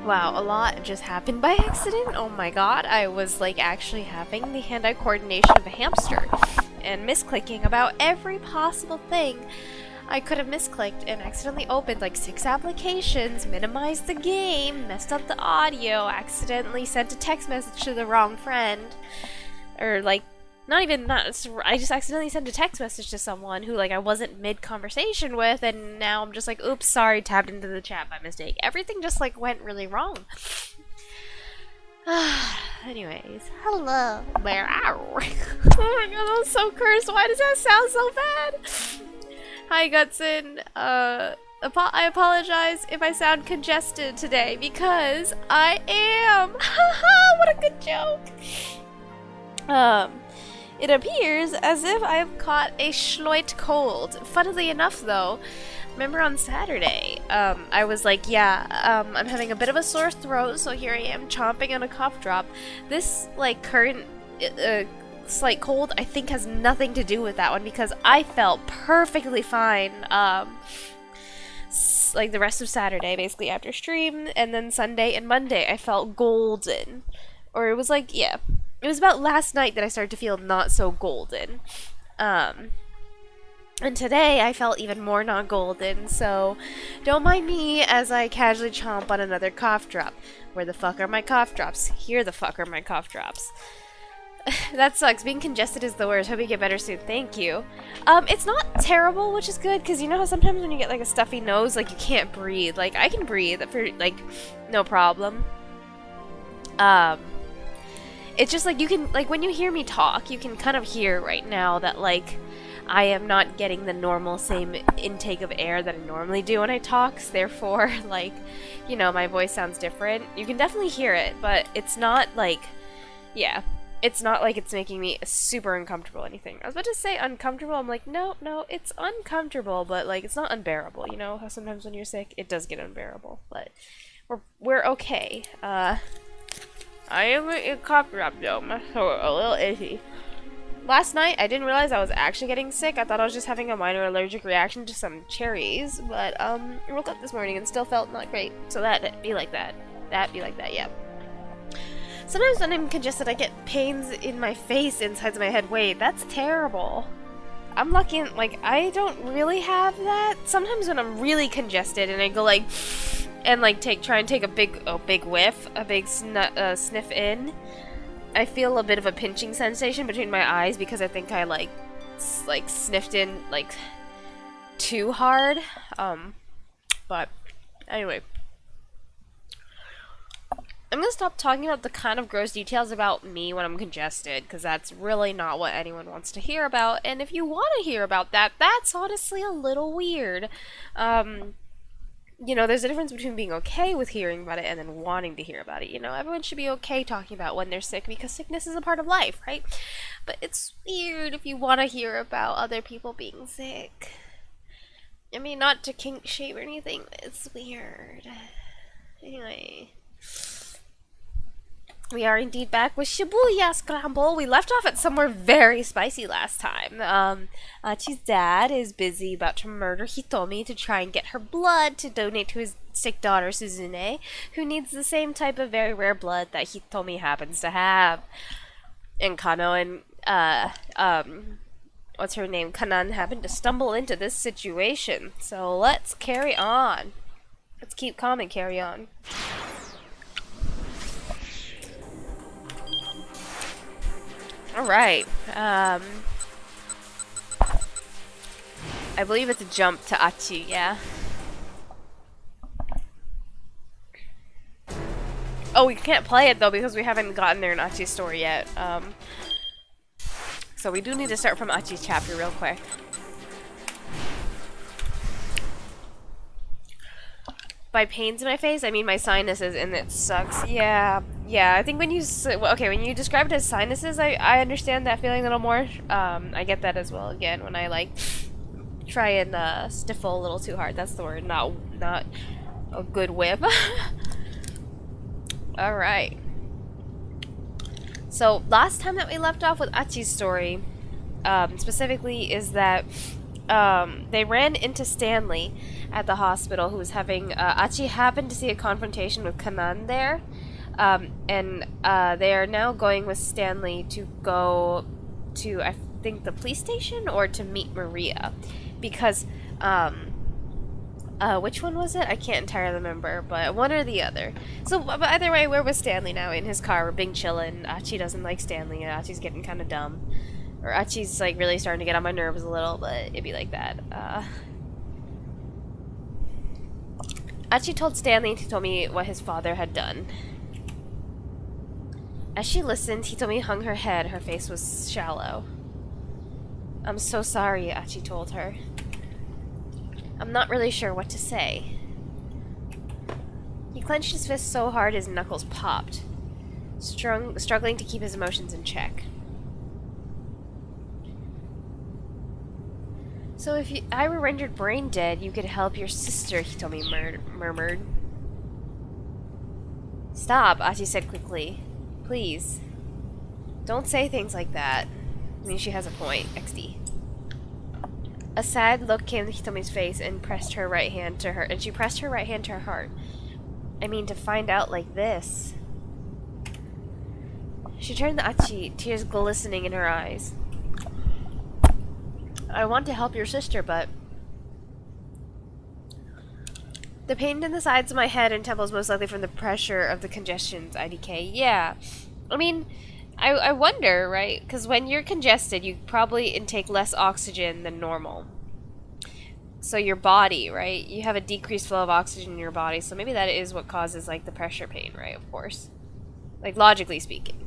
Wow, a lot just happened by accident. Oh my god, I was like actually having the hand-eye coordination of a hamster and misclicking about every possible thing I could have misclicked and accidentally opened like 6 applications, minimized the game, messed up the audio, accidentally sent a text message to the wrong friend. Or like, I just accidentally sent a text message to someone who like I wasn't mid-conversation with, and now I'm just like, oops, sorry, tapped into the chat by mistake. Everything just like went really wrong. Anyways, hello. Where are we? Oh my god, I'm so cursed. Why does that sound so bad? Hi, Gutson. I apologize if I sound congested today because I am. What a good joke. It appears as if I've caught a schloit cold. Funnily enough, though, remember on Saturday, I was like, I'm having a bit of a sore throat, so here I am chomping on a cough drop. This, like, current, slight cold, I think has nothing to do with that one, because I felt perfectly fine, like, the rest of Saturday, basically, after stream, and then Sunday and Monday, I felt golden. Or it was like, yeah. It was about last night that I started to feel not so golden. And today I felt even more not golden, so don't mind me as I casually chomp on another cough drop. Where the fuck are my cough drops? Here the fuck are my cough drops. That sucks. Being congested is the worst. Hope you get better soon. Thank you. It's not terrible, which is good, because you know how sometimes when you get like a stuffy nose, like you can't breathe. Like I can breathe for like no problem. It's just like you can, like when you hear me talk, you can kind of hear right now that like I am not getting the normal same intake of air that I normally do when I talk, so therefore like, you know, my voice sounds different. You can definitely hear it, but it's not like, yeah, it's not like it's making me super uncomfortable or anything. I was about to say uncomfortable, I'm like, no, it's uncomfortable, but like it's not unbearable, you know how sometimes when you're sick, it does get unbearable, but we're okay. I am a cough drop though, so a little itchy. Last night, I didn't realize I was actually getting sick. I thought I was just having a minor allergic reaction to some cherries, but I woke up this morning and still felt not great. So that'd be like that. Yeah. Sometimes when I'm congested, I get pains in my face, insides of my head. Wait, that's terrible. I'm lucky, like, I don't really have that. Sometimes when I'm really congested and I go like, and like try and take a big whiff, a big sniff in, I feel a bit of a pinching sensation between my eyes because I think I like sniffed in like too hard. But anyway, I'm gonna stop talking about the kind of gross details about me when I'm congested, because that's really not what anyone wants to hear about. And if you want to hear about that, that's honestly a little weird. You know, there's a difference between being okay with hearing about it and then wanting to hear about it. You know, everyone should be okay talking about when they're sick because sickness is a part of life, right? But it's weird if you want to hear about other people being sick. I mean, not to kink shame or anything, but it's weird. Anyway. We are indeed back with Shibuya Scramble. We left off at somewhere very spicy last time. Achi's dad is busy about to murder Hitomi to try and get her blood to donate to his sick daughter Suzune, who needs the same type of very rare blood that Hitomi happens to have. And Kano and, what's her name? Kanan happen to stumble into this situation. So let's carry on. Let's keep calm and carry on. Alright, I believe it's a jump to Achi, yeah? Oh, we can't play it though because we haven't gotten there in Achi's story yet. So we do need to start from Achi's chapter real quick. By pains in my face, I mean my sinuses, and it sucks. Yeah, I think when you when you describe it as sinuses, I understand that feeling a little more. I get that as well. Again, when I like try and sniffle a little too hard. That's the word, not a good whip. All right. So last time that we left off with Achi's story, specifically, is that they ran into Stanley at the hospital, who was having, Achi happened to see a confrontation with Kanan there, and they are now going with Stanley to go to, I think, the police station, or to meet Maria, because, which one was it? I can't entirely remember, but one or the other. So, but either way, we're with Stanley now in his car. We're being chillin'. Achi doesn't like Stanley, and Achi's getting kind of dumb. Or Achi's, like, really starting to get on my nerves a little, but it'd be like that. Achi told Stanley, and he told me what his father had done. As she listened, he told me hung her head. Her face was shallow. I'm so sorry, Achi told her. I'm not really sure what to say. He clenched his fist so hard his knuckles popped, struggling to keep his emotions in check. So if I were rendered brain dead, you could help your sister, he told me, murmured. Stop, Achi said quickly. Please. Don't say things like that. I mean, she has a point, XD. A sad look came to Hitomi's face and pressed her right hand to her, and she pressed her right hand to her heart. I mean, to find out like this. She turned to Achi, tears glistening in her eyes. I want to help your sister, but the pain in the sides of my head and temples most likely from the pressure of the congestions, IDK. Yeah. I mean, I wonder, right? Because when you're congested, you probably intake less oxygen than normal. So your body, right? You have a decreased flow of oxygen in your body, so maybe that is what causes, like, the pressure pain, right? Of course. Like, logically speaking.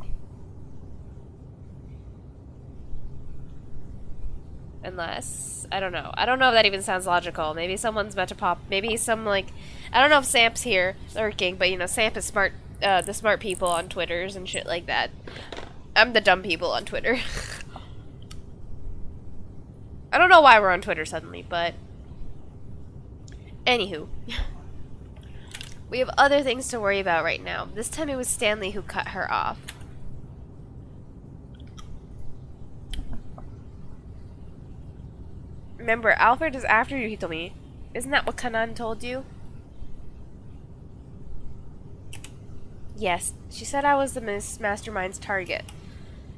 Unless, I don't know. I don't know if that even sounds logical. Maybe someone's about to pop, maybe some, like, I don't know if Samp's here lurking, but, you know, Samp is smart, the smart people on Twitters and shit like that. I'm the dumb people on Twitter. I don't know why we're on Twitter suddenly, but anywho. We have other things to worry about right now. This time it was Stanley who cut her off. Remember, Alfred is after you, he told me. Isn't that what Kanan told you? Yes, she said I was the mastermind's target.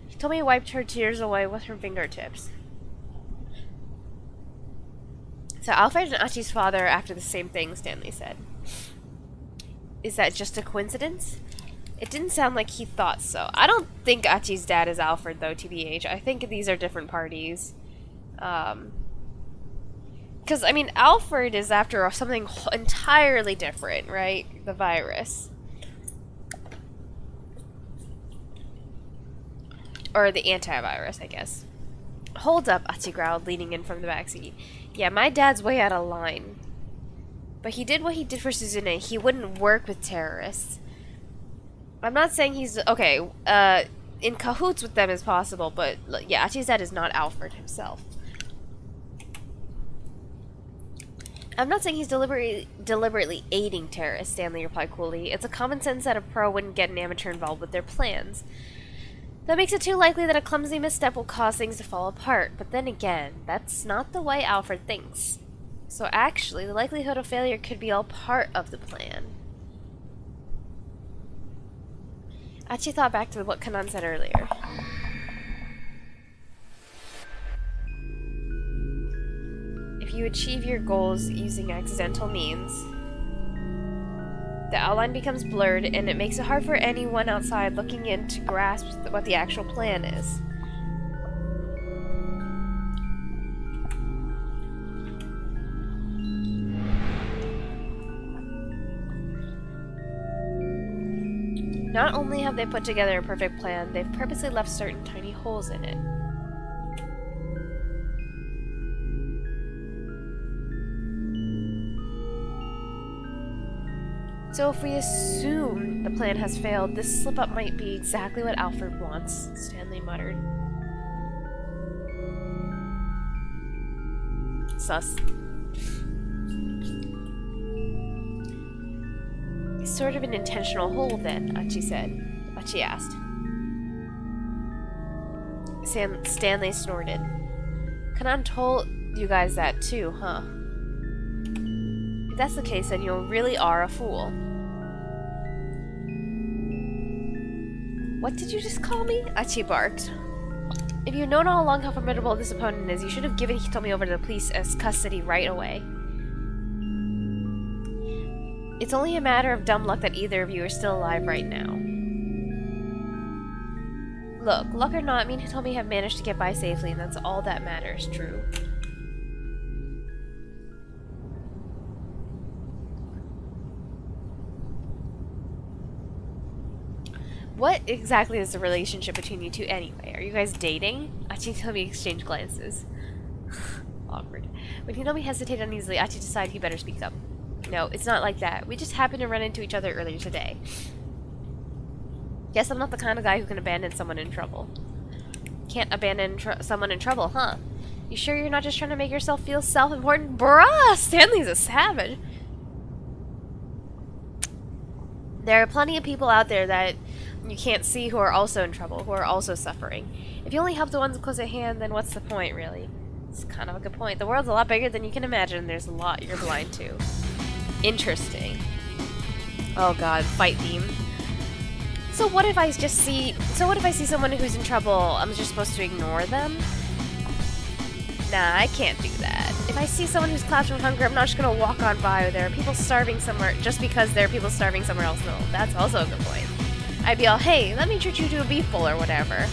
He told me he wiped her tears away with her fingertips. So Alfred and Achi's father are after the same thing, Stanley said. Is that just a coincidence? It didn't sound like he thought so. I don't think Achi's dad is Alfred, though, TBH. I think these are different parties. Because, I mean, Alfred is after something entirely different, right? The virus. Or the antivirus, I guess. Hold up, Achi growled, leaning in from the backseat. Yeah, my dad's way out of line. But he did what he did for Suzune. He wouldn't work with terrorists. I'm not saying he's... Okay, in cahoots with them is possible, but yeah, Achi's dad is not Alfred himself. I'm not saying he's deliberately aiding terrorists, Stanley replied coolly. It's a common sense that a pro wouldn't get an amateur involved with their plans. That makes it too likely that a clumsy misstep will cause things to fall apart. But then again, that's not the way Alfred thinks. So actually, the likelihood of failure could be all part of the plan. Achi thought back to what Kanan said earlier. If you achieve your goals using accidental means, the outline becomes blurred and it makes it hard for anyone outside looking in to grasp what the actual plan is. Not only have they put together a perfect plan, they've purposely left certain tiny holes in it. So if we assume the plan has failed, this slip-up might be exactly what Alfred wants, Stanley muttered. Sus. It's sort of an intentional hole then, Achi said. Achi asked. Stanley snorted. Kanan you guys that too, huh? If that's the case, then you really are a fool. What did you just call me? Achi barked. If you'd known all along how formidable this opponent is, you should have given Hitomi over to the police as custody right away. It's only a matter of dumb luck that either of you are still alive right now. Look, luck or not, me and Hitomi have managed to get by safely, and that's all that matters, true. What exactly is the relationship between you two anyway? Are you guys dating? Achi and Hitomi exchange glances. Awkward. When Hitomi hesitated uneasily, Achi decided he better speak up. No, it's not like that. We just happened to run into each other earlier today. Guess I'm not the kind of guy who can abandon someone in trouble. Can't abandon someone in trouble, huh? You sure you're not just trying to make yourself feel self-important? Bruh! Stanley's a savage! There are plenty of people out there that you can't see who are also in trouble, who are also suffering. If you only help the ones close at hand, then what's the point, really? It's kind of a good point. The world's a lot bigger than you can imagine. There's a lot you're blind to. Interesting. Oh god, fight theme. So what if I see someone who's in trouble, I'm just supposed to ignore them? Nah, I can't do that. If I see someone who's collapsed from hunger, I'm not just gonna walk on by, or there are people starving somewhere just because there are people starving somewhere else. No, that's also a good point. I'd be all, hey, let me treat you to a beef bowl or whatever.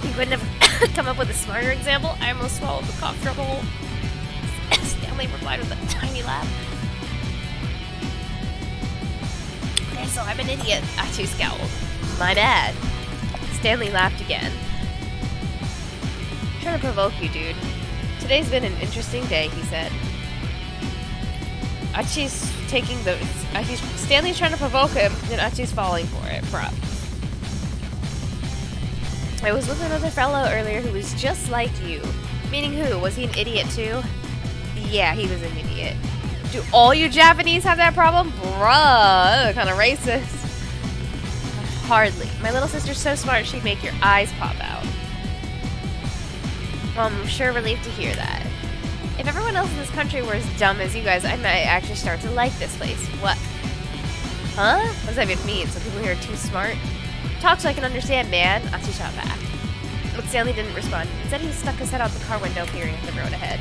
You couldn't have come up with a smarter example? I almost swallowed the cough drop hole. Stanley replied with a tiny laugh. Okay, so I'm an idiot. Achi scowled. My bad. Stanley laughed again. I'm trying to provoke you, dude. Today's been an interesting day, he said. Stanley's trying to provoke him, and Achi's falling for it. Bruh. I was with another fellow earlier who was just like you. Meaning who? Was he an idiot too? Yeah, he was an idiot. Do all you Japanese have that problem? Bruh, kind of racist. Hardly. My little sister's so smart she'd make your eyes pop out. Well, I'm sure relieved to hear that. If everyone else in this country were as dumb as you guys, I might actually start to like this place. What? Huh? What does that even mean? Some people here are too smart? Talk so I can understand, man. Achi shot back. But Stanley didn't respond. Instead, he stuck his head out the car window, peering at the road ahead.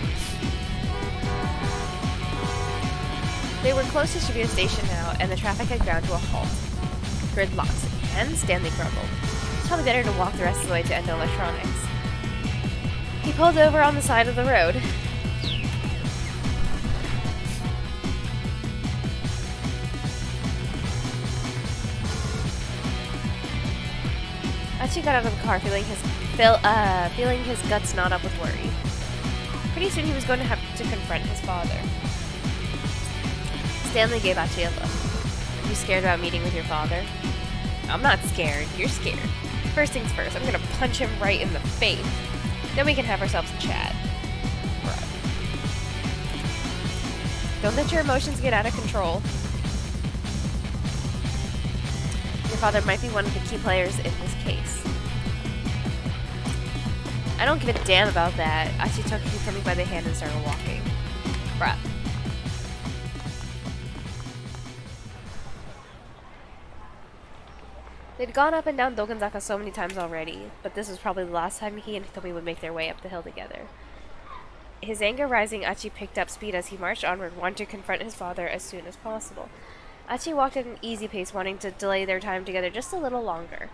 They were close to Shibuya Station now, and the traffic had ground to a halt. Gridlocks again? Stanley grumbled. It's probably better to walk the rest of the way to Endo Electronics. He pulled over on the side of the road. Achi got out of the car, feeling his guts knot up with worry. Pretty soon he was going to have to confront his father. Stanley gave Achi a look. Are you scared about meeting with your father? I'm not scared. You're scared. First things first, I'm gonna punch him right in the face. Then we can have ourselves a chat. Bro. Don't let your emotions get out of control. Your father might be one of the key players in this case. I don't give a damn about that. Achi took Hitomi by the hand and started walking. Bruh. They'd gone up and down Dokenzaka so many times already, but this was probably the last time he and Hitomi would make their way up the hill together. His anger rising, Achi picked up speed as he marched onward, wanting to confront his father as soon as possible. Achi walked at an easy pace, wanting to delay their time together just a little longer.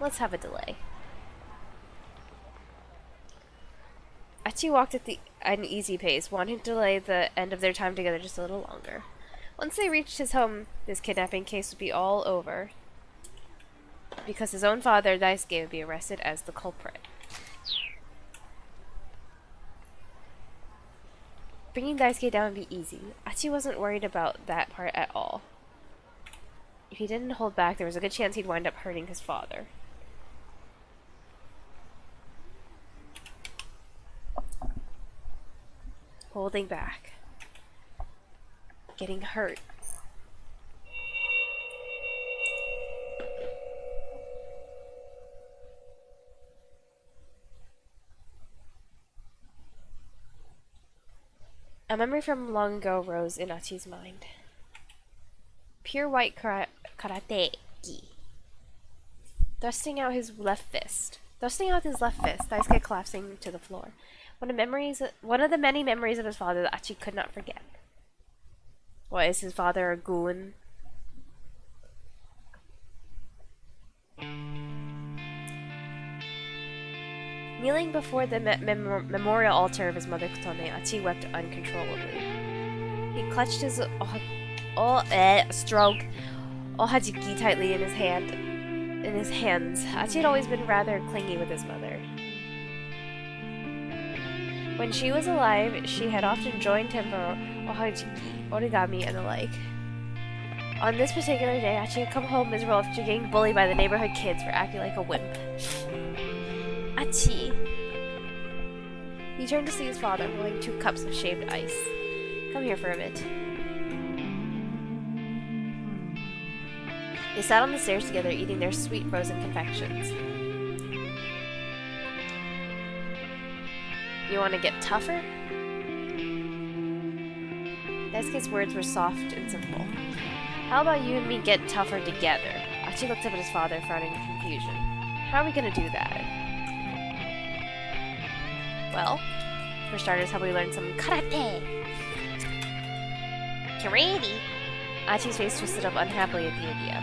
Let's have a delay. Achi walked at an easy pace, wanting to delay the end of their time together just a little longer. Once they reached his home, this kidnapping case would be all over, because his own father, Daisuke, would be arrested as the culprit. Bringing Daisuke down would be easy. Achi wasn't worried about that part at all. If he didn't hold back, there was a good chance he'd wind up hurting his father. Holding back. Getting hurt. A memory from long ago rose in Achi's mind. Pure white karate-gi. Thrusting out his left fist, Daisuke collapsing to the floor. One of the many memories of his father that Achi could not forget. What, is his father a goon? Kneeling before the memorial altar of his mother Kotone, Achi wept uncontrollably. He clutched his stroke ohajiki tightly in his hands. Achi had always been rather clingy with his mother. When she was alive, she had often joined him for ohajiki, origami, and the like. On this particular day, Achi had come home miserable after getting bullied by the neighborhood kids for acting like a wimp. Achi. He turned to see his father holding 2 cups of shaved ice. Come here for a bit. They sat on the stairs together, eating their sweet frozen confections. You want to get tougher? Daisuke's words were soft and simple. How about you and me get tougher together? Achi looked up at his father, frowning in confusion. How are we gonna do that? Well, for starters, how about we learn some karate? Karate? Achi's face twisted up unhappily at the idea.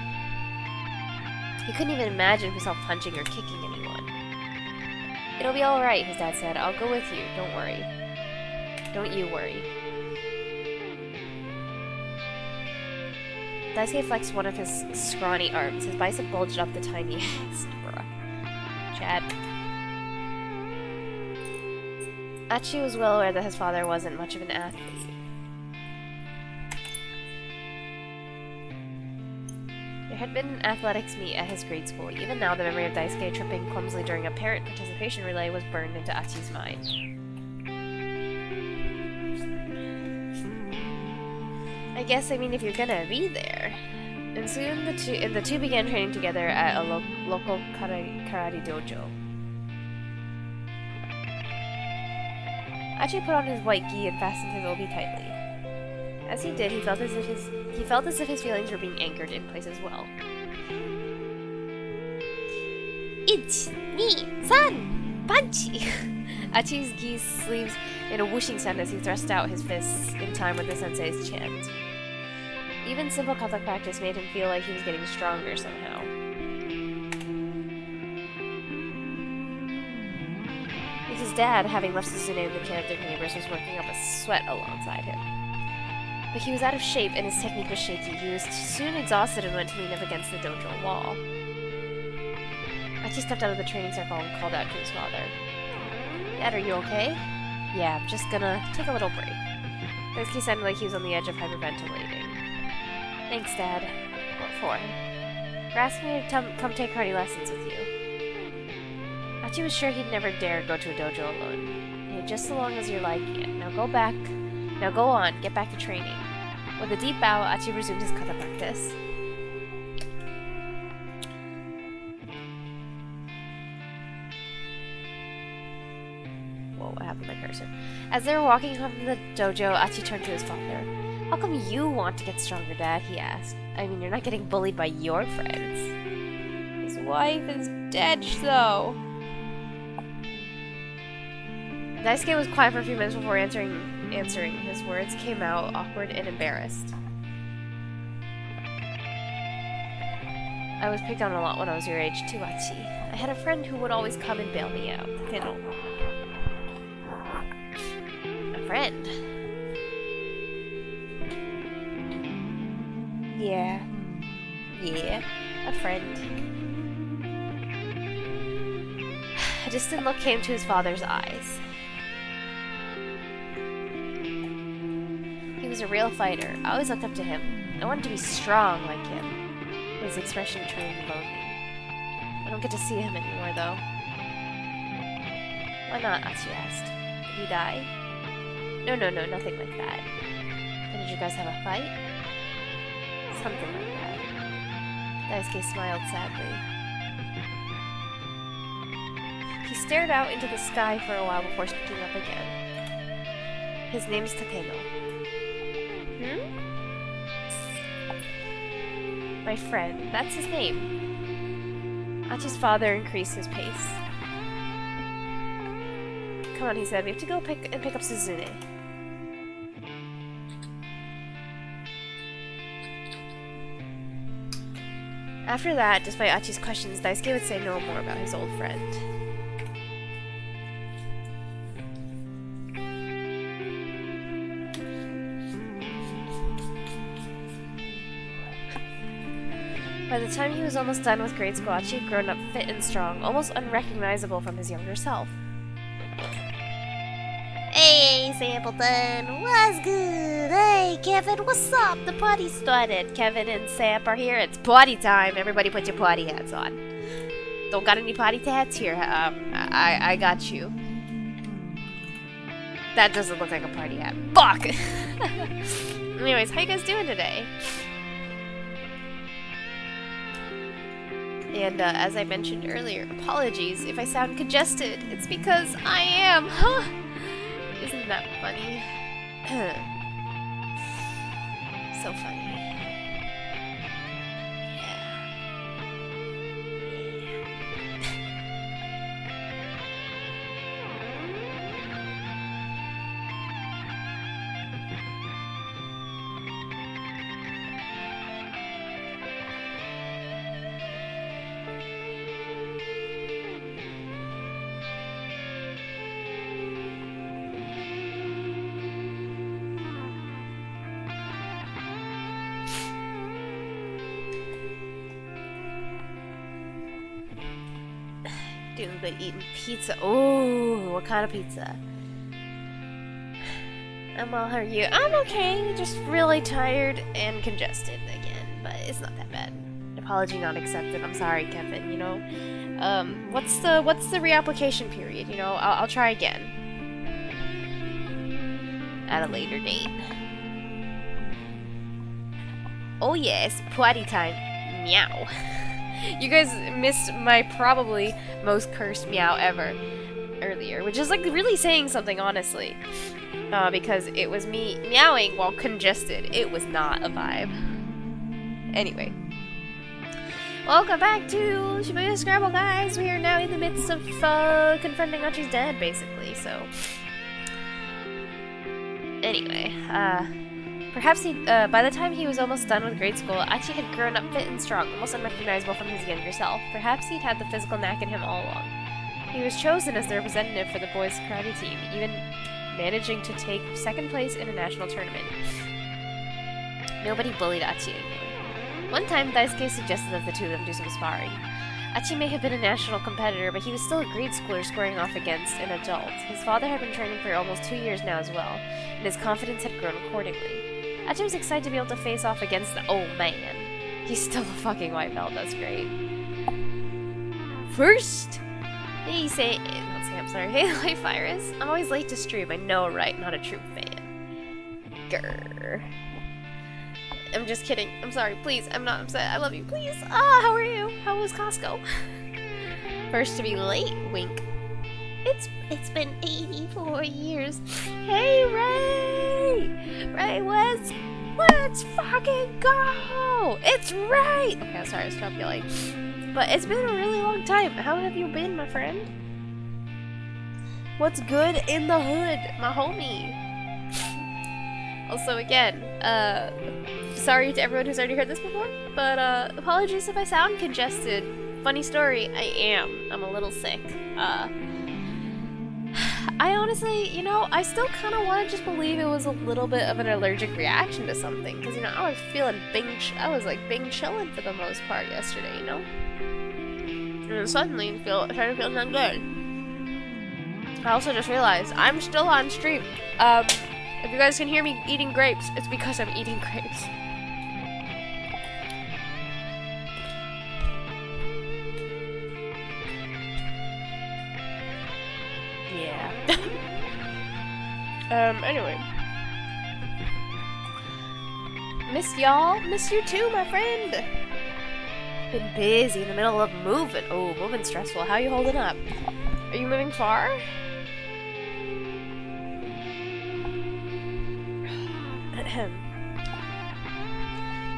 He couldn't even imagine himself punching or kicking anyone. It'll be alright, his dad said. I'll go with you. Don't worry. Don't you worry. Daisuke flexed one of his scrawny arms. His bicep bulged up the tiniest. Chad. Achi was well aware that his father wasn't much of an athlete. There had been an athletics meet at his grade school. Even now, the memory of Daisuke tripping clumsily during a parent participation relay was burned into Achi's mind. I guess, if you're gonna be there. And soon the two began training together at a local karate dojo. Achi put on his white gi and fastened his obi tightly. As he did, he felt as if his feelings were being anchored in place as well. 1, 2, 3, punch! Achi's gi sleeves made a whooshing sound as he thrust out his fists in time with the sensei's chant. Even simple kata practice made him feel like he was getting stronger somehow. His dad, having left Suzune and the kid of their neighbors, was working up a sweat alongside him. But he was out of shape and his technique was shaky. He was soon exhausted and went to lean up against the dojo wall. Achi stepped out of the training circle and called out to his father. Dad, are you okay? Yeah, I'm just gonna take a little break. Daisuke sounded like he was on the edge of hyperventilating. Thanks, Dad. What for? For asking me to come take karate lessons with you. Achi was sure he'd never dare go to a dojo alone. Hey, just so long as you're liking it. Now go on, get back to training. With a deep bow, Achi resumed his kata practice. Whoa, what happened to my cursor? As they were walking home from the dojo, Achi turned to his father. How come you want to get stronger, Dad? He asked. You're not getting bullied by your friends. His wife is dead, though. Daisuke was quiet for a few minutes before answering. His words came out awkward and embarrassed. I was picked on a lot when I was your age too, Achi. I had a friend who would always come and bail me out. A friend? Yeah, a friend. A distant look came to his father's eyes. He was a real fighter. I always looked up to him. I wanted to be strong like him. His expression turned lonely. I don't get to see him anymore, though. Why not? Achi asked. Did he die? No, nothing like that. Then did you guys have a fight? Something like that. Daisuke smiled sadly. He stared out into the sky for a while before speaking up again. His name's Takeno. My friend. That's his name. Achi's father increased his pace. Come on, he said. We have to go pick up Suzune. After that, despite Achi's questions, Daisuke would say no more about his old friend. By the time he was almost done with grade school, Achi had grown up fit and strong, almost unrecognizable from his younger self. Hey, Sampleton, what's good? Hey, Kevin, what's up? The party started. Kevin and Samp are here. It's party time. Everybody put your party hats on. Don't got any party hats? Here, I got you. That doesn't look like a party hat. Fuck! Anyways, how you guys doing today? And as I mentioned earlier, apologies if I sound congested. It's because I am. Huh? Isn't that funny? So funny. Doing good eating pizza. Oh, what kind of pizza? How are you? I'm okay. Just really tired and congested again, but it's not that bad. Apology not accepted. I'm sorry, Kevin. You know, what's the reapplication period? You know, I'll try again at a later date. Oh yes, party time. Meow. You guys missed my probably most cursed meow ever earlier, which is like really saying something, honestly. Because it was me meowing while congested. It was not a vibe. Anyway. Welcome back to Shibuya Scramble, guys! We are now in the midst of confronting Achi's dad, basically, so... Anyway, perhaps by the time he was almost done with grade school, Achi had grown up fit and strong, almost unrecognizable from his younger self. Perhaps he'd had the physical knack in him all along. He was chosen as the representative for the boys' karate team, even managing to take second place in a national tournament. Nobody bullied Achi anymore. One time, Daisuke suggested that the two of them do some sparring. Achi may have been a national competitor, but he was still a grade schooler squaring off against an adult. His father had been training for almost 2 years now as well, and his confidence had grown accordingly. Achi was excited to be able to face off against the old man. He's still a fucking white belt, that's great. First, hey I'm sorry, hey Life Iris. I'm always late to stream, I know, right? Not a true fan. Grrr. I'm just kidding. I'm sorry, please. I'm not upset. I love you, please. How are you? How was Costco? First to be late, wink. It's been 84 years. Hey, Ray! Ray, let's fucking go! It's right! Okay, I'm sorry, I stopped yelling. But it's been a really long time. How have you been, my friend? What's good in the hood, my homie? Also, again, sorry to everyone who's already heard this before, but apologies if I sound congested. Funny story, I am. I'm a little sick. I honestly, you know, I still kind of want to just believe it was a little bit of an allergic reaction to something, because, you know, I was feeling I was like Bing chilling for the most part yesterday, you know? And then suddenly started feeling not good. I also just realized I'm still on stream. If you guys can hear me eating grapes, it's because I'm eating grapes. Yeah. Anyway. Miss y'all. Miss you too, my friend. Been busy in the middle of moving. Oh, moving stressful. How you holding up? Are you moving far?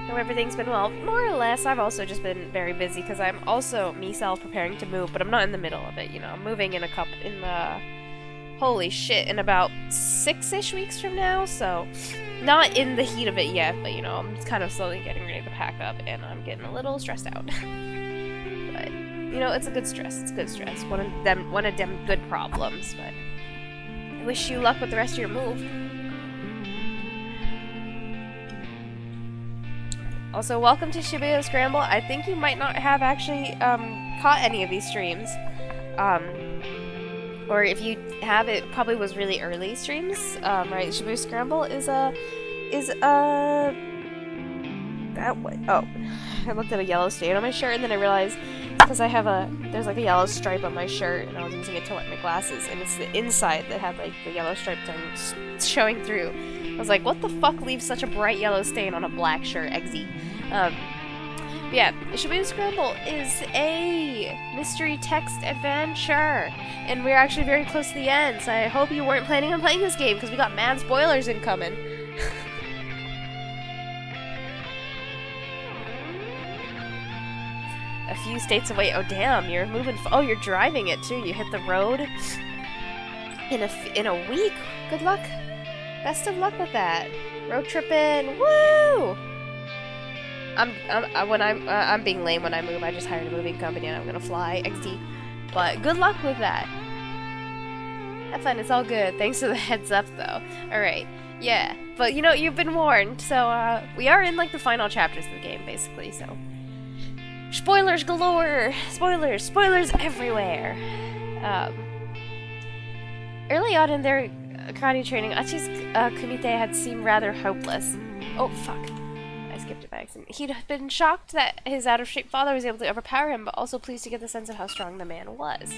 Hope everything's been well. More or less, I've also just been very busy because I'm also myself preparing to move, but I'm not in the middle of it, you know. I'm moving in holy shit, in about 6-ish weeks from now, so not in the heat of it yet, but you know, I'm kind of slowly getting ready to pack up, and I'm getting a little stressed out. But you know, it's a good stress. It's good stress. One of them good problems. But I wish you luck with the rest of your move. Also, welcome to Shibuya Scramble. I think you might not have actually caught any of these streams. Or if you have, it probably was really early streams. Right? Shibuya Scramble is that way. Oh, I looked at a yellow stain on my shirt and then I realized because I have there's like a yellow stripe on my shirt and I was using it to wet my glasses and it's the inside that had like the yellow stripe thing showing through. I was like, what the fuck leaves such a bright yellow stain on a black shirt? XZ. Yeah, Shibuya Scramble is a mystery text adventure, and we're actually very close to the end, so I hope you weren't planning on playing this game, because we got mad spoilers incoming. A few states away. Oh damn, you're moving. Oh, you're driving it too. You hit the road in a week. Good luck. Best of luck with that. Road tripping. Woo! I'm being lame when I move. I just hired a moving company and I'm gonna fly XD. But good luck with that. Have fun. It's all good. Thanks for the heads up though. All right. Yeah. But you know, you've been warned. So we are in like the final chapters of the game basically. So. Spoilers galore! Spoilers everywhere! Early on in their karate training, Achi's kumite had seemed rather hopeless. Oh, fuck. I skipped it by accident. He'd been shocked that his out-of-shape father was able to overpower him, but also pleased to get the sense of how strong the man was.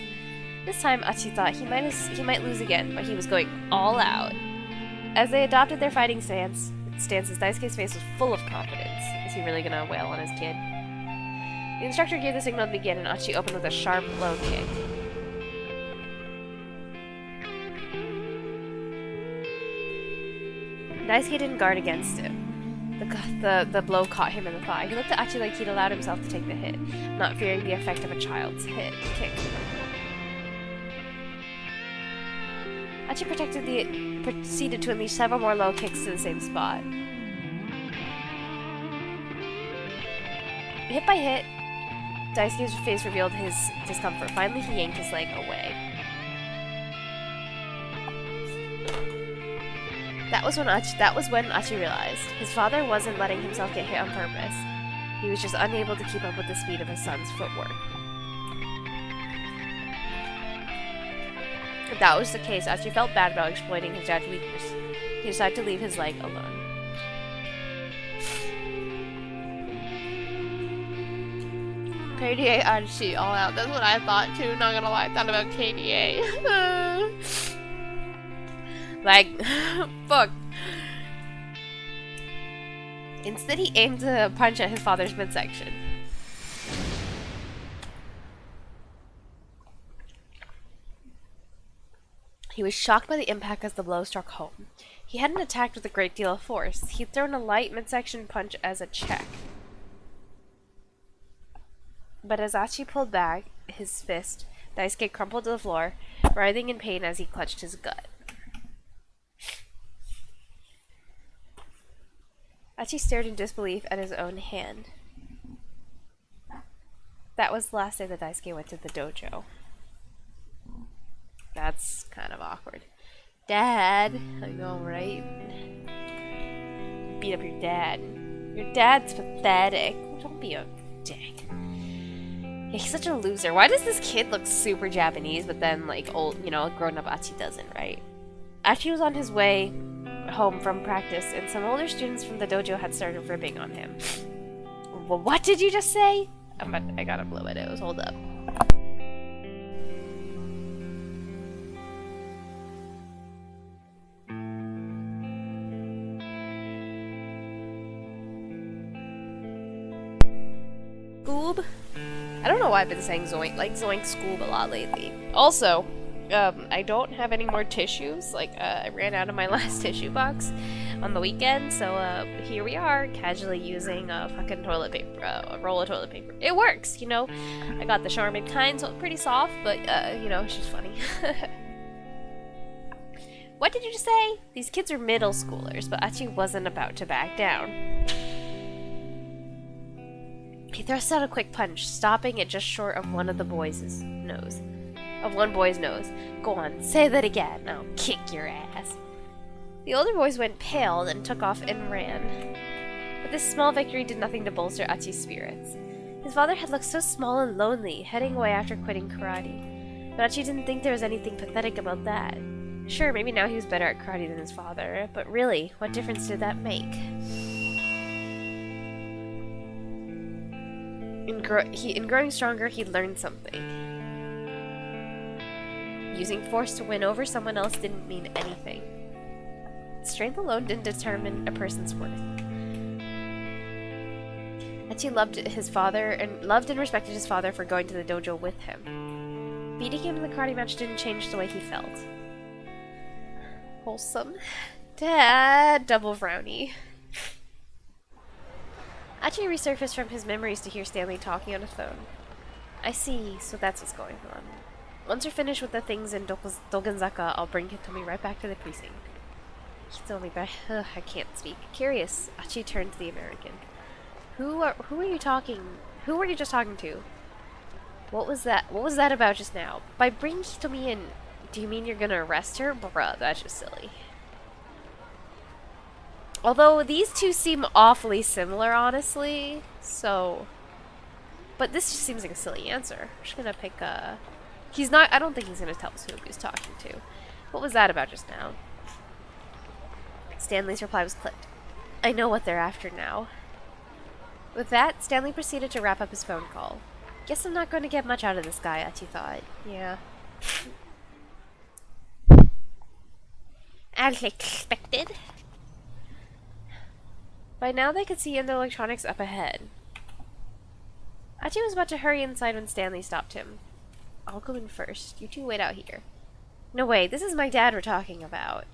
This time, Achi thought he might lose again, but he was going all out. As they adopted their fighting stances, Daisuke's face was full of confidence. Is he really gonna wail on his kid? The instructor gave the signal to begin, and Achi opened with a sharp, low kick. Daisuke didn't guard against it. The blow caught him in the thigh. He looked at Achi like he'd allowed himself to take the hit, not fearing the effect of a child's kick. Achi proceeded to unleash several more low kicks to the same spot. Hit by hit, Daisuke's face revealed his discomfort. Finally, he yanked his leg away. That was when Achi realized his father wasn't letting himself get hit on purpose. He was just unable to keep up with the speed of his son's footwork. If that was the case, Achi felt bad about exploiting his dad's weakness. He decided to leave his leg alone. KDA Achi all out. That's what I thought too, not gonna lie. I thought about KDA. Like, fuck. Instead, he aimed to punch at his father's midsection. He was shocked by the impact as the blow struck home. He hadn't attacked with a great deal of force. He'd thrown a light midsection punch as a check. But as Achi pulled back his fist, Daisuke crumpled to the floor, writhing in pain as he clutched his gut. Achi stared in disbelief at his own hand. That was the last day that Daisuke went to the dojo. That's kind of awkward. Dad! I know, right? Beat up your dad. Your dad's pathetic. Don't be a dick. Yeah, he's such a loser. Why does this kid look super Japanese, but then, like, old, you know, grown-up Achi doesn't, right? Achi was on his way home from practice, and some older students from the dojo had started ribbing on him. Well, what did you just say? I gotta blow it. Hold up. Scoob? I don't know why I've been saying zoink, like zoink Scoob a lot lately. Also, I don't have any more tissues. Like, I ran out of my last tissue box. on the weekend, so here we are, casually using a fucking toilet paper, a roll of toilet paper. It works, you know. I got the Charmin kind, so it's pretty soft, but you know, it's just funny. What did you just say? These kids are middle schoolers, but Achi wasn't about to back down. He thrust out a quick punch, stopping it just short of one boy's nose. Go on, say that again. I'll kick your ass. The older boys went pale, then took off and ran. But this small victory did nothing to bolster Achi's spirits. His father had looked so small and lonely, heading away after quitting karate. But Achi didn't think there was anything pathetic about that. Sure, maybe now he was better at karate than his father, but really, what difference did that make? In growing stronger, he learned something. Using force to win over someone else didn't mean anything. Strength alone didn't determine a person's worth. Achi loved and respected his father for going to the dojo with him. Beating him in the karate match didn't change the way he felt. Wholesome. Dad, double frowny. Achi resurfaced from his memories to hear Stanley talking on a phone. I see, so that's what's going on. Once we're finished with the things in Dogenzaka, I'll bring Hitomi right back to the precinct. Hitomi, I can't speak. Curious, Achi turned to the American. Who are you talking? Who were you just talking to? What was that? What was that about just now? By bringing Hitomi in, do you mean you're gonna arrest her? Bruh, that's just silly. Although these two seem awfully similar, honestly, so... But this just seems like a silly answer. I'm just gonna pick a... I don't think he's gonna tell us who he's talking to. What was that about just now? Stanley's reply was clipped. I know what they're after now. With that, Stanley proceeded to wrap up his phone call. Guess I'm not going to get much out of this guy, Achi thought. Yeah. As expected. By now they could see Indo Electronics up ahead. Achi was about to hurry inside when Stanley stopped him. I'll go in first. You two wait out here. No way, this is my dad we're talking about.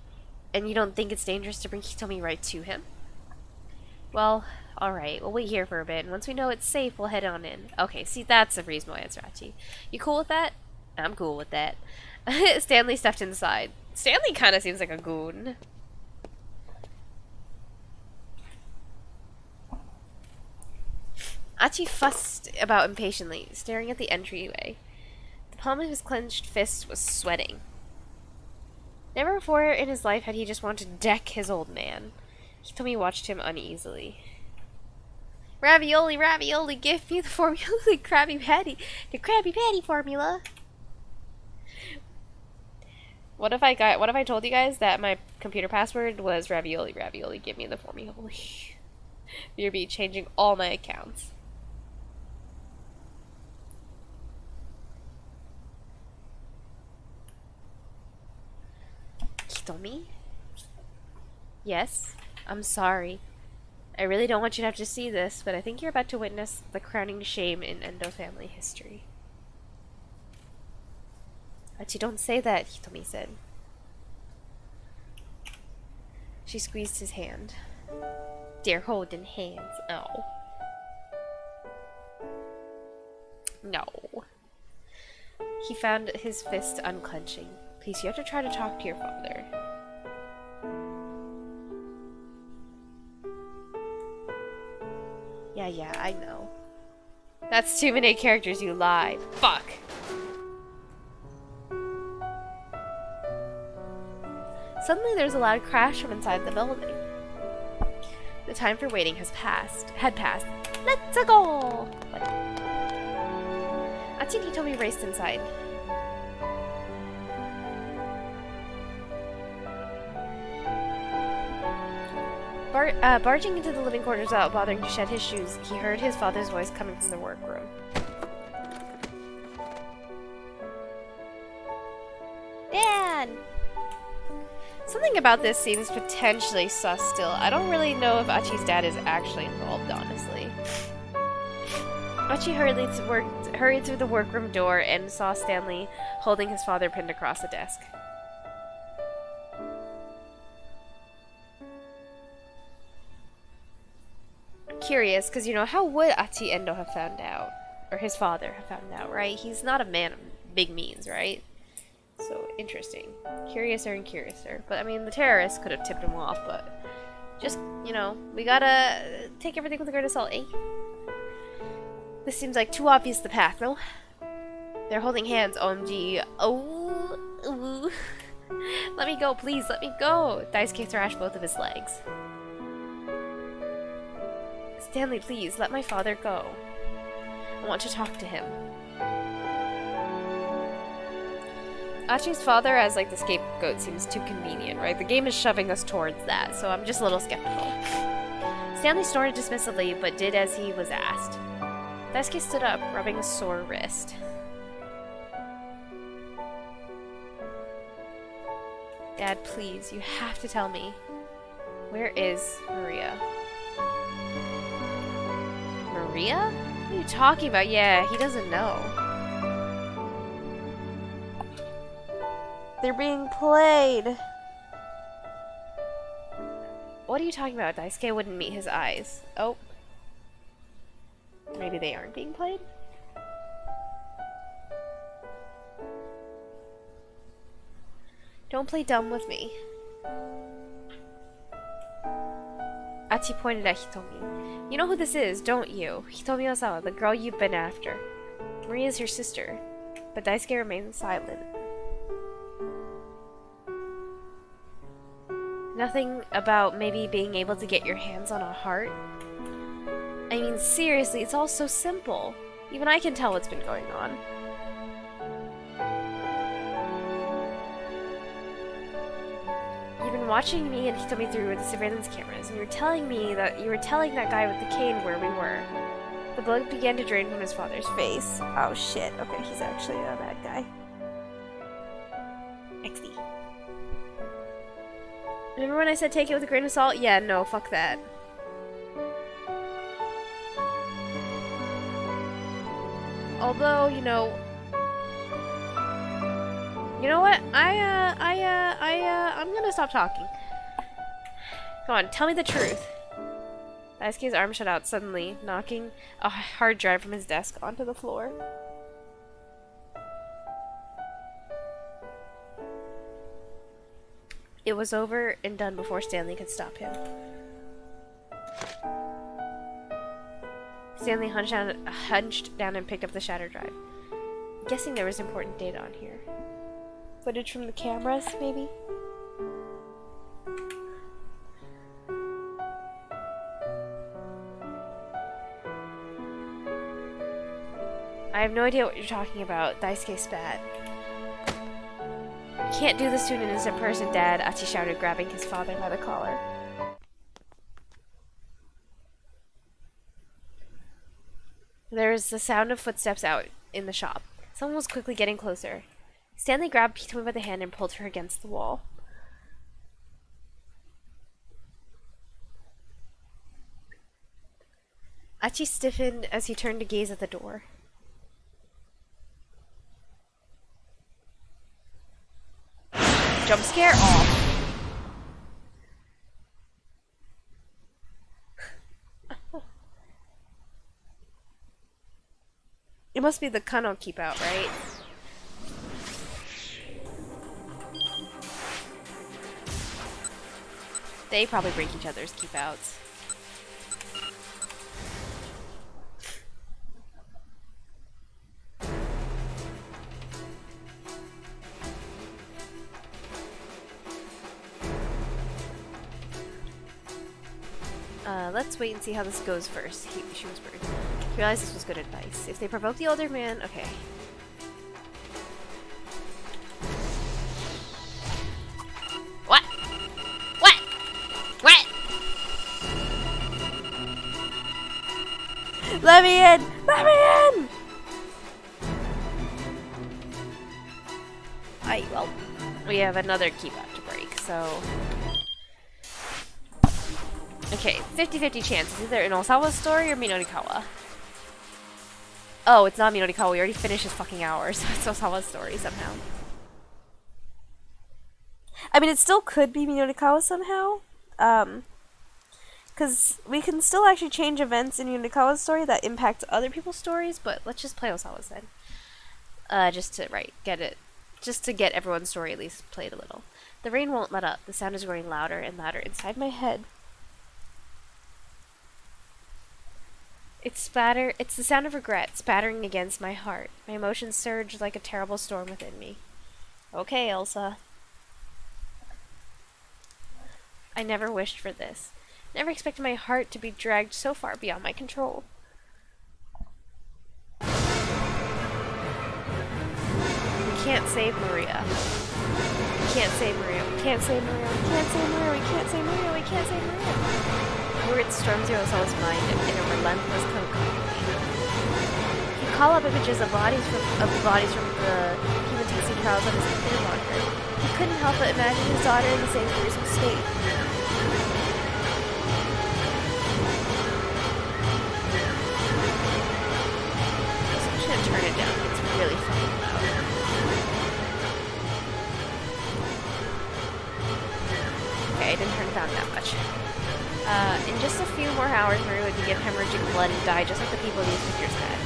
And you don't think it's dangerous to bring Hitomi right to him? Well, alright, we'll wait here for a bit, and once we know it's safe, we'll head on in. Okay, see, that's a reasonable answer, Achi. You cool with that? I'm cool with that. Stanley stepped inside. Stanley kind of seems like a goon. Achi fussed about impatiently, staring at the entryway. The palm of his clenched fist was sweating. Never before in his life had he just wanted to deck his old man. Hitomi watched him uneasily. Ravioli, ravioli, give me the formula, the Krabby Patty formula. What if I told you guys that my computer password was ravioli, ravioli, give me the formula. You'd be changing all my accounts. Hitomi? Yes, I'm sorry. I really don't want you to have to see this, but I think you're about to witness the crowning shame in Endo family history. Achi, don't say that, Hitomi said. She squeezed his hand. Dear holding hands. Oh. No. He found his fist unclenching. Please, you have to try to talk to your father. Yeah, I know. That's too many characters, you lied. Fuck. Suddenly there's a loud crash from inside the building. The time for waiting had passed. Let's go! Achi and Hitomi raced inside. Barging into the living quarters without bothering to shed his shoes, he heard his father's voice coming from the workroom. Dad! Something about this seems potentially sus still. I don't really know if Achi's dad is actually involved, honestly. Achi hurried through the workroom door and saw Stanley holding his father pinned across the desk. curious, because, you know, how would Achi Endo have found out? Or his father have found out, right? He's not a man of big means, right? So, interesting. Curiouser and curiouser. But, I mean, the terrorists could have tipped him off, but just, you know, we gotta take everything with a grain of salt, eh? This seems like too obvious the path, no? They're holding hands, OMG. Oh, ooh. Let me go, please, let me go! Daisuke thrashed both of his legs. Stanley, please, let my father go. I want to talk to him. Achi's father as, like, the scapegoat seems too convenient, right? The game is shoving us towards that, so I'm just a little skeptical. Stanley snorted dismissively, but did as he was asked. Daisuke stood up, rubbing a sore wrist. Dad, please, you have to tell me. Where is Maria? Maria? What are you talking about? Yeah, he doesn't know. They're being played. What are you talking about? Daisuke wouldn't meet his eyes. Oh. Maybe they aren't being played? Don't play dumb with me. Achi pointed at Hitomi. You know who this is, don't you? Hitomi Osawa, the girl you've been after. Maria's your sister. But Daisuke remained silent. Nothing about maybe being able to get your hands on a heart? I mean, seriously, it's all so simple. Even I can tell what's been going on. You've been watching me and Hitomi through the surveillance cameras, and you were telling that guy with the cane where we were. The blood began to drain from his father's face. Oh shit, okay, he's actually a bad guy. XD. Remember when I said take it with a grain of salt? Yeah, no, fuck that. Although, you know what? I'm gonna stop talking. Come on, tell me the truth. Daisuke's arm shot out suddenly, knocking a hard drive from his desk onto the floor. It was over and done before Stanley could stop him. Stanley hunched down and picked up the shattered drive. I'm guessing there was important data on here. Footage from the cameras, maybe? I have no idea what you're talking about. Daisuke spat. You can't do this to an innocent person, Dad, Achi shouted, grabbing his father by the collar. There was the sound of footsteps out in the shop. Someone was quickly getting closer. Stanley grabbed Hitomi by the hand and pulled her against the wall. Achi stiffened as he turned to gaze at the door. Jump scare off. It must be the Kano keep out, right? They probably break each other's keep outs. Let's wait and see how this goes first. Shrewsbury. He realized this was good advice. If they provoke the older man, okay. What? What? What? Let me in! Let me in! Alright, well, we have another keep out to break, so... Okay, 50-50 chance. It's either in Osawa's story or Minorikawa. Oh, it's not Minorikawa. We already finished his fucking hour, so it's Osawa's story somehow. I mean, it still could be Minorikawa somehow. Because we can still actually change events in Yunikawa's story that impact other people's stories, but let's just play Osawa's then. Just to, get it. Just to get everyone's story at least played a little. The rain won't let up. The sound is growing louder and louder inside my head. It's the sound of regret spattering against my heart. My emotions surge like a terrible storm within me. Okay, Elsa. I never wished for this. Never expected my heart to be dragged so far beyond my control. We can't save Maria. We can't save Maria. We can't save Maria. We can't save Maria. We can't save Maria. We can't save Maria. Words storm through Osawa's mind in a relentless cacophony. He called up images of the bodies from the human taxi trials on his computer monitor. He couldn't help but imagine his daughter in the same gruesome state. I'm just gonna turn it down. It's really fucking loud. Okay, I didn't turn it down that much. In just a few more hours, Maria would begin hemorrhaging blood and die just like the people these pictures had.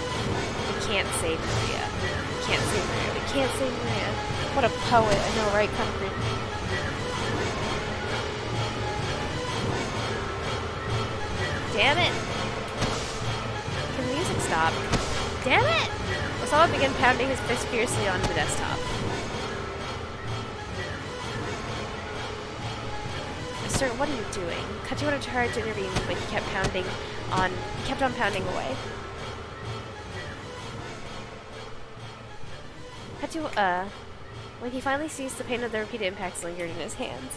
We can't save Maria. We can't save Maria. We can't save Maria. What a poet. I know, right? Kind of written. Damn it! Can the music stop? Damn it! Osawa began pounding his fist fiercely onto the desktop. Sir, what are you doing? Kachiwara tried to intervene, but he kept on pounding away. When he finally ceased, the pain of the repeated impacts lingered in his hands.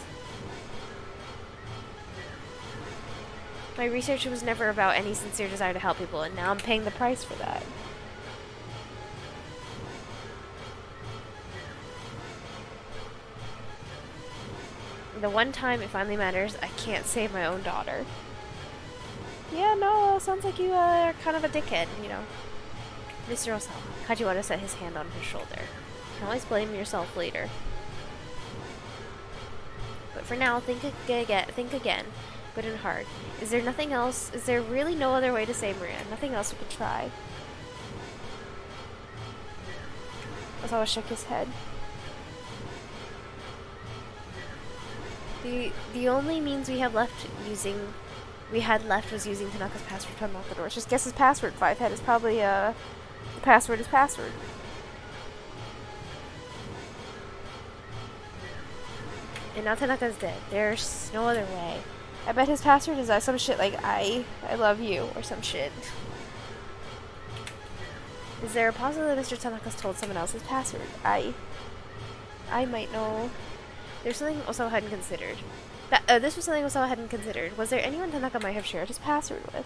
My research was never about any sincere desire to help people, and now I'm paying the price for that. The one time it finally matters, I can't save my own daughter. Yeah, no, sounds like you are kind of a dickhead, you know. Mr. Osawa, Kajiwara set his hand on his shoulder. You can always blame yourself later. But for now, think again, good and hard. Is there nothing else? Is there really no other way to save Maria? Nothing else we could try? Osawa shook his head. The only means we had left was using Tanaka's password to unlock the door. Just guess his password. 5-head is probably the password is password. And now Tanaka's dead. There's no other way. I bet his password is some shit like I love you or some shit. Is there a possibility that Mr. Tanaka's told someone else his password? I might know. There's something Osawa hadn't considered. This was something Osawa hadn't considered. Was there anyone Tanaka might have shared his password with?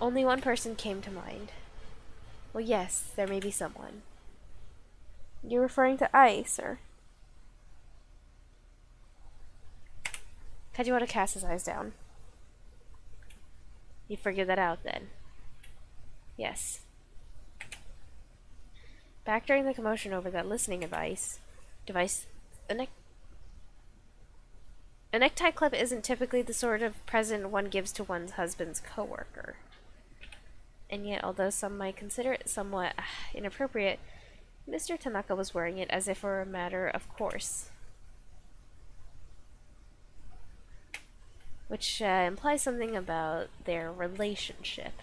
Only one person came to mind. Well, yes, there may be someone. You're referring to Ai, sir. Kajiwara cast his eyes down. You figured that out then? Yes. Back during the commotion over that listening device, a necktie clip isn't typically the sort of present one gives to one's husband's coworker. And yet, although some might consider it somewhat inappropriate, Mr. Tanaka was wearing it as if it were a matter of course. Which implies something about their relationship.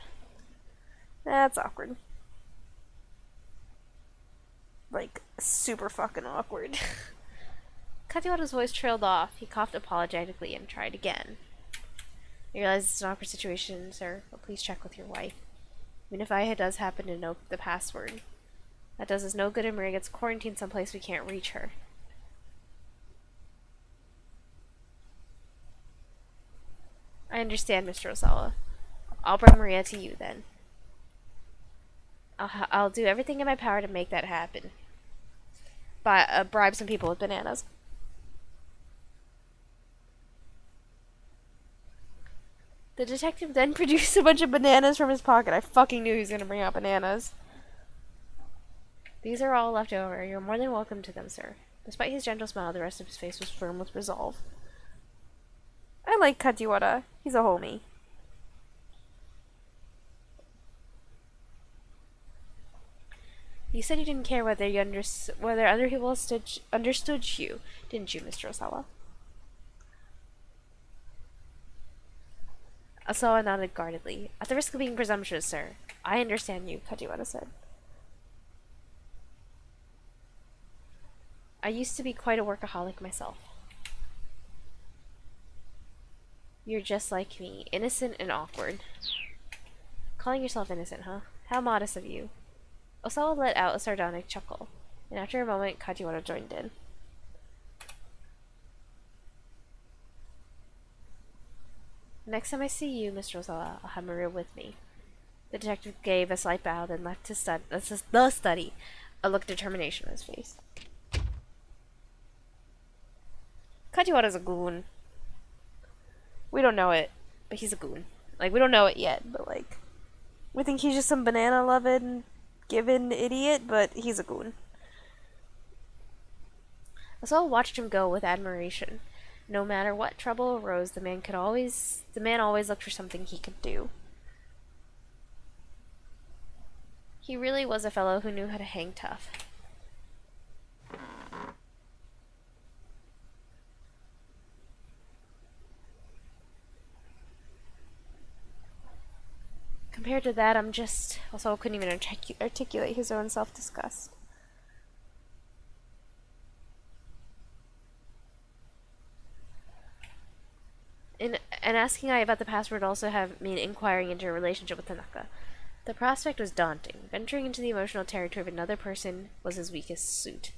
That's awkward. Like, super fucking awkward. Kajiwara's voice trailed off. He coughed apologetically and tried again. I realize it's an awkward situation, sir, but please check with your wife. Even if I does happen to know the password. That does us no good if Maria gets quarantined someplace we can't reach her. I understand, Mr. Osawa. I'll bring Maria to you, then. I'll do everything in my power to make that happen. Bribe some people with bananas. The detective then produced a bunch of bananas from his pocket. I fucking knew he was going to bring out bananas. These are all left over. You're more than welcome to them, sir. Despite his gentle smile, the rest of his face was firm with resolve. I like Kajiwara. He's a homie. You said you didn't care whether whether other people understood you, didn't you, Mr. Osawa? Osawa nodded guardedly. At the risk of being presumptuous, sir, I understand you, Kajiwara said. I used to be quite a workaholic myself. You're just like me, innocent and awkward. Calling yourself innocent, huh? How modest of you. Osawa let out a sardonic chuckle, and after a moment, Kajiwara joined in. Next time I see you, Mr. Osawa, I'll have Maria with me. The detective gave a slight bow, then left the study, a look of determination on his face. Kajiwara's a goon. We don't know it, but he's a goon. Like, we don't know it yet, but, like, we think he's just some banana-loving, given idiot, but he's a goon. Osawa watched him go with admiration. No matter what trouble arose, the man always looked for something he could do. He really was a fellow who knew how to hang tough. Compared to that, I'm just... Osawa couldn't even articulate his own self-disgust. And asking I about the past would also have mean inquiring into a relationship with Tanaka. The prospect was daunting. Venturing into the emotional territory of another person was his weakest suit.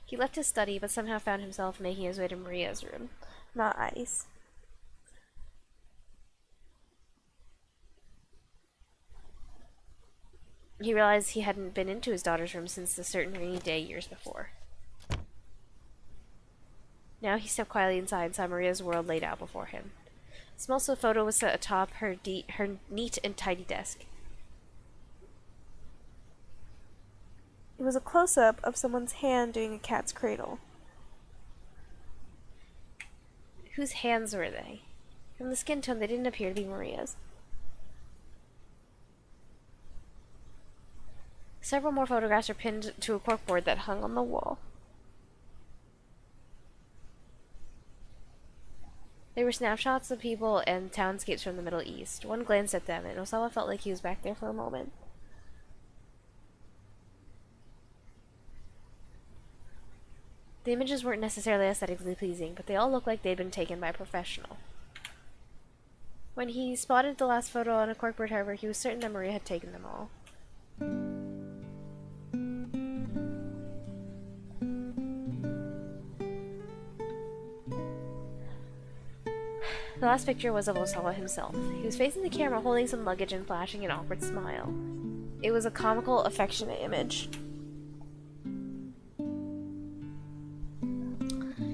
He left his study, but somehow found himself making his way to Maria's room. Not Ice. He realized he hadn't been into his daughter's room since a certain rainy day years before. Now he stepped quietly inside and saw Maria's world laid out before him. A small photo was set atop her neat and tidy desk. It was a close-up of someone's hand doing a cat's cradle. Whose hands were they? From the skin tone, they didn't appear to be Maria's. Several more photographs were pinned to a corkboard that hung on the wall. They were snapshots of people and townscapes from the Middle East. One glanced at them, and Osawa felt like he was back there for a moment. The images weren't necessarily aesthetically pleasing, but they all looked like they'd been taken by a professional. When he spotted the last photo on a corkboard, however, he was certain that Maria had taken them all. The last picture was of Osawa himself. He was facing the camera, holding some luggage and flashing an awkward smile. It was a comical, affectionate image.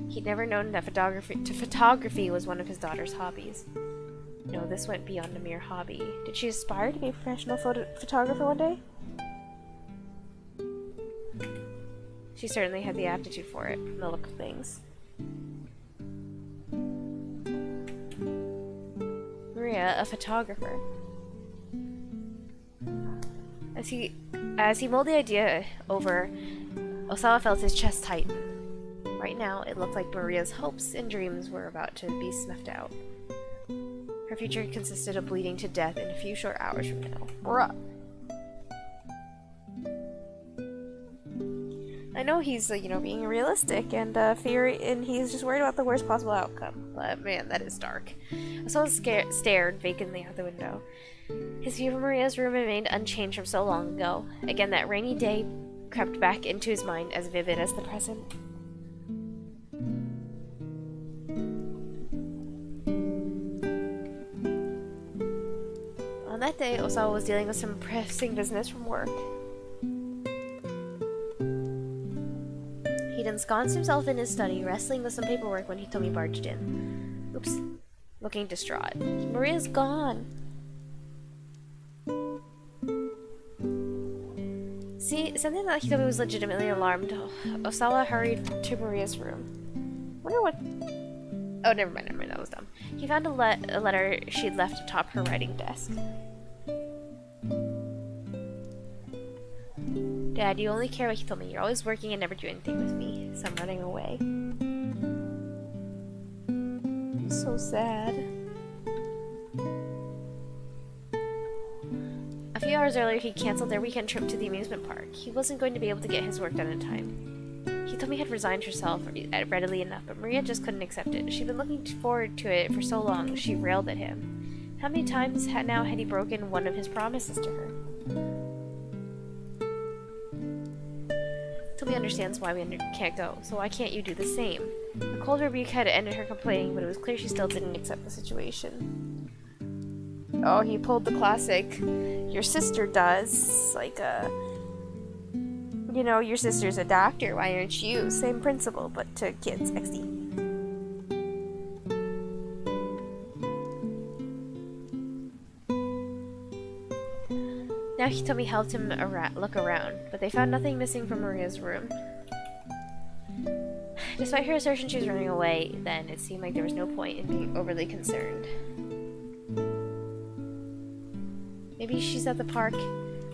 He'd never known that photography was one of his daughter's hobbies. No, this went beyond a mere hobby. Did she aspire to be a professional photographer one day? She certainly had the aptitude for it, from the look of things. Maria, a photographer. As he mulled the idea over, Osawa felt his chest tighten. Right now, it looked like Maria's hopes and dreams were about to be snuffed out. Her future consisted of bleeding to death in a few short hours from now. Bruh. I know he's, being realistic and he's just worried about the worst possible outcome. But man, that is dark. Osawa stared vacantly out the window. His view of Maria's room remained unchanged from so long ago. Again, that rainy day crept back into his mind, as vivid as the present. On that day, Osawa was dealing with some pressing business from work. He'd ensconced himself in his study, wrestling with some paperwork when Hitomi barged in. Oops. Looking distraught. Maria's gone. See, something that Hitomi was legitimately alarmed. Osawa hurried to Maria's room. Wonder what... Oh, never mind, that was dumb. He found a letter she'd left atop her writing desk. Dad, you only care what Hitomi. You're always working and never do anything with me, so I'm running away. So sad. A few hours earlier, he canceled their weekend trip to the amusement park. He wasn't going to be able to get his work done in time. Hitomi had resigned herself readily enough, but Maria just couldn't accept it. She'd been looking forward to it for so long, she railed at him. How many times now had he broken one of his promises to her? Hitomi understands why we can't go, so why can't you do the same? A cold rebuke had ended her complaining, but it was clear she still didn't accept the situation. Oh, he pulled the classic, your sister does, like you know, your sister's a doctor, why aren't you? Same principle, but to kids, XD. Now Hitomi helped him look around, but they found nothing missing from Maria's room. Despite her assertion she was running away, then it seemed like there was no point in being overly concerned. Maybe she's at the park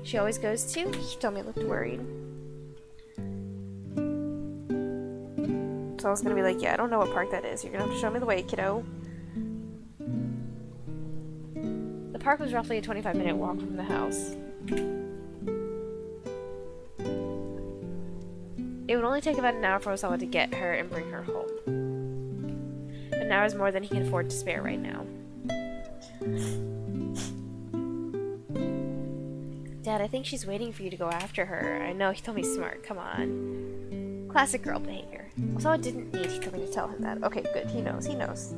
she always goes to? Hitomi looked worried. So I was gonna be like, yeah, I don't know what park that is. You're gonna have to show me the way, kiddo. The park was roughly a 25-minute walk from the house. It would only take about an hour for Osawa to get her and bring her home. An hour is more than he can afford to spare right now. Dad, I think she's waiting for you to go after her. I know, Hitomi's smart. Come on. Classic girl behavior. Osawa didn't need Hitomi to tell him that. Okay, good. He knows. He knows.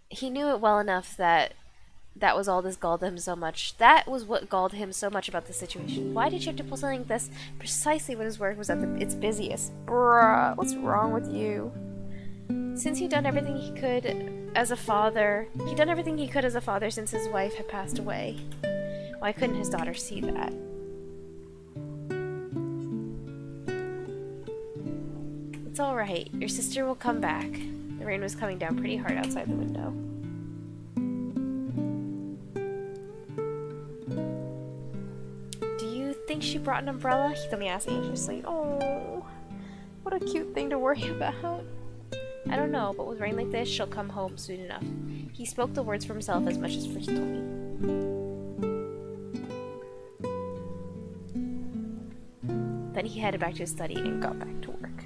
He knew it well enough that that was all this galled him so much. That was what galled him so much about the situation. Why did you have to pull something like this precisely when his work was at its busiest? Bruh, what's wrong with you? Since he'd done everything he could as a father, since his wife had passed away. Why couldn't his daughter see that? It's alright. Your sister will come back. The rain was coming down pretty hard outside the window. Do you think she brought an umbrella? Hitomi asked anxiously. Oh, what a cute thing to worry about. I don't know, but with rain like this, she'll come home soon enough. He spoke the words for himself as much as for Hitomi. Then he headed back to his study and got back to work.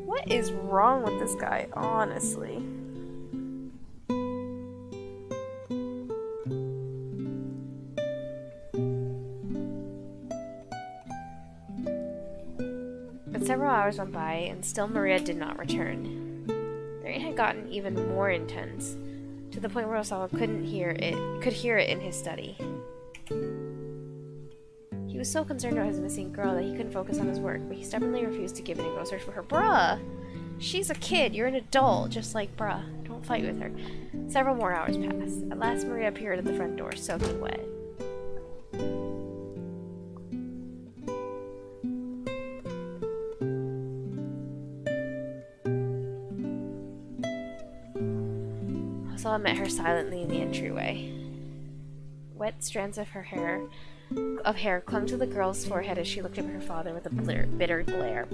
What is wrong with this guy, honestly? But several hours went by, and still Maria did not return. The rain had gotten even more intense, to the point where Osawa could hear it in his study. He was so concerned about his missing girl that he couldn't focus on his work, but he stubbornly refused to give in and go search for her. Bruh! She's a kid, you're an adult, just like bruh. Don't fight with her. Several more hours passed. At last Maria appeared at the front door, soaking wet. Osawa met her silently in the entryway. Wet strands of hair clung to the girl's forehead as she looked at her father with a bitter glare.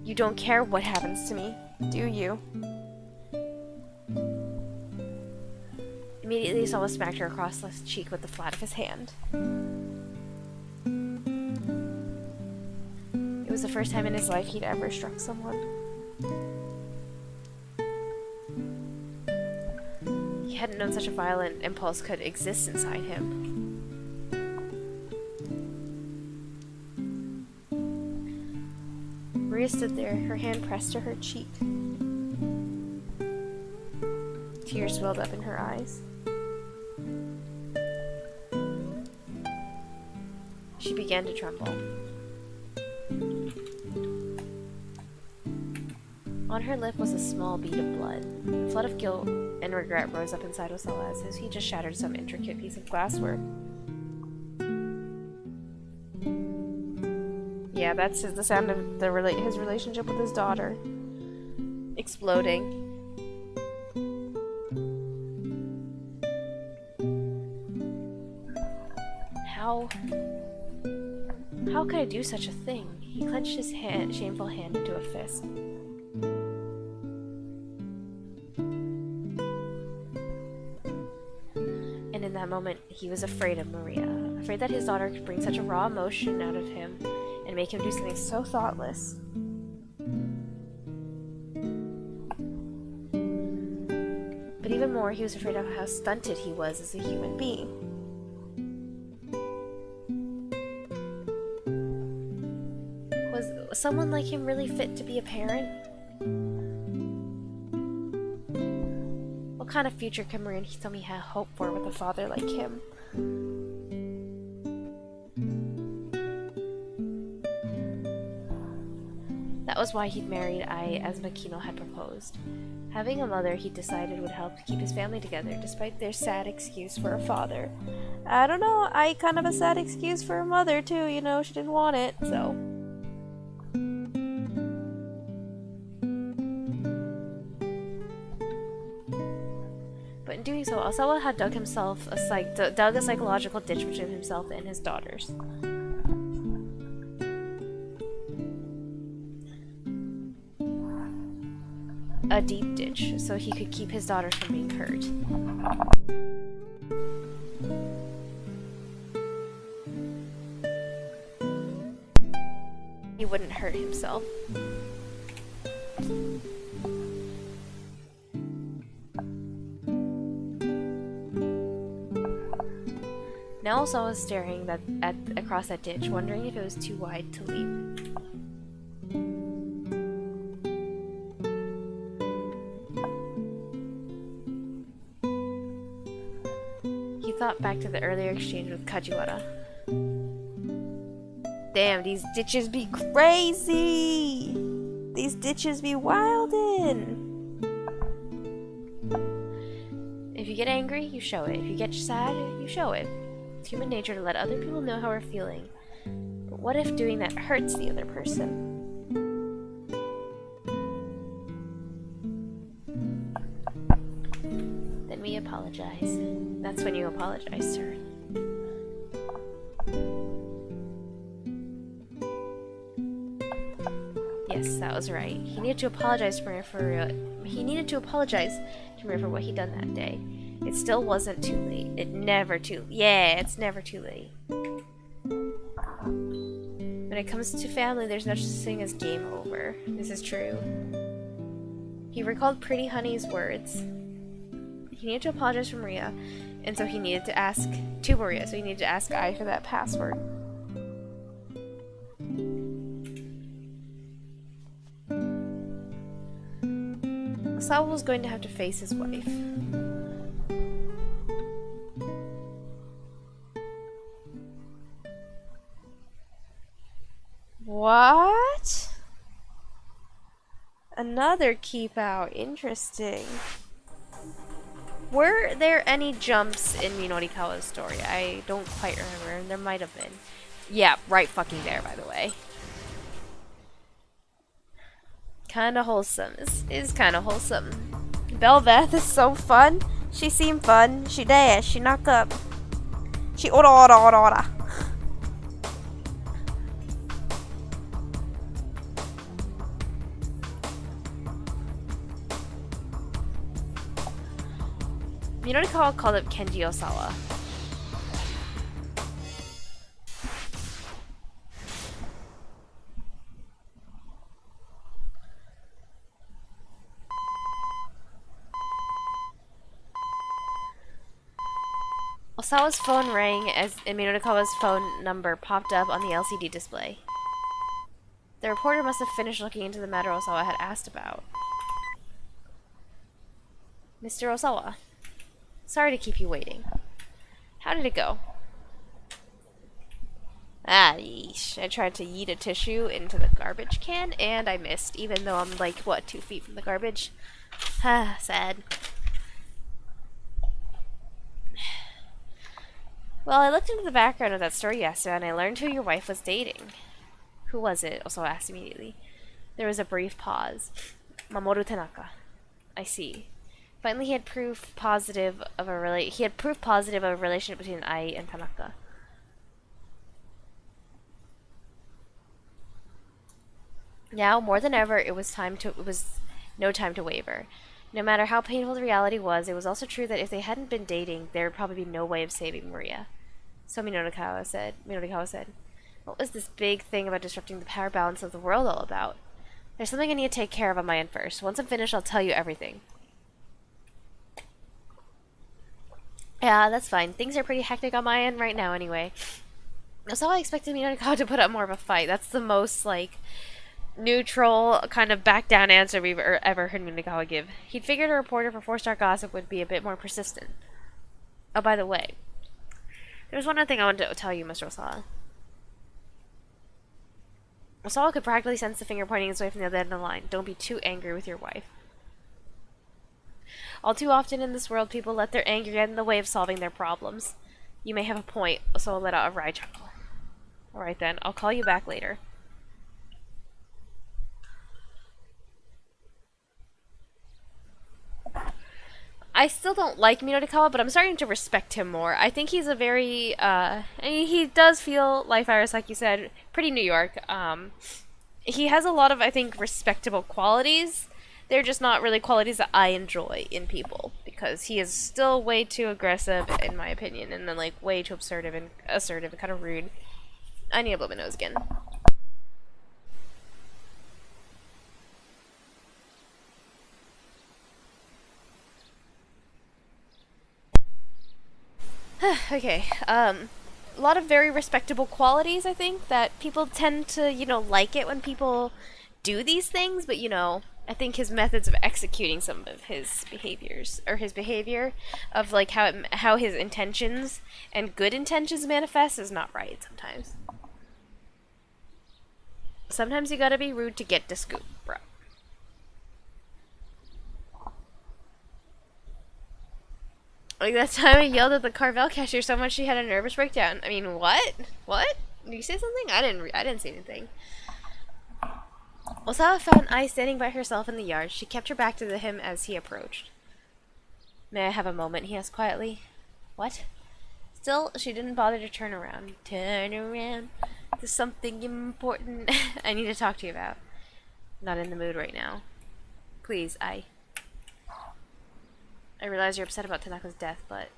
You don't care what happens to me, do you? Immediately, Osawa smacked her across the cheek with the flat of his hand. It was the first time in his life he'd ever struck someone. He hadn't known such a violent impulse could exist inside him. Maria stood there, her hand pressed to her cheek. Tears welled up in her eyes. She began to tremble. On her lip was a small bead of blood. A flood of guilt and regret rose up inside Osawa as if he just shattered some intricate piece of glasswork. Yeah, that's the sound of his relationship with his daughter. Exploding. How could I do such a thing? He clenched his shameful hand into a fist. And in that moment, he was afraid of Maria. Afraid that his daughter could bring such a raw emotion out of him and make him do something so thoughtless. But even more, he was afraid of how stunted he was as a human being. Was someone like him really fit to be a parent? What kind of future could Maria and Hitomi have hope for with a father like him? That was why he'd married Ai as Makino had proposed. Having a mother, he decided, would help keep his family together, despite their sad excuse for a father. I don't know, Ai kind of a sad excuse for a mother too, you know, she didn't want it, so... But in doing so, Osawa had dug a psychological ditch between himself and his daughters. A deep ditch, so he could keep his daughters from being hurt. He wouldn't hurt himself. Now Osawa was staring across that ditch, wondering if it was too wide to leap. He thought back to the earlier exchange with Kajiwara. Damn, these ditches be crazy! These ditches be wildin'! If you get angry, you show it. If you get sad, you show it. It's human nature to let other people know how we're feeling. But what if doing that hurts the other person? Then we apologize. That's when you apologize to her. Yes, that was right. He needed to apologize to Maria for what he'd done that day. It still wasn't too late. It's never too late. When it comes to family, there's no such thing as game over. This is true. He recalled Pretty Honey's words. He needed to apologize to Maria, and so he needed to ask Ai for that password. Osawa was going to have to face his wife. What? Another keep out. Interesting. Were there any jumps in Minorikawa's story? I don't quite remember. There might have been. Yeah, right fucking there, by the way. Kinda wholesome. This is kinda wholesome. Belveth is so fun. She seemed fun. She dash. She knock up. She ora. Minorikawa called up Kenji Osawa. Osawa's phone rang as Minorikawa's phone number popped up on the LCD display. The reporter must have finished looking into the matter Osawa had asked about. Mr. Osawa, sorry to keep you waiting. How did it go? Ah, yeesh. I tried to yeet a tissue into the garbage can, and I missed, even though I'm like, what, 2 feet from the garbage? Ah, sad. Well, I looked into the background of that story yesterday, and I learned who your wife was dating. Who was it? Also asked immediately. There was a brief pause. Mamoru Tanaka. I see. Finally, he had proof positive of a relationship between Ai and Tanaka. Now, more than ever, it was no time to waver. No matter how painful the reality was, it was also true that if they hadn't been dating, there would probably be no way of saving Maria. So Minorukawa said, "What was this big thing about disrupting the power balance of the world all about? There's something I need to take care of on my end first. Once I'm finished, I'll tell you everything." Yeah, that's fine. Things are pretty hectic on my end right now anyway. So I expected Minorukawa to put up more of a fight. That's the most, like, neutral, kind of back down answer we've ever heard Minorukawa give. He'd figured a reporter for 4-Star Gossip would be a bit more persistent. Oh, by the way, there was one other thing I wanted to tell you, Mr. Osawa. Osawa could practically sense the finger pointing his way from the other end of the line. Don't be too angry with your wife. All too often in this world, people let their anger get in the way of solving their problems. You may have a point, Osawa let out a wry chuckle. Alright then, I'll call you back later. I still don't like Minorukawa, but I'm starting to respect him more. I think he's a very, I mean, he does feel Life Iris, like you said, pretty New York. He has a lot of, I think, respectable qualities. They're just not really qualities that I enjoy in people, because he is still way too aggressive, in my opinion, and then, like, way too assertive and kind of rude. I need to blow my nose again. Okay, a lot of very respectable qualities, I think, that people tend to, like it when people do these things, but, I think his methods of executing some of his behaviors, or his behavior, of, like, how his intentions and good intentions manifest is not right sometimes. Sometimes you gotta be rude to get to scoop, bro. Like that time I yelled at the Carvel cashier so much she had a nervous breakdown. I mean, what? What? Did you say something? I didn't say anything. Osawa found Ai standing by herself in the yard. She kept her back to him as he approached. "May I have a moment?" he asked quietly. "What?" Still, she didn't bother to turn around. "Turn around. There's something important I need to talk to you about." "Not in the mood right now." "Please, I realize you're upset about Tanaka's death, but..."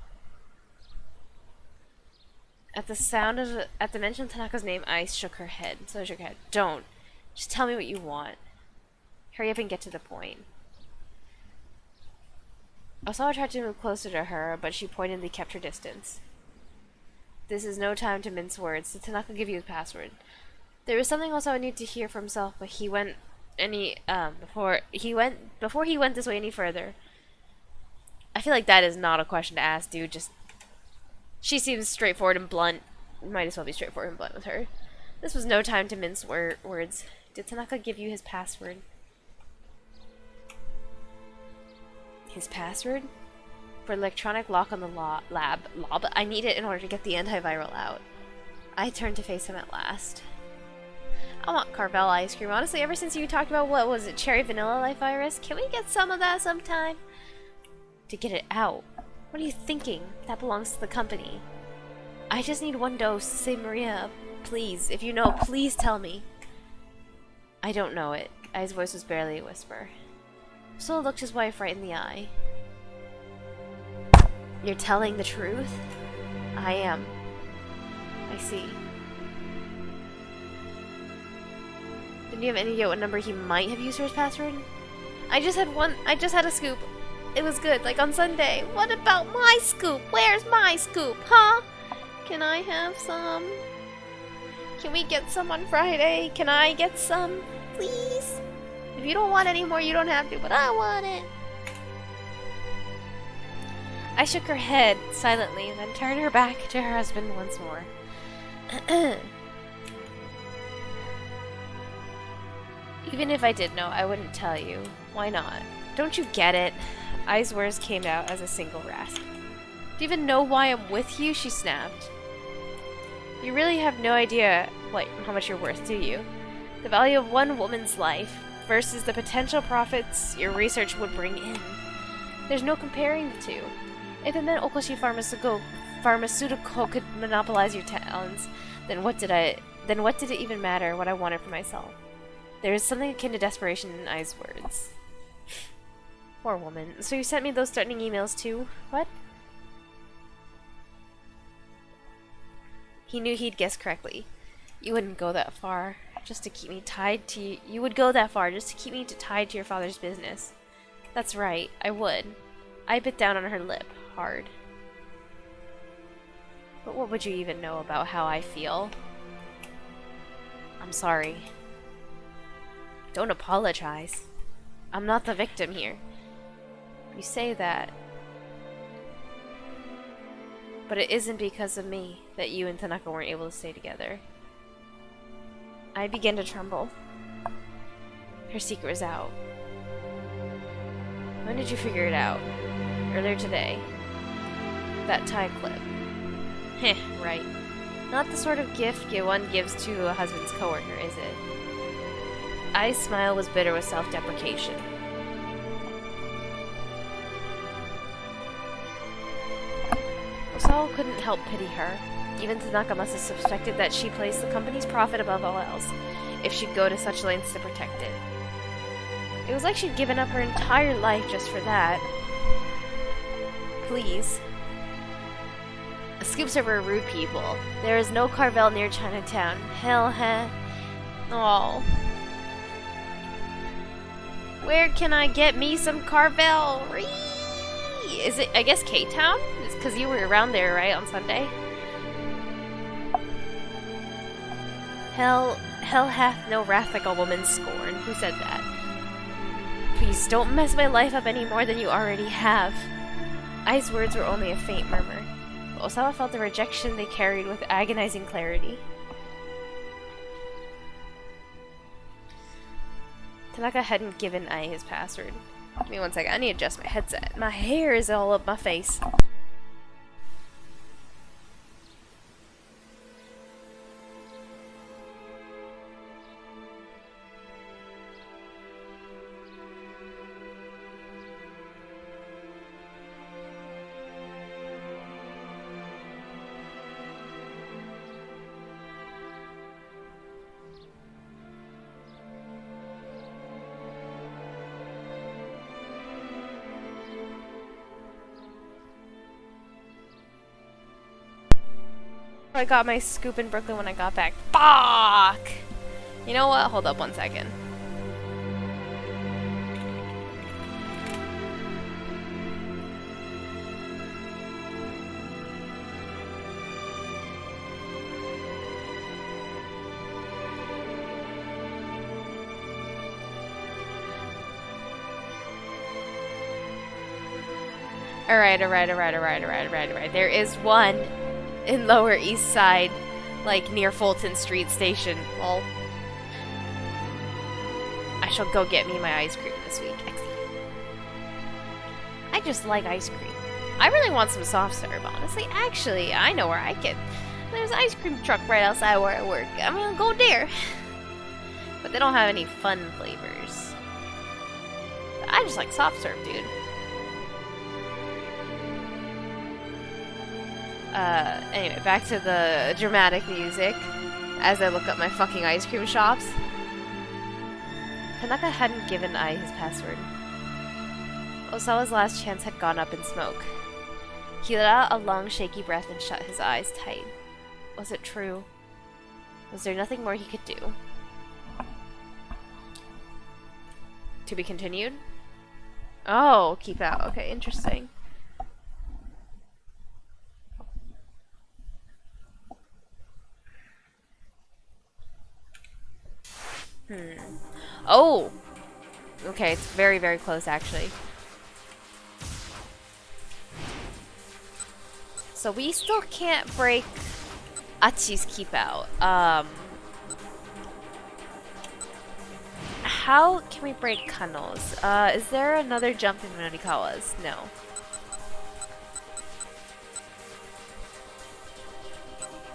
At the mention of Tanaka's name, Ai shook her head. "Don't. Just tell me what you want. Hurry up and get to the point." Osawa tried to move closer to her, but she pointedly kept her distance. "This is no time to mince words. Did Tanaka give you his password?" There was something Osawa needed to hear for himself, but before he went this way any further. I feel like that is not a question to ask, dude. She seems straightforward and blunt. Might as well be straightforward and blunt with her. This was no time to mince words. "Did Tanaka give you his password?" "His password?" "For electronic lock on the lab. I need it in order to get the antiviral out." I turned to face him at last. "I want Carvel ice cream. Honestly, ever since you talked about, what was it, cherry vanilla Life Iris? Can we get some of that sometime?" "To get it out? What are you thinking? That belongs to the company. I just need one dose to save Maria. Please, if you know, please tell me." "I don't know it." Ai's voice was barely a whisper. Solo looked his wife right in the eye. "You're telling the truth?" "I am." "I see." "Did you have any idea what number he might have used for his password?" I just had a scoop. It was good, like on Sunday." "What about my scoop? Where's my scoop, huh? Can I have some? Can we get some on Friday? Can I get some, please? If you don't want any more, you don't have to, but I want it." I shook her head silently and then turned her back to her husband once more. Even if I did know, I wouldn't tell you. Why not? Don't you get it? Ai's words came out as a single rasp. Do you even know why I'm with you? She snapped. You really have no idea how much you're worth, do you? The value of one woman's life versus the potential profits your research would bring in. There's no comparing the two. If it meant Okoshi Pharmaceutical could monopolize your talents, then what did it even matter what I wanted for myself? There is something akin to desperation in Ai's words. Poor woman. So you sent me those threatening emails too? What? He knew he'd guessed correctly. You wouldn't go that far just to keep me tied to you. You would go that far just to keep me tied to your father's business. That's right, I would. I bit down on her lip, hard. But what would you even know about how I feel? I'm sorry. Don't apologize. I'm not the victim here. You say that. But it isn't because of me that you and Tanaka weren't able to stay together. I began to tremble. Her secret was out. When did you figure it out? Earlier today. That tie clip. Heh, right. Not the sort of gift one gives to a husband's coworker, is it? Ai's smile was bitter with self-deprecation. Osawa couldn't help pity her. Even Tanaka must have suspected that she placed the company's profit above all else, if she'd go to such lengths to protect it. It was like she'd given up her entire life just for that. Please. Scoops are for rude people. There is no Carvel near Chinatown. Hell, heh. Oh. Where can I get me some Carvel? Is it, I guess, K-Town? It's because you were around there, right, on Sunday? Hell hath no wrath like a woman's scorn. Who said that? Please, don't mess my life up any more than you already have. Ai's words were only a faint murmur. But Osawa felt the rejection they carried with agonizing clarity. Tanaka hadn't given Ai his password. Give me one second, I need to adjust my headset. My hair is all up my face. I got my scoop in Brooklyn when I got back. Fuck! You know what? Hold up one second. Alright. There is one in Lower East Side, like near Fulton Street Station. Well, I shall go get me my ice cream this week. I just like ice cream. I really want some soft serve, honestly. Actually, I know where I can. There's an ice cream truck right outside where I work. I'm gonna go there. But they don't have any fun flavors. I just like soft serve, dude. Anyway, back to the dramatic music as I look up my fucking ice cream shops. Tanaka hadn't given Ai his password. Osawa's last chance had gone up in smoke. He let out a long, shaky breath and shut his eyes tight. Was it true? Was there nothing more he could do? To be continued? Oh, keep out. Okay, interesting. Oh! Okay, it's very, very close, actually. So we still can't break Achi's keep out. how can we break Kano's? Is there another jump in Norikawa's? No.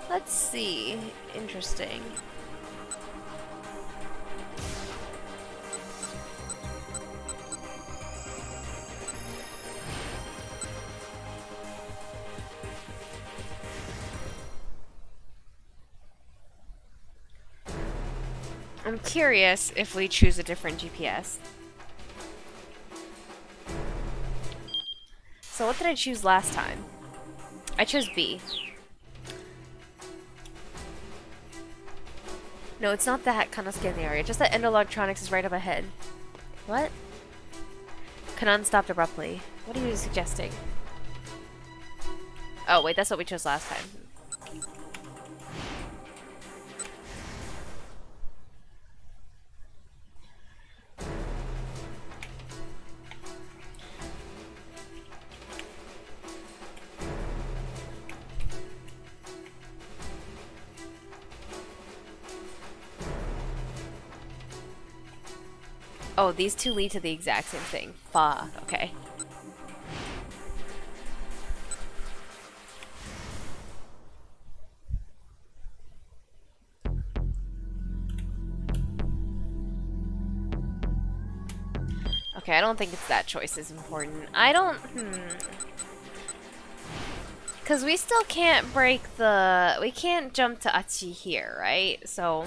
Let's see. Interesting. I'm curious if we choose a different GPS. So what did I choose last time? I chose B. No, it's not that Kanosuke in the area, just that Endo Electronics is right up ahead. What? Kanan stopped abruptly. What are you suggesting? Oh, wait, that's what we chose last time. Oh, these two lead to the exact same thing. Fuck, okay. Okay, I don't think it's that choice is important. I don't... Because we still can't break the... We can't jump to Achi here, right? So...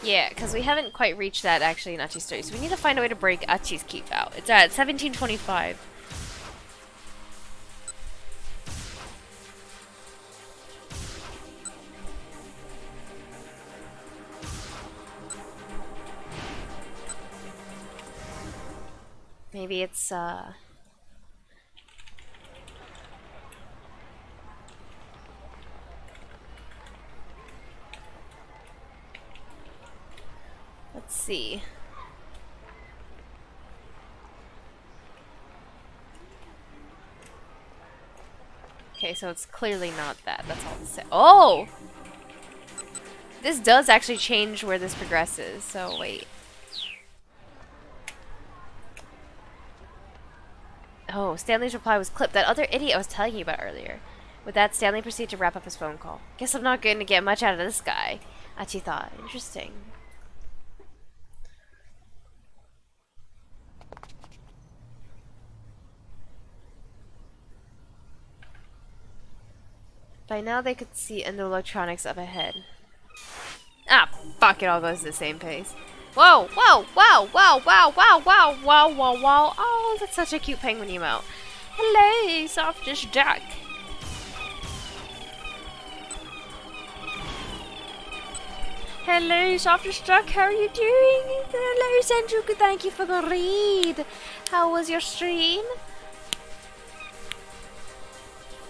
Yeah, because we haven't quite reached that actually in Achi's story, so we need to find a way to break Achi's keep out. It's at 1725. Maybe it's, let's see. Okay, so it's clearly not that. That's all to say. Oh! This does actually change where this progresses, so wait. Oh, Stanley's reply was clipped. That other idiot I was telling you about earlier. With that, Stanley proceeded to wrap up his phone call. Guess I'm not going to get much out of this guy, Achi thought. Interesting. By now they could see Endo Electronics up ahead. Ah, fuck, it all goes at the same pace. Whoa, whoa, whoa, whoa, whoa, whoa, whoa, whoa, whoa, whoa. Oh, that's such a cute penguin emote. Hello, softish duck. Hello, softish duck, how are you doing? Hello, Senjuku, thank you for the read. How was your stream?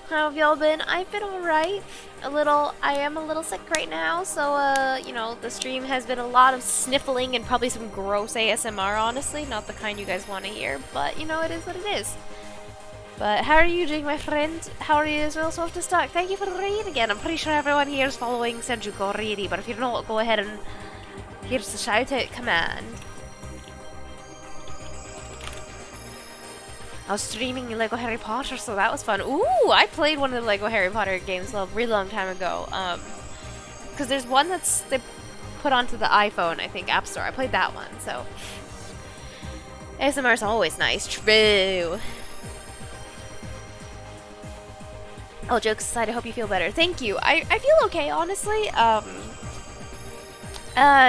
How have y'all been? I've been alright. I am a little sick right now, so, you know, the stream has been a lot of sniffling and probably some gross ASMR, honestly. Not the kind you guys want to hear, but, you know, it is what it is. But how are you doing, my friend? How are you as well, Soft to Stock? Thank you for the read again. I'm pretty sure everyone here is following Senjuku already, but if you don't, go ahead and here's the shout-out command. I was streaming Lego Harry Potter, so that was fun. Ooh, I played one of the Lego Harry Potter games a really long time ago. Because there's one they put onto the iPhone, I think, App Store. I played that one, so ASMR is always nice. True. All jokes aside, I hope you feel better. Thank you. I feel okay, honestly.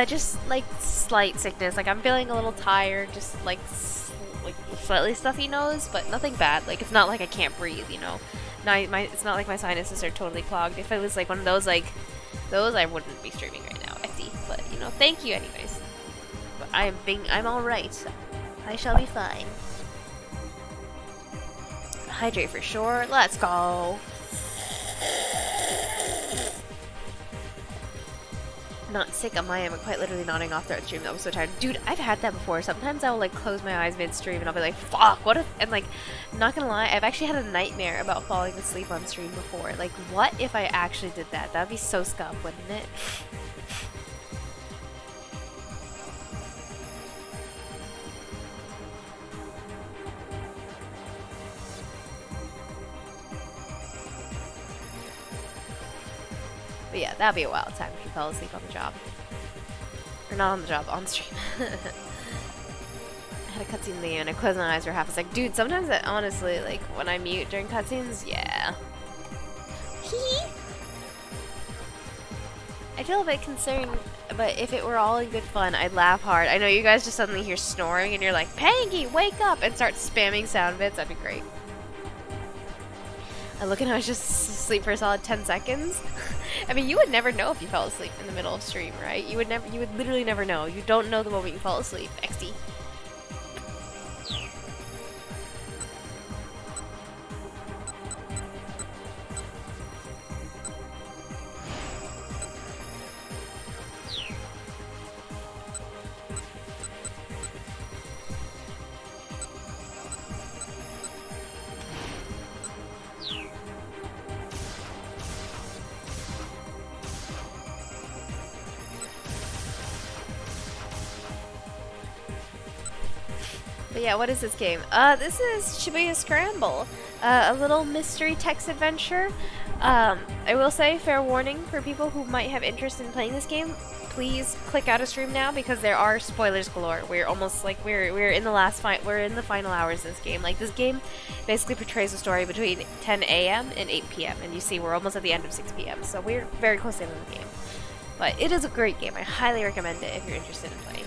Just like slight sickness. Like I'm feeling a little tired. Just like slightly stuffy nose, but nothing bad. Like it's not like I can't breathe, you know. It's not like my sinuses are totally clogged. If it was like one of those, like those, I wouldn't be streaming right now. I see, but you know, thank you anyways. But I'm all right. I shall be fine. Hydrate for sure. Let's go. not sick on my end, but quite literally nodding off throughout stream. I was so tired. Dude, I've had that before. Sometimes I will like close my eyes mid-stream and I'll be like, fuck, what if, and like, not gonna lie, I've actually had a nightmare about falling asleep on stream before. Like, what if I actually did that? That'd be so scuff, wouldn't it? But yeah, that'd be a wild time if you fell asleep on the job. Or not on the job, on stream. I had a cutscene in the and I closed my eyes for half. I was like, dude, sometimes I honestly, like, when I mute during cutscenes, yeah. I feel a bit concerned, but if it were all in good fun, I'd laugh hard. I know you guys just suddenly hear snoring and you're like, Pangy, wake up! And start spamming sound bits. That'd be great. I look and I was just asleep for a solid 10 seconds. I mean, you would never know if you fell asleep in the middle of stream, right? You would literally never know. You don't know the moment you fall asleep. XD. But yeah, what is this game? This is Shibuya Scramble, a little mystery text adventure. I will say, fair warning for people who might have interest in playing this game, please click out of stream now because there are spoilers galore. We're almost like we're in the we're in the final hours of this game. Like, this game basically portrays a story between 10 a.m. and 8 p.m. and you see we're almost at the end of 6 p.m. So we're very close to the end of the game. But it is a great game. I highly recommend it if you're interested in playing.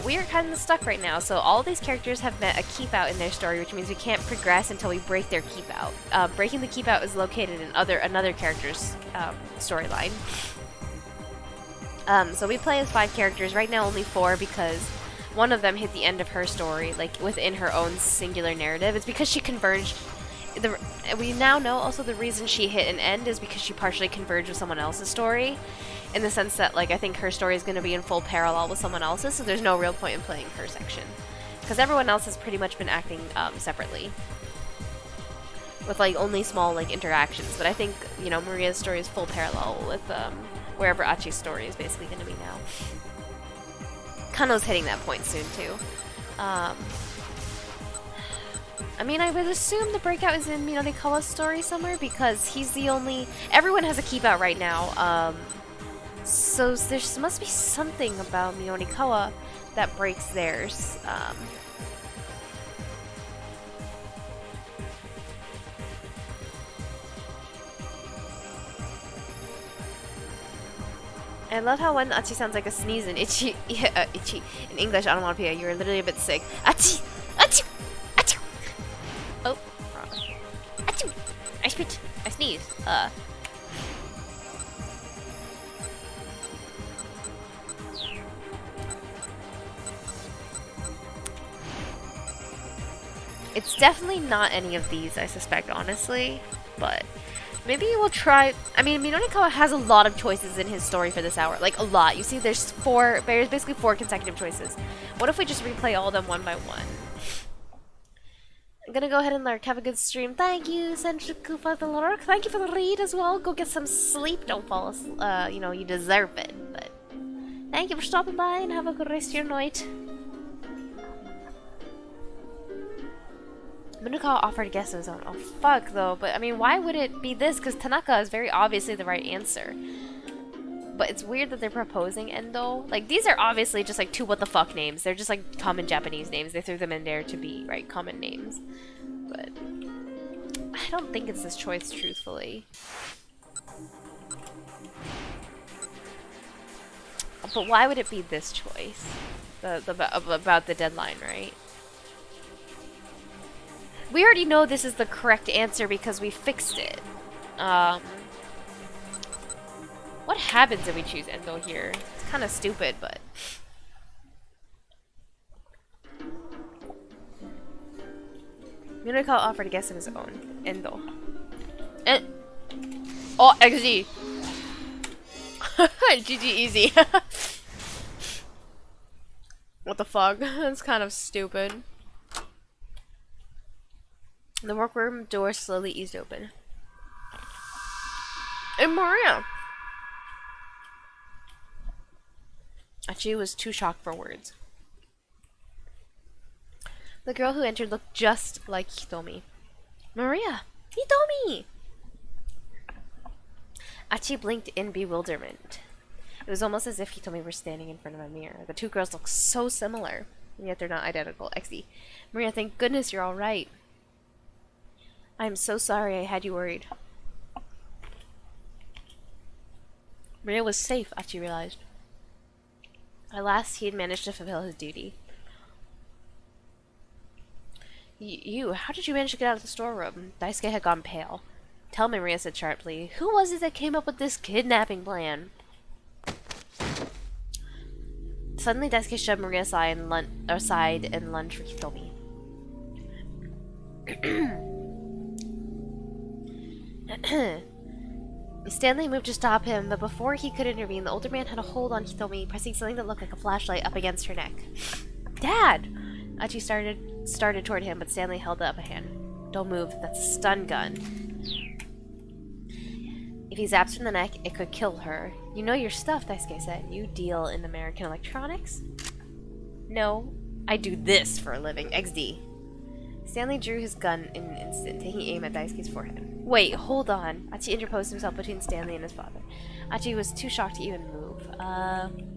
We are kind of stuck right now, so all these characters have met a keep out in their story, which means we can't progress until we break their keep out. Breaking the keep out is located in another character's storyline. So we play as 5 characters, right now only 4 because one of them hit the end of her story, like within her own singular narrative. It's because she converged. We now know also the reason she hit an end is because she partially converged with someone else's story. In the sense that, like, I think her story is going to be in full parallel with someone else's, so there's no real point in playing her section. Because everyone else has pretty much been acting separately. With, like, only small, like, interactions. But I think, you know, Maria's story is full parallel with wherever Achi's story is basically going to be now. Kano's hitting that point soon, too. I mean, I would assume the breakout is in Minonikawa's story somewhere, because he's the only... Everyone has a keep out right now, so there must be something about Minonikawa that breaks theirs. I love how when Achi sounds like a sneeze in Ichi, Ichi in English onomatopoeia, you're literally a bit sick. Achi! Achi! Achi! Oh, wrong. Achi! I spit! I sneeze. It's definitely not any of these, I suspect, honestly, but maybe we'll try. I mean, Minonikawa has a lot of choices in his story for this hour, like a lot. You see, there's basically 4 consecutive choices. What if we just replay all of them one by one? I'm gonna go ahead and lurk. Have a good stream. Thank you, Senjuku, for the lurk. Thank you for the read as well. Go get some sleep. Don't fall asleep. You know, you deserve it. But thank you for stopping by and have a good rest of your night. Minonikawa offered a guess of his own. Oh, fuck, though. But, I mean, why would it be this? Because Tanaka is very obviously the right answer. But it's weird that they're proposing Endo. Like, these are obviously just, like, 2 what-the-fuck names. They're just, like, common Japanese names. They threw them in there to be, right, common names. But I don't think it's this choice, truthfully. But why would it be this choice? About the deadline, right? We already know this is the correct answer because we fixed it. What happens if we choose Endo here? It's kind of stupid, but... Minonikawa offered a guess of his own. Endo. Oh, XD! GG easy. What the fuck? That's kind of stupid. The workroom door slowly eased open. And Maria! Achi was too shocked for words. The girl who entered looked just like Hitomi. Maria! Hitomi! Achi blinked in bewilderment. It was almost as if Hitomi were standing in front of a mirror. The two girls looked so similar, and yet they're not identical. XD. Maria, thank goodness you're alright. I'm so sorry I had you worried. Maria was safe, Achi realized. At last, he had managed to fulfill his duty. How did you manage to get out of the storeroom? Daisuke had gone pale. Tell me, Maria said sharply. Who was it that came up with this kidnapping plan? Suddenly, Daisuke shoved Maria aside and lunged for Hitomi. Stanley moved to stop him, but before he could intervene, the older man had a hold on Hitomi, pressing something that looked like a flashlight up against her neck. Dad! Achi started toward him, but Stanley held up a hand. Don't move, that's a stun gun. If he zaps her in the neck, it could kill her. You know your stuff, Daisuke said. You deal in American electronics? No, I do this for a living. XD. Stanley drew his gun in an instant, taking aim at Daisuke's forehead. Wait, hold on. Achi interposed himself between Stanley and his father. Achi was too shocked to even move.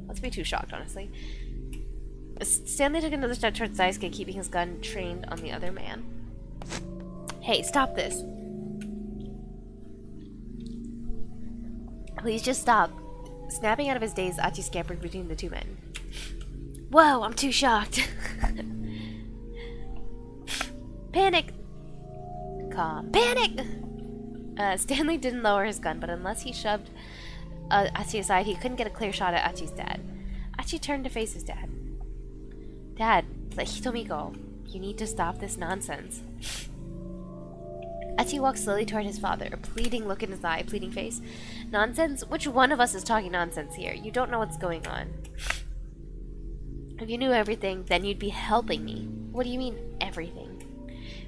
Let's be too shocked, honestly. Stanley took another step towards Daisuke, keeping his gun trained on the other man. Hey, stop this. Please just stop. Snapping out of his daze, Achi scampered between the two men. Whoa, I'm too shocked. Panic! Calm. Panic! Stanley didn't lower his gun, but unless he shoved Achi aside, he couldn't get a clear shot at Achi's dad. Achi turned to face his dad. Dad, let Hitomi go. You need to stop this nonsense. Achi walked slowly toward his father, a pleading look in his eye, pleading face. Nonsense? Which one of us is talking nonsense here? You don't know what's going on. If you knew everything, then you'd be helping me. What do you mean, everything?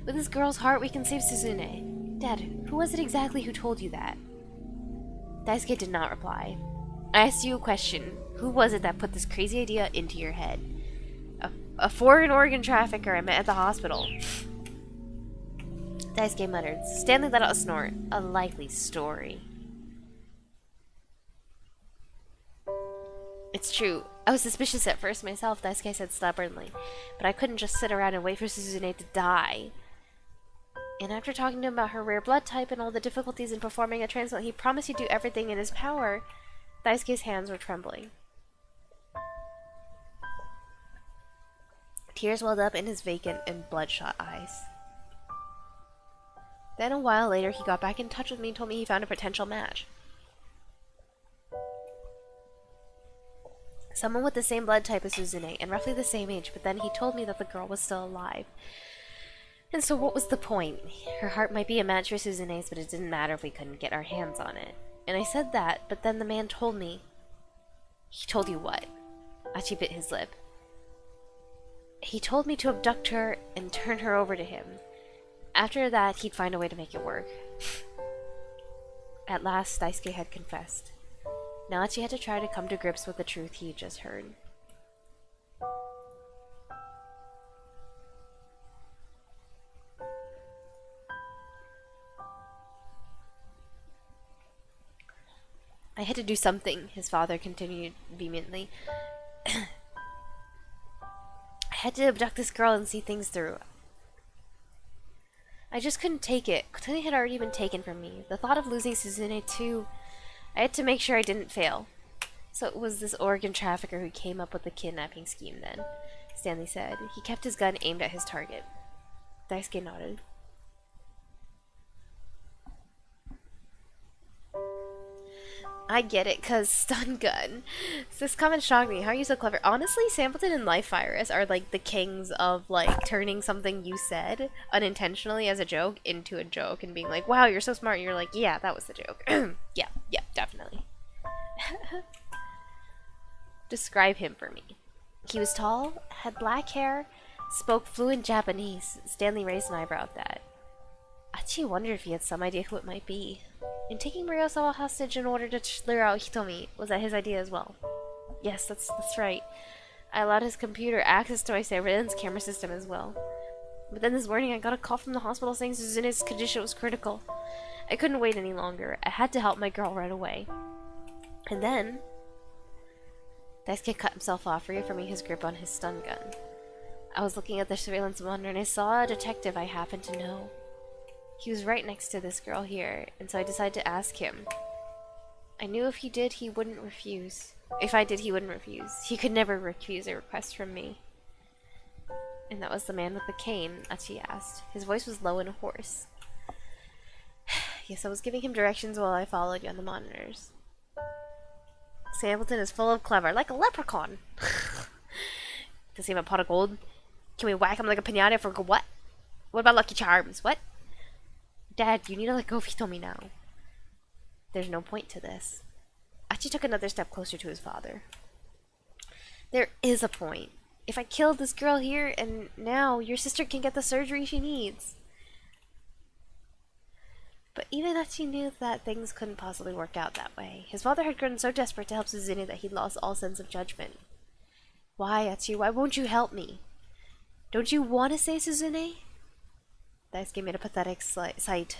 With this girl's heart, we can save Suzune. Dad, who was it exactly who told you that? Daisuke did not reply. I asked you a question. Who was it that put this crazy idea into your head? A foreign organ trafficker I met at the hospital. Daisuke muttered. Stanley let out a snort. A likely story. It's true. I was suspicious at first myself, Daisuke said stubbornly. But I couldn't just sit around and wait for Suzune to die. And after talking to him about her rare blood type and all the difficulties in performing a transplant, he promised he'd do everything in his power. Daisuke's hands were trembling. Tears welled up in his vacant and bloodshot eyes. Then a while later, he got back in touch with me and told me he found a potential match. Someone with the same blood type as Suzune, and roughly the same age, but then he told me that the girl was still alive. And so what was the point? Her heart might be a match for Suzune's, but it didn't matter if we couldn't get our hands on it. And I said that, but then the man told me... He told you what? Achi bit his lip. He told me to abduct her and turn her over to him. After that, he'd find a way to make it work. At last, Daisuke had confessed. Now Achi had to try to come to grips with the truth he had just heard. I had to do something, his father continued vehemently. I had to abduct this girl and see things through. I just couldn't take it. Kotani had already been taken from me. The thought of losing Suzune too... I had to make sure I didn't fail. So it was this organ trafficker who came up with the kidnapping scheme then, Stanley said. He kept his gun aimed at his target. Daisuke nodded. I get it, cause stun gun. This comment shocked me. How are you so clever? Honestly, Sampleton and Life Virus are like the kings of like turning something you said unintentionally as a joke into a joke and being like, wow, you're so smart. And you're like, yeah, that was the joke. Yeah, definitely. Describe him for me. He was tall, had black hair, spoke fluent Japanese. Stanley raised an eyebrow at that. Achi wondered if he had some idea who it might be. In taking Muriosawa hostage in order to clear out Hitomi, was that his idea as well? Yes, that's right. I allowed his computer access to my surveillance camera system as well. But then this morning I got a call from the hospital saying Suzune's condition was critical. I couldn't wait any longer. I had to help my girl right away. And then Daisuke cut himself off, reaffirming his grip on his stun gun. I was looking at the surveillance monitor and I saw a detective I happened to know. He was right next to this girl here, and so I decided to ask him. I knew if he did, he wouldn't refuse. If I did, he wouldn't refuse. He could never refuse a request from me. And that was the man with the cane, Achi asked. His voice was low and hoarse. Yes, I was giving him directions while I followed you on the monitors. Sampleton is full of clever, like a leprechaun. Does he have a pot of gold? Can we whack him like a piñata for what? What about Lucky Charms? What? Dad, you need to let go of Hitomi now. There's no point to this. Achi took another step closer to his father. There is a point. If I killed this girl here, and now your sister can get the surgery she needs. But even Achi knew that things couldn't possibly work out that way. His father had grown so desperate to help Suzune that he'd lost all sense of judgment. Why, Achi? Why won't you help me? Don't you want to save Suzune? Daisuke made a pathetic sight.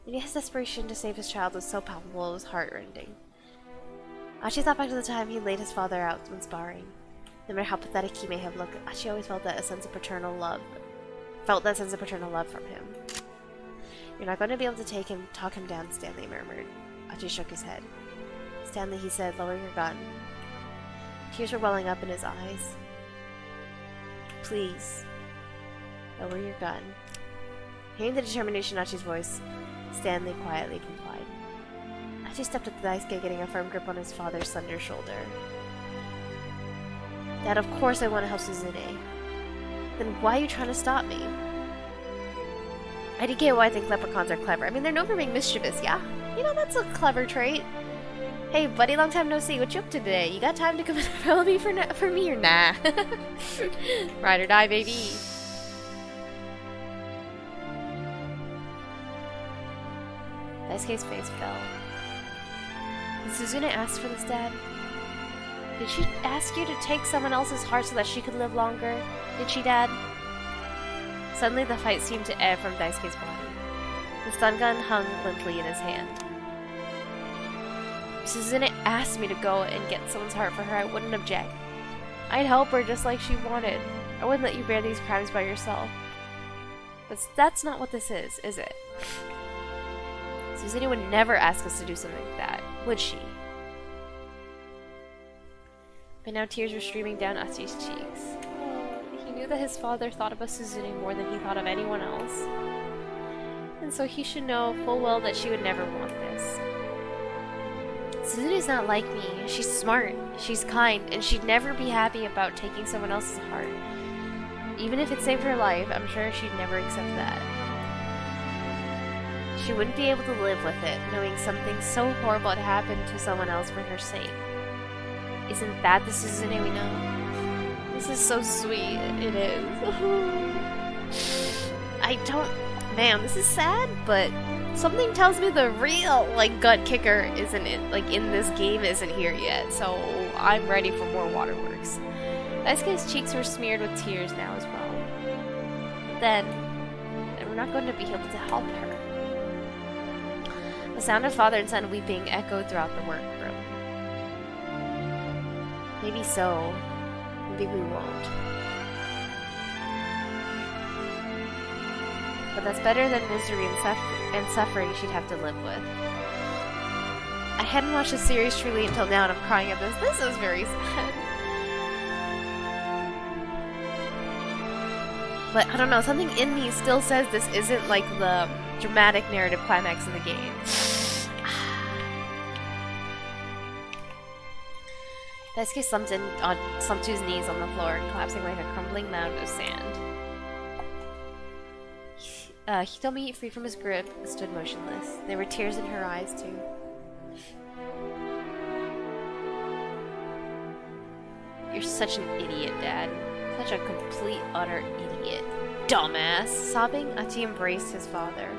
Maybe his desperation to save his child was so palpable it was heart-rending. Achi thought back to the time he laid his father out when sparring. No matter how pathetic he may have looked, Achi always felt that sense of paternal love from him. You're not going to be able to talk him down, Stanley murmured. Achi shook his head. Stanley, he said, lower your gun. Tears were welling up in his eyes. Please, lower your gun. Hearing the determination in Achi's voice, Stanley quietly complied. Achi stepped up to Daisuke, getting a firm grip on his father's slender shoulder. Dad, of course I want to help Suzune. Then why are you trying to stop me? I do get why I think leprechauns are clever. I mean, they're known for being mischievous, yeah? You know, that's a clever trait. Hey, buddy, long time no see. What you up to today? You got time to come and follow me for me or nah? Ride or die, baby. Daisuke's face fell. Did Suzune ask for this, Dad? Did she ask you to take someone else's heart so that she could live longer? Did she, Dad? Suddenly the fight seemed to ebb from Daisuke's body. The stun gun hung limply in his hand. If Suzune asked me to go and get someone's heart for her, I wouldn't object. I'd help her just like she wanted. I wouldn't let you bear these crimes by yourself. But that's not what this is it? Suzune would never ask us to do something like that, would she? But now tears were streaming down Achi's cheeks. He knew that his father thought about Suzune more than he thought of anyone else. And so he should know full well that she would never want this. Suzune's not like me. She's smart, she's kind, and she'd never be happy about taking someone else's heart. Even if it saved her life, I'm sure she'd never accept that. She wouldn't be able to live with it, knowing something so horrible had happened to someone else for her sake. Isn't that the Suzune we know? This is so sweet. It is. I don't... Man, this is sad, but something tells me the real, gut kicker isn't it, in this game isn't here yet, so I'm ready for more waterworks. Daisuke's cheeks were smeared with tears now as well. Then we're not going to be able to help her. The sound of father and son weeping echoed throughout the workroom. Maybe so. Maybe we won't. But that's better than misery and suffering she'd have to live with. I hadn't watched the series truly until now, and I'm crying at this. This is very sad. But I don't know, something in me still says this isn't like the dramatic narrative climax of the game. Daisuke slumped to his knees on the floor, collapsing like a crumbling mound of sand. Hitomi, free from his grip, stood motionless. There were tears in her eyes, too. such an idiot, Dad. Such a complete, utter idiot. Dumbass! Sobbing, Achi embraced his father.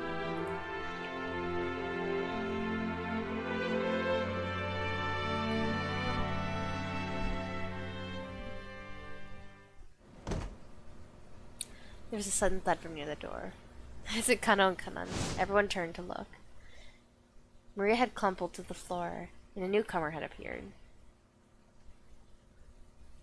There was a sudden thud from near the door. Is it Kano and Kanan? Everyone turned to look. Maria had crumpled to the floor, and a newcomer had appeared.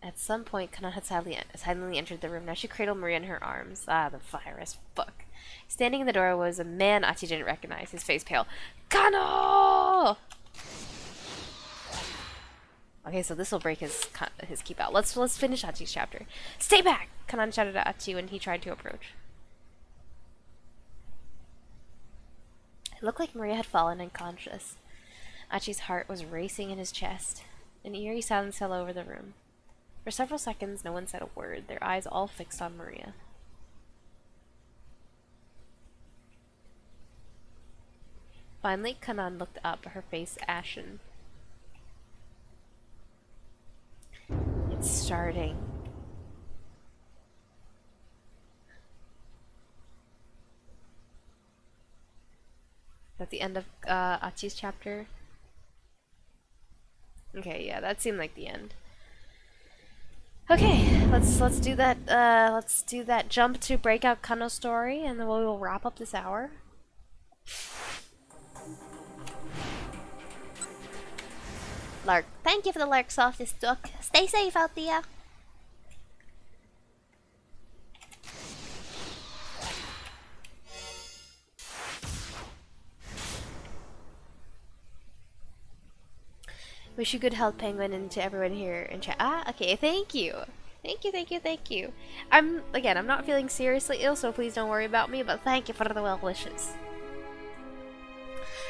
At some point, Kanan had silently entered the room. Now she cradled Maria in her arms. Ah, the virus. Fuck. Standing in the door was a man Achi didn't recognize, his face pale. Kano! Okay, so this will break his keep out. Let's finish Achi's chapter. Stay back! Kanan shouted at Achi when he tried to approach. It looked like Maria had fallen unconscious. Achi's heart was racing in his chest. An eerie silence fell over the room. For several seconds, no one said a word, their eyes all fixed on Maria. Finally, Kanan looked up, her face ashen. It's starting. At the end of Achi's chapter? Okay, yeah, that seemed like the end. Okay, let's do that. Let's do that jump to break out Kano's story, and then we will wrap up this hour. Lark, thank you for the Lark softest duck. Stay safe out there. Wish you good health, Penguin, and to everyone here in chat. Ah, okay, thank you. Thank you. I'm not feeling seriously ill, so please don't worry about me, but thank you for the well wishes.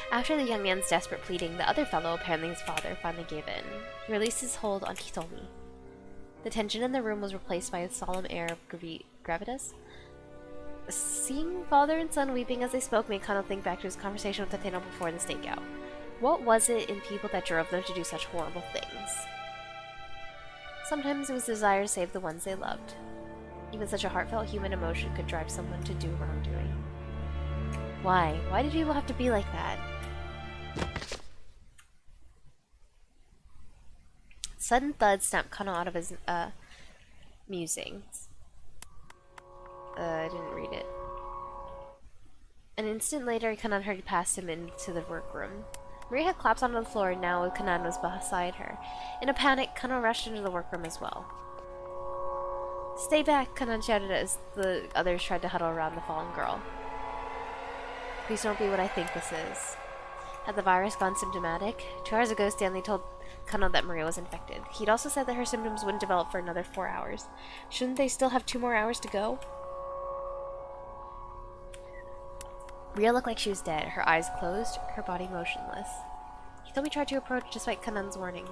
After the young man's desperate pleading, the other fellow, apparently his father, finally gave in. He released his hold on Hitomi. The tension in the room was replaced by a solemn air of gravitas. Seeing father and son weeping as they spoke made Kano think back to his conversation with Tateno before the stakeout. What was it in people that drove them to do such horrible things? Sometimes it was desire to save the ones they loved. Even such a heartfelt human emotion could drive someone to do wrongdoing. Why? Why did people have to be like that? Sudden thud snapped Kano out of his musings. I didn't read it. An instant later, Kanan hurried past him into the workroom. Maria had collapsed onto the floor, and now Kanan was beside her. In a panic, Kanan rushed into the workroom as well. Stay back, Kanan shouted as the others tried to huddle around the fallen girl. Please don't be what I think this is. Had the virus gone symptomatic? 2 hours ago, Stanley told Kanan that Maria was infected. He'd also said that her symptoms wouldn't develop for another 4 hours. Shouldn't they still have 2 more hours to go? Maria looked like she was dead, her eyes closed, her body motionless. Hitomi tried to approach despite Kanan's warning.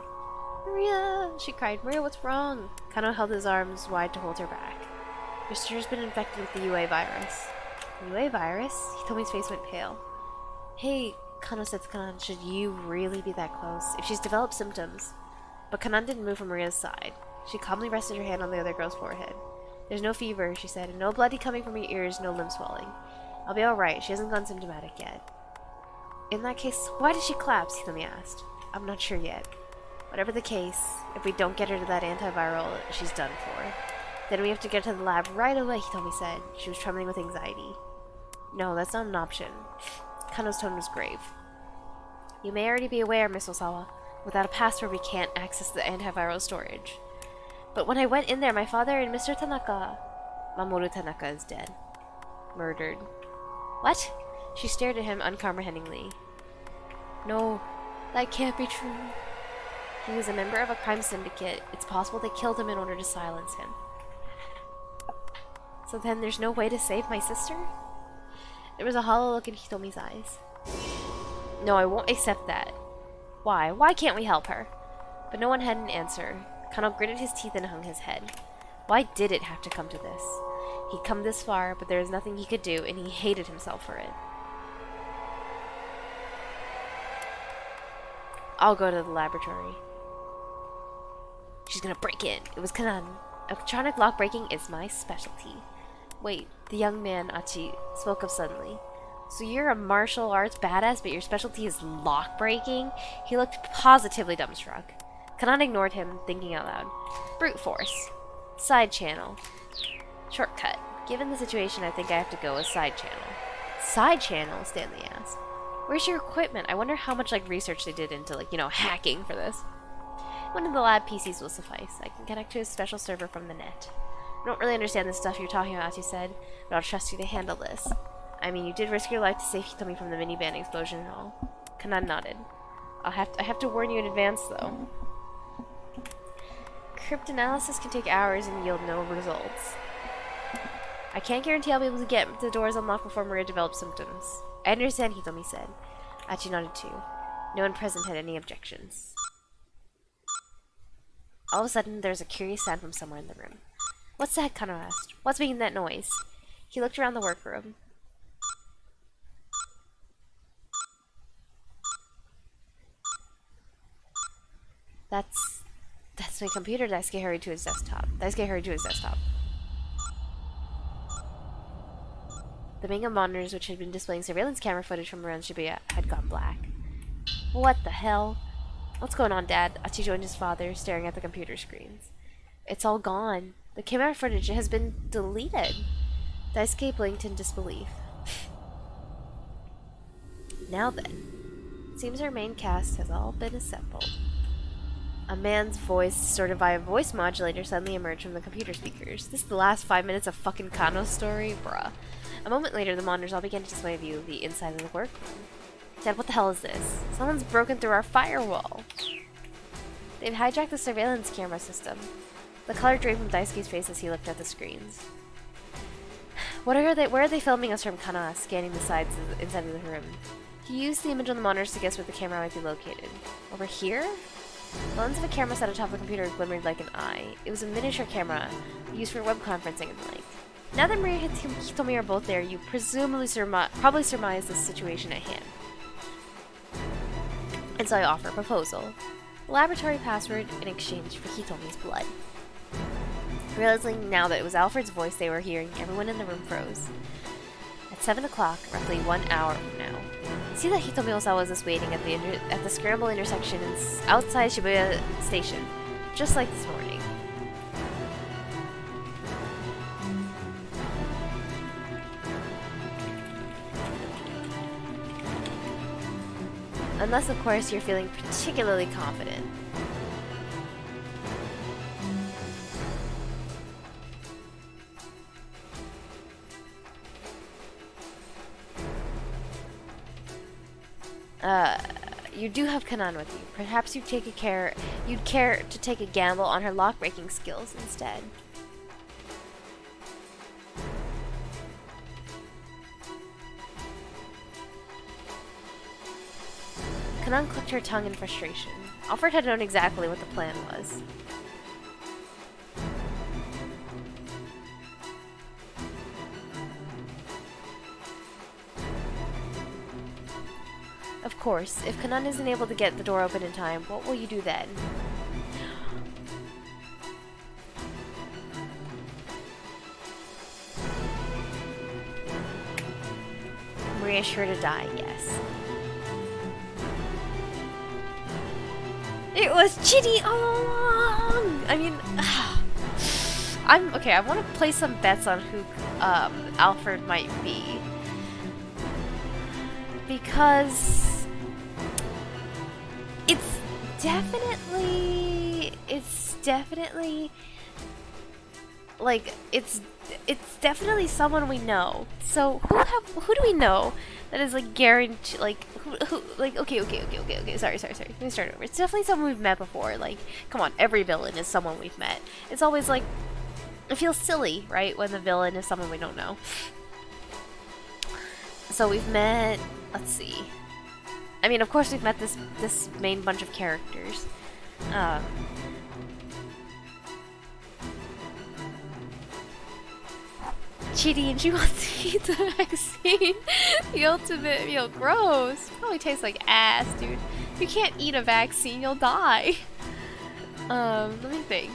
Maria! She cried. Maria, what's wrong? Kano held his arms wide to hold her back. Your sister's been infected with the UA virus. UA virus? Hitomi's face went pale. Hey, Kano said to Kanan, should you really be that close? If she's developed symptoms. But Kanan didn't move from Maria's side. She calmly rested her hand on the other girl's forehead. There's no fever, she said, and no bloody coming from your ears, no limb swelling. I'll be alright, she hasn't gone symptomatic yet. In that case, why did she collapse? Hitomi asked. I'm not sure yet. Whatever the case, if we don't get her to that antiviral, she's done for. Then we have to get her to the lab right away, Hitomi said. She was trembling with anxiety. No, that's not an option. Kano's tone was grave. You may already be aware, Miss Osawa. Without a password, we can't access the antiviral storage. But when I went in there, my father and Mr. Tanaka... Mamoru Tanaka is dead. Murdered. What? She stared at him uncomprehendingly. No, that can't be true. He was a member of a crime syndicate. It's possible they killed him in order to silence him. So then there's no way to save my sister? There was a hollow look in Hitomi's eyes. No, I won't accept that. Why? Why can't we help her? But no one had an answer. Kano gritted his teeth and hung his head. Why did it have to come to this? He'd come this far, but there was nothing he could do, and he hated himself for it. I'll go to the laboratory. She's gonna break in. It was Kanan. Electronic lock breaking is my specialty. Wait, the young man, Achi, spoke up suddenly. So you're a martial arts badass, but your specialty is lock breaking? He looked positively dumbstruck. Kanan ignored him, thinking out loud. Brute force. Side channel. Shortcut. Given the situation, I think I have to go with side channel. Side channel? Stanley asked. Where's your equipment? I wonder how much, like, research they did into, like, you know, hacking for this. One of the lab PCs will suffice. I can connect to a special server from the net. I don't really understand the stuff you're talking about, he said, but I'll trust you to handle this. I mean, you did risk your life to save Hitomi from the minivan explosion and all. Kanan nodded. I have to warn you in advance, though. Cryptanalysis can take hours and yield no results. I can't guarantee I'll be able to get the doors unlocked before Maria develops symptoms. I understand, Hitomi said. Achi nodded too. No one present had any objections. All of a sudden, there was a curious sound from somewhere in the room. What's that? Kano asked. What's making that noise? He looked around the workroom. That's my computer. Daisuke hurried to his desktop. The manga monitors, which had been displaying surveillance camera footage from around Shibuya, had gone black. What the hell? What's going on, Dad? Achi joined his father, staring at the computer screens. It's all gone. The camera footage has been deleted. Daisuke blinked in disbelief. Now then, seems our main cast has all been assembled. A man's voice, distorted by a voice modulator, suddenly emerged from the computer speakers. This is the last 5 minutes of fucking Kano's story? Bruh. A moment later, the monitors all began to display a view of the inside of the workroom. Dad, what the hell is this? Someone's broken through our firewall. They've hijacked the surveillance camera system. The color drained from Daisuke's face as he looked at the screens. Where are they filming us from? Kana asked, scanning the sides of the inside of the room. He used the image on the monitors to guess where the camera might be located. Over here? The lens of a camera set atop the computer glimmered like an eye. It was a miniature camera, used for web conferencing and the like. Now that Maria and Hitomi are both there, you probably surmise the situation at hand. And so I offer a proposal. A laboratory password in exchange for Hitomi's blood. Realizing now that it was Alfred's voice they were hearing, everyone in the room froze. At 7 o'clock, roughly 1 hour from now, see that Hitomi Osawa is waiting at the Scramble intersection outside Shibuya Station, just like this morning. Unless, of course, you're feeling particularly confident. You do have Kanan with you. Perhaps you'd care to take a gamble on her lock-breaking skills instead. Kanan clicked her tongue in frustration. Alfred had known exactly what the plan was. Of course, if Kanan isn't able to get the door open in time, what will you do then? Maria's sure to die, yes. It was Chidi all along! I mean, I want to place some bets on who Alfred might be. Because it's definitely like it's definitely someone we know. So who do we know that is like guaranteed, like who like okay, sorry, let me start over. It's definitely someone we've met before. Like, come on, every villain is someone we've met. It's always like, it feels silly, right, when the villain is someone we don't know. So we've met, let's see. I mean, of course we've met this main bunch of characters. Chidi, and she wants to eat the vaccine. The ultimate meal. Gross. Probably tastes like ass, dude. You can't eat a vaccine, you'll die. Let me think.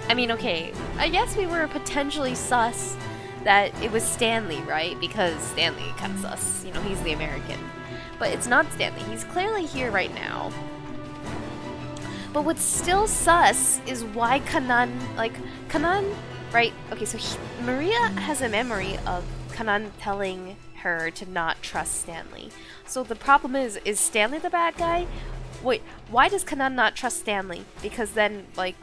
I mean, okay, I guess we were potentially sus that it was Stanley, right? Because Stanley kind of sus, you know, he's the American. But it's not Stanley, he's clearly here right now. But what's still sus is why Kanan, like, Kanan, right? Okay, so Maria has a memory of Kanan telling her to not trust Stanley. So the problem is Stanley the bad guy? Wait, why does Kanan not trust Stanley? Because then, like,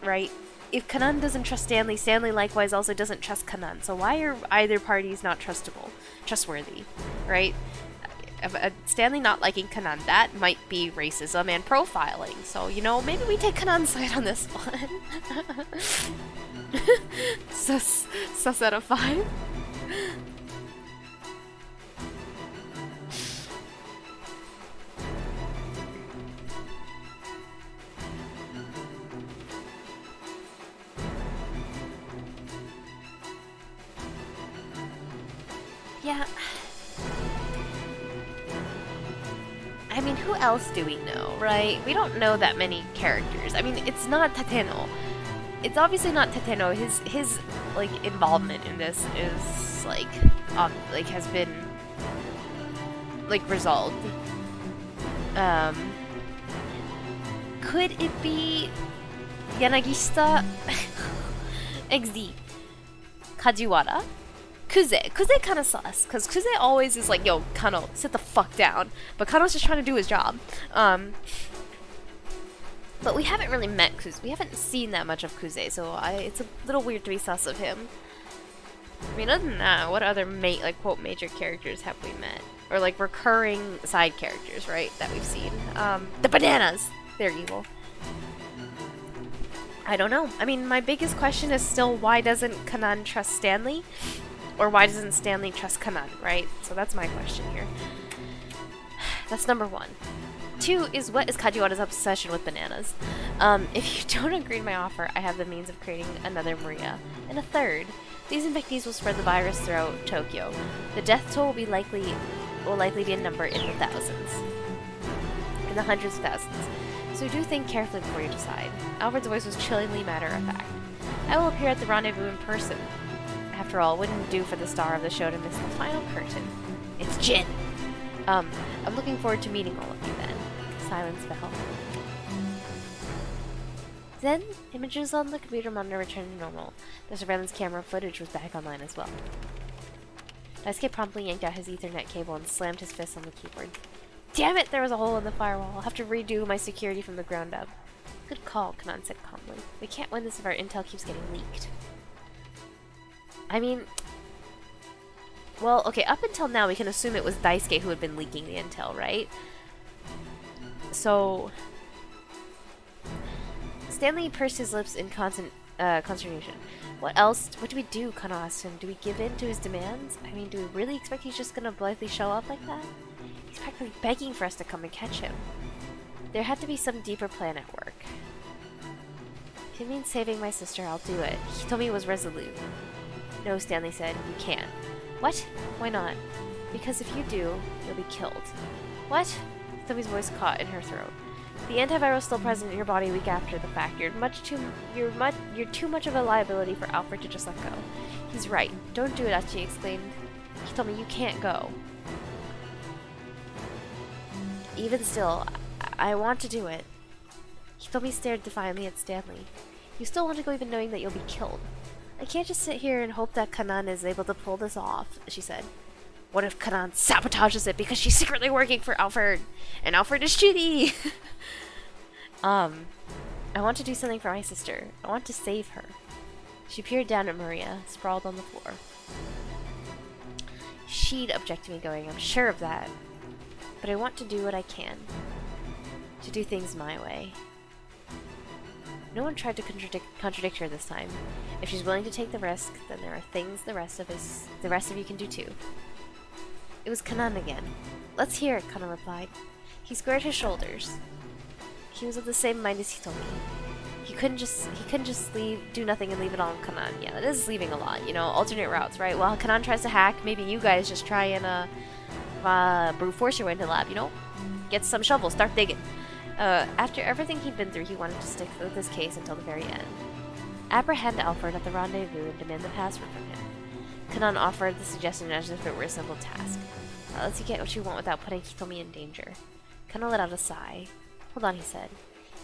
right? If Kanan doesn't trust Stanley, Stanley likewise also doesn't trust Kanan. So why are either parties not trustworthy, right? Stanley not liking Kanan, that might be racism and profiling. So, you know, maybe we take Kanan's side on this one. Sus out of 5. Yeah. I mean, who else do we know, right? We don't know that many characters. I mean, it's not Tateno. It's obviously not Tateno. His like involvement in this is like has been like resolved. Could it be Yanagishita XD Kajiwara? Kuze kind of sus, because Kuze always is like, yo, Kano, sit the fuck down. But Kano's just trying to do his job. But we haven't really met Kuze. We haven't seen that much of Kuze, so it's a little weird to be sus of him. I mean, other than that, what other like quote major characters have we met? Or like recurring side characters, right, that we've seen? The bananas! They're evil. I don't know. I mean, my biggest question is still, why doesn't Kanan trust Stanley? Or why doesn't Stanley trust Kanan, right? So that's my question here. That's number 1. 2 is, what is Kajiwara's obsession with bananas? If you don't agree to my offer, I have the means of creating another Maria. And a third, these infectees will spread the virus throughout Tokyo. The death toll will likely be a number in the thousands. In the hundreds of thousands. So do think carefully before you decide. Alfred's voice was chillingly matter-of-fact. I will appear at the rendezvous in person. After all, it wouldn't do for the star of the show to miss the final curtain. It's Jin! I'm looking forward to meeting all of you then. Silence fell. Then, images on the computer monitor returned to normal. The surveillance camera footage was back online as well. Daisuke promptly yanked out his Ethernet cable and slammed his fist on the keyboard. Damn it! There was a hole in the firewall. I'll have to redo my security from the ground up. Good call, Kanan said calmly. We can't win this if our intel keeps getting leaked. I mean... Well, okay, up until now we can assume it was Daisuke who had been leaking the intel, right? So... Stanley pursed his lips in consternation. What else? What do we do? Kano asked him. Do we give in to his demands? I mean, do we really expect he's just gonna blithely show up like that? He's practically begging for us to come and catch him. There had to be some deeper plan at work. If it means saving my sister, I'll do it. He told me it was resolute. No, Stanley said. You can't. What? Why not? Because if you do, you'll be killed. What? Tommy's voice caught in her throat. The antiviral is still present in your body a week after the fact. You're too much of a liability for Alfred to just let go. He's right. Don't do it, Achi exclaimed. He told me you can't go. Even still, I want to do it. He told me stared defiantly at Stanley. You still want to go even knowing that you'll be killed. I can't just sit here and hope that Kanan is able to pull this off, she said. What if Kanan sabotages it because she's secretly working for Alfred? And Alfred is shitty! I want to do something for my sister. I want to save her. She peered down at Maria, sprawled on the floor. She'd object to me going, I'm sure of that. But I want to do what I can. To do things my way. No one tried to contradict her this time. If she's willing to take the risk, then there are things the rest of you can do too. It was Kanan again. Let's hear it, Kanan replied. He squared his shoulders. He was of the same mind as Hitomi. He couldn't just do nothing and leave it all on Kanan. Yeah, that is leaving a lot, you know, alternate routes, right? While Kanan tries to hack, maybe you guys just try and brute force your way into the lab, you know? Get some shovels, start digging. After everything he'd been through, he wanted to stick with his case until the very end. Apprehend Alfred at the rendezvous and demand the password from him. Kanan offered the suggestion as if it were a simple task. That lets you get what you want without putting Hitomi in danger. Kanan let out a sigh. Hold on, he said.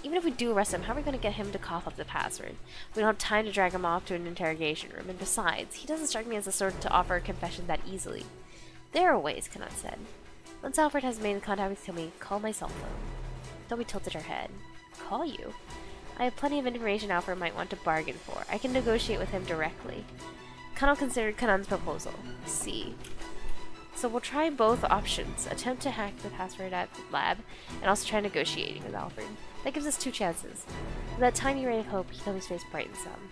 Even if we do arrest him, how are we going to get him to cough up the password? We don't have time to drag him off to an interrogation room, and besides, he doesn't strike me as the sort to offer a confession that easily. There are ways, Kanan said. Once Alfred has made contact with Hitomi, call my cell phone. Hitomi tilted her head. Call you? I have plenty of information Alfred might want to bargain for. I can negotiate with him directly. Kano considered Kanan's proposal. I see. So we'll try both options. Attempt to hack the password at the lab, and also try negotiating with Alfred. That gives us 2 chances. With that tiny ray of hope, Hitomi's face brightened some.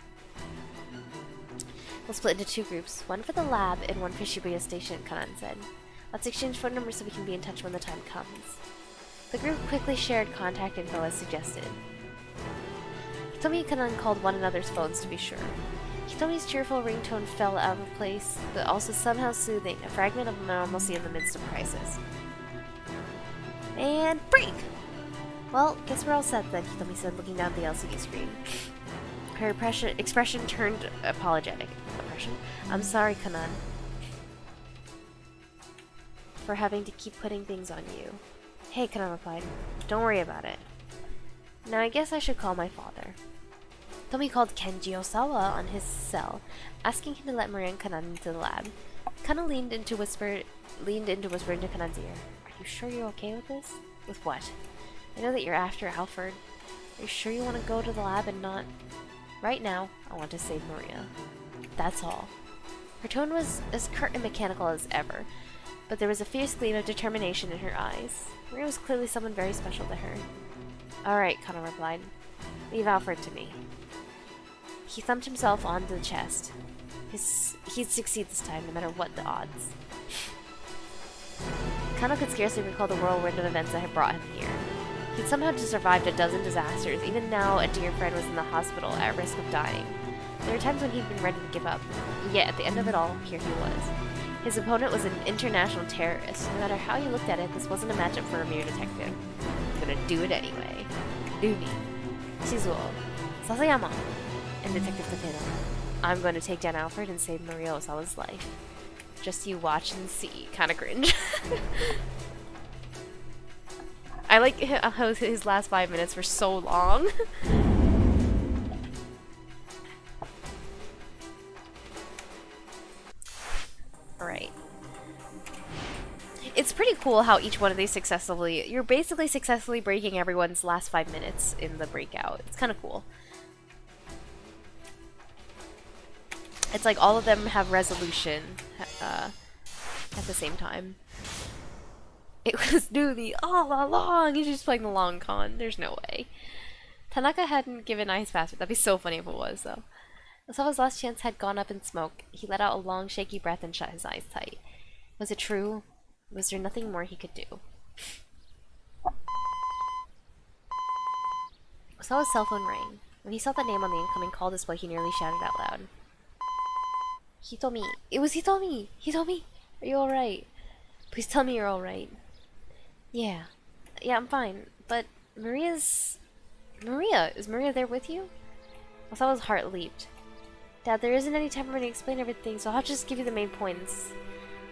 We'll split into 2 groups. One for the lab, and one for Shibuya Station, Kanan said. Let's exchange phone numbers so we can be in touch when the time comes. The group quickly shared contact info as suggested. Hitomi and Kanan called one another's phones to be sure. Hitomi's cheerful ringtone felt out of place, but also somehow soothing, a fragment of normalcy in the midst of crisis. And break! Well, guess we're all set then, Hitomi said, looking down at the LCD screen. Her expression turned apologetic. I'm sorry, Kanan, for having to keep putting things on you. Hey, Kanan replied. Don't worry about it. Now I guess I should call my father. Hitomi called Kenji Osawa on his cell, asking him to let Maria and Kanan into the lab. Kanan leaned into whisper into Kanan's ear. Are you sure you're okay with this? With what? I know that you're after Alfred. Are you sure you want to go to the lab and not... Right now, I want to save Maria. That's all. Her tone was as curt and mechanical as ever, but there was a fierce gleam of determination in her eyes. Maria was clearly someone very special to her. Alright, Kanan replied. Leave Alfred to me. He thumped himself onto the chest. He'd succeed this time, no matter what the odds. Kanan could scarcely recall the whirlwind of events that had brought him here. He'd somehow just survived a dozen disasters. Even now, a dear friend was in the hospital, at risk of dying. There were times when he'd been ready to give up, yet at the end of it all, here he was. His opponent was an international terrorist. No matter how you looked at it, this wasn't a matchup for a mere detective. I'm gonna do it anyway. Doomy, Shizuo, Sasayama, and Detective Takeda. I'm going to take down Alfred and save Maria Osawa's life. Just you watch and see. Kinda cringe. I like how his last 5 minutes were so long. Alright. It's pretty cool how each one of these you're basically successfully breaking everyone's last 5 minutes in the breakout. It's kind of cool. It's like all of them have resolution at the same time. It was Newbie all along. He's just playing the long con. There's no way. Tanaka hadn't given Ice password. That'd be so funny if it was, though. Osawa's last chance had gone up in smoke. He let out a long, shaky breath and shut his eyes tight. Was it true? Was there nothing more he could do? Osawa's cell phone rang. When he saw the name on the incoming call display, he nearly shouted out loud. Hitomi. It was Hitomi! Hitomi! Are you alright? Please tell me you're alright. Yeah. Yeah, I'm fine. But Maria, is Maria there with you? Osawa's heart leaped. Dad, there isn't any time for me to explain everything, so I'll just give you the main points.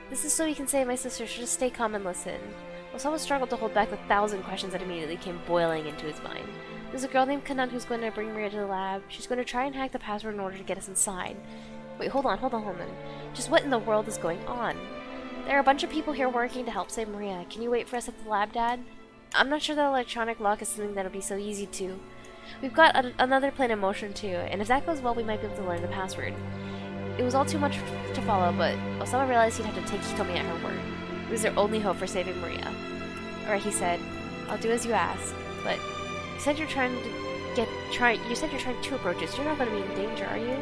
This is so you can say my sister should just stay calm and listen. Osawa struggled to hold back the 1,000 questions that immediately came boiling into his mind. There's a girl named Kanan who's going to bring Maria to the lab. She's going to try and hack the password in order to get us inside. Wait, hold on. Just what in the world is going on? There are a bunch of people here working to help save Maria. Can you wait for us at the lab, Dad? I'm not sure that electronic lock is something that'll be so easy to. We've got another plan in motion too, and if that goes well, we might be able to learn the password. It was all too much to follow, but Osawa realized he'd have to take Hitomi at her word. It was their only hope for saving Maria. Alright, he said. I'll do as you ask, but you said you're trying two approaches. You're not going to be in danger, are you?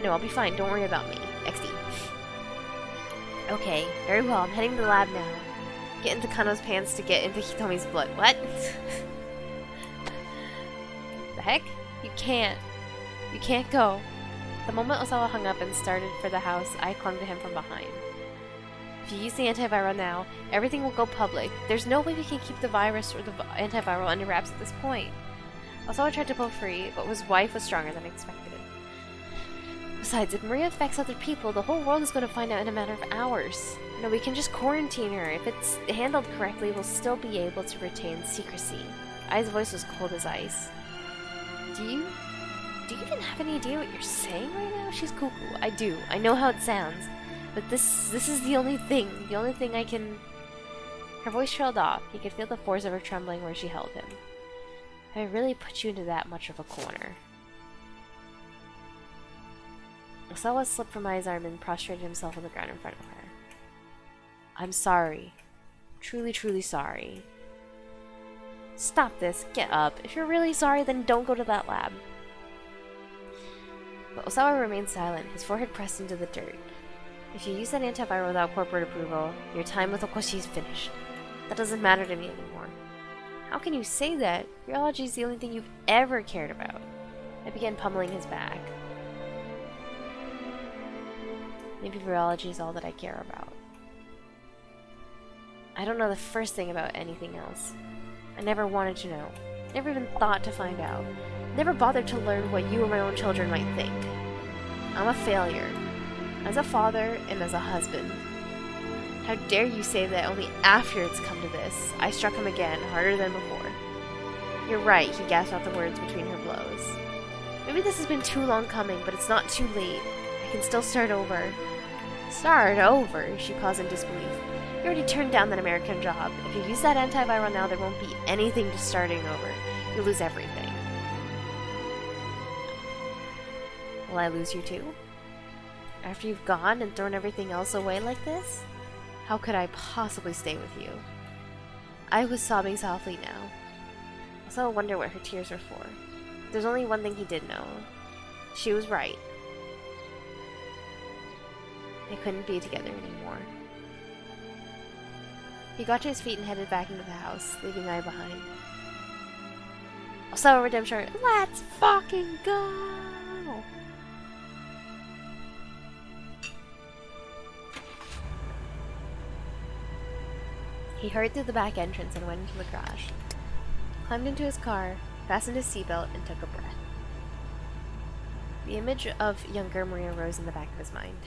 No, I'll be fine. Don't worry about me. XD. Okay, very well. I'm heading to the lab now. Get into Kano's pants to get into Hitomi's blood. What? The heck? You can't. You can't go. The moment Osawa hung up and started for the house, I clung to him from behind. If you use the antiviral now, everything will go public. There's no way we can keep the virus or the antiviral under wraps at this point. Osawa tried to pull free, but his wife was stronger than expected. Besides, if Maria affects other people, the whole world is going to find out in a matter of hours. No, we can just quarantine her. If it's handled correctly, we'll still be able to retain secrecy. Ai's voice was cold as ice. Do you even have any idea what you're saying right now? She's cuckoo. I do. I know how it sounds. But this is the only thing I can... Her voice trailed off. He could feel the force of her trembling where she held him. I really put you into that much of a corner. Osawa slipped from Ai's arm and prostrated himself on the ground in front of her. I'm sorry. Truly, truly sorry. Stop this. Get up. If you're really sorry, then don't go to that lab. But Osawa remained silent, his forehead pressed into the dirt. If you use that antiviral without corporate approval, your time with Okoshi is finished. That doesn't matter to me anymore. How can you say that? Virology is the only thing you've ever cared about. I began pummeling his back. Maybe virology is all that I care about. I don't know the first thing about anything else. I never wanted to know. Never even thought to find out. Never bothered to learn what you or my own children might think. I'm a failure. As a father and as a husband. How dare you say that only after it's come to this? I struck him again, harder than before. You're right, he gasped out the words between her blows. Maybe this has been too long coming, but it's not too late. I can still start over. Start over? She paused in disbelief. You already turned down that American job. If you use that antiviral now, there won't be anything to starting over. You'll lose everything. Will I lose you too? After you've gone and thrown everything else away like this? How could I possibly stay with you? I was sobbing softly now. Also, I wonder what her tears were for. There's only one thing he did know. She was right. They couldn't be together anymore. He got to his feet and headed back into the house, leaving Ai behind. Also, redemption. Let's fucking go! He hurried through the back entrance and went into the garage. Climbed into his car, fastened his seatbelt, and took a breath. The image of younger Maria rose in the back of his mind.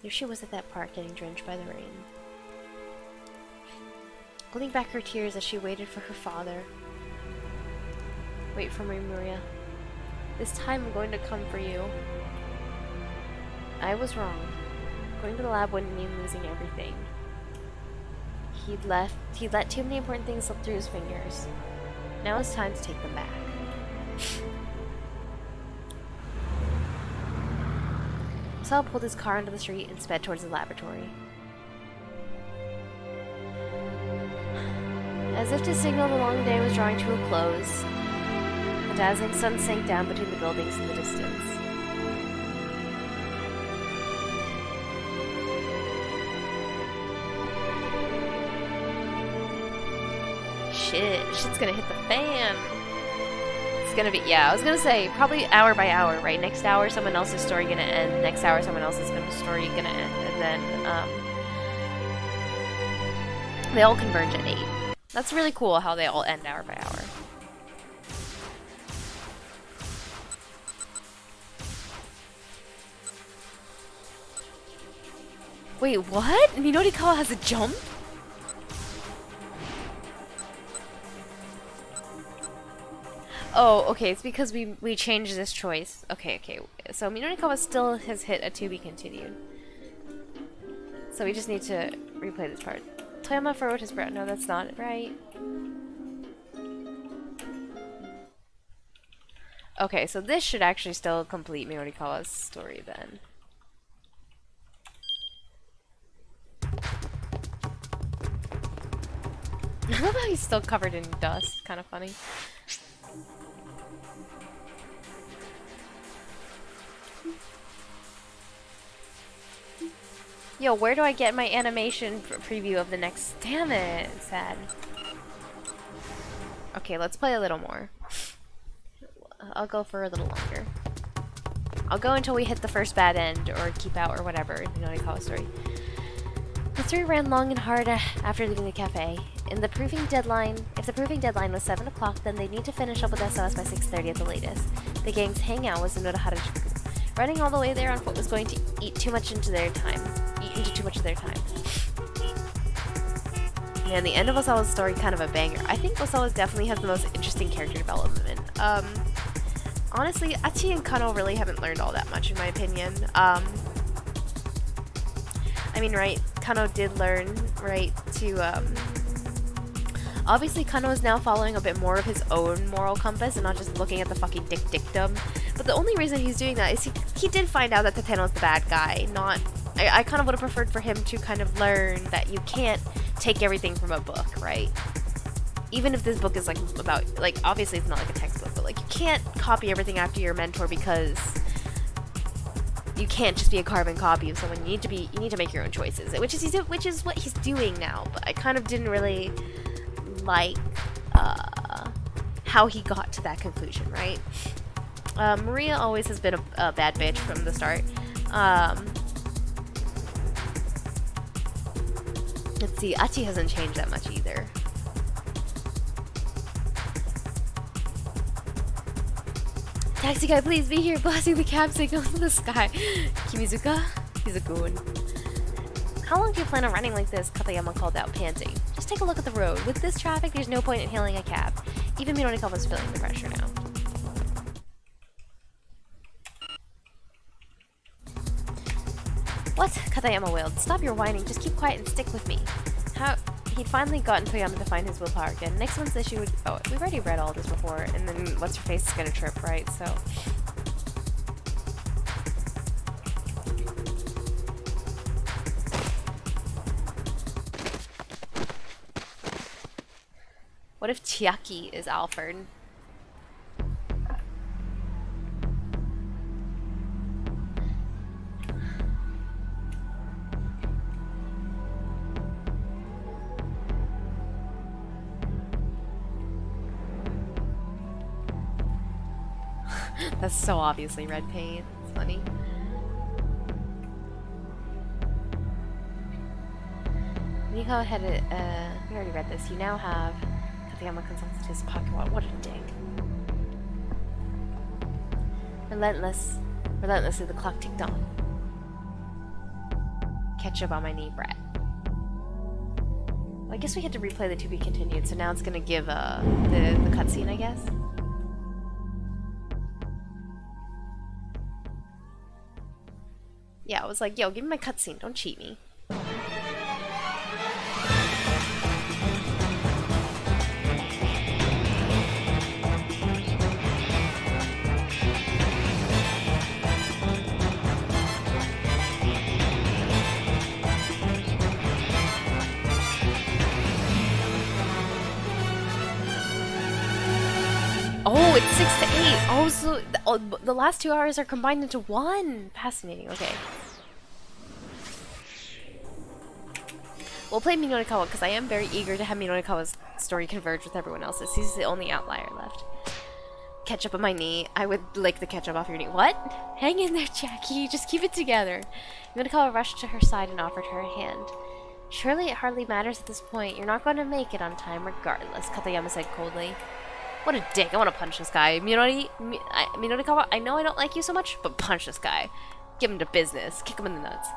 There she was at that park getting drenched by the rain. Holding back her tears as she waited for her father. Wait for me, Maria. This time I'm going to come for you. I was wrong. Going to the lab wouldn't mean losing everything. He'd let too many important things slip through his fingers. Now it's time to take them back. Sal pulled his car onto the street and sped towards the laboratory. As if to signal the long day was drawing to a close, the dazzling sun sank down between the buildings in the distance. Shit's gonna hit the fan. It's gonna be, yeah, I was gonna say, probably hour by hour, right? Next hour, someone else's story gonna end. Next hour, someone else's story gonna end. And then, they all converge at 8. That's really cool how they all end hour by hour. Wait, what? Minorikawa has a jump? Oh, okay, it's because we changed this choice. Okay. So Minorikawa still has hit a to be continued. So we just need to replay this part. Toyama furrowed his brow. No, that's not right. Okay, so this should actually still complete Minorikawa's story then. I love how he's still covered in dust. Kind of funny. Yo, where do I get my animation preview of the next... Damn it, sad. Okay, let's play a little more. I'll go for a little longer. I'll go until we hit the first bad end, or keep out, or whatever, in the Minorikawa story. Three ran long and hard after leaving the cafe. If the proving deadline was 7 o'clock, then they need to finish up with SOS by 6:30 at the latest. The gang's hangout was in Harajuku. Running all the way there on foot was going to eat too much into too much of their time. Man, the end of Osawa's story, kind of a banger. I think Osawa definitely has the most interesting character development. Honestly, Achi and Kano really haven't learned all that much, in my opinion. I mean, right, Kano did learn, right, to, obviously Kano is now following a bit more of his own moral compass and not just looking at the fucking dictum. But the only reason he's doing that is he did find out that Tateno's the bad guy, not... I kind of would have preferred for him to kind of learn that you can't take everything from a book, right? Even if this book is, like, about... Like, obviously it's not like a textbook, but, like, you can't copy everything after your mentor because... You can't just be a carbon copy of someone. You need to make your own choices, which is what he's doing now. But I kind of didn't really like how he got to that conclusion, right? Maria always has been a bad bitch from the start. Let's see, Achi hasn't changed that much either. Taxi guy, please be here, blasting the cab signal in the sky. Kimizuka? He's a goon. How long do you plan on running like this? Katayama called out, panting. Just take a look at the road. With this traffic, there's no point in hailing a cab. Even Minorikawa's feeling the pressure now. What? Katayama wailed. Stop your whining, just keep quiet and stick with me. He'd finally gotten Toyama to find his willpower again. Next month's issue would... Oh, we've already read all this before, and then What's-Her-Face is gonna trip, right? So... What if Chiaki is Alfred? That's so obviously red paint. It's funny. Nico had we already read this. You now have Katayama consulted his pocket watch. What a dick. Relentlessly the clock ticked on. Ketchup on my knee, Brett. Well, I guess we had to replay the to be continued, so now it's gonna give the cutscene, I guess. Yeah, I was like, yo, give me my cutscene, don't cheat me. Oh, it's 6 to 8. Oh, so the last 2 hours are combined into one. Fascinating. Okay. We'll play Minorikawa because I am very eager to have Minorikawa's story converge with everyone else's. He's the only outlier left. Ketchup on my knee. I would lick the ketchup off your knee. What? Hang in there, Jackie. Just keep it together. Minorikawa rushed to her side and offered her a hand. Surely it hardly matters at this point. You're not going to make it on time regardless, Katayama said coldly. What a dick. I want to punch this guy. Minorikawa, I know I don't like you so much, but punch this guy. Give him to business. Kick him in the nuts.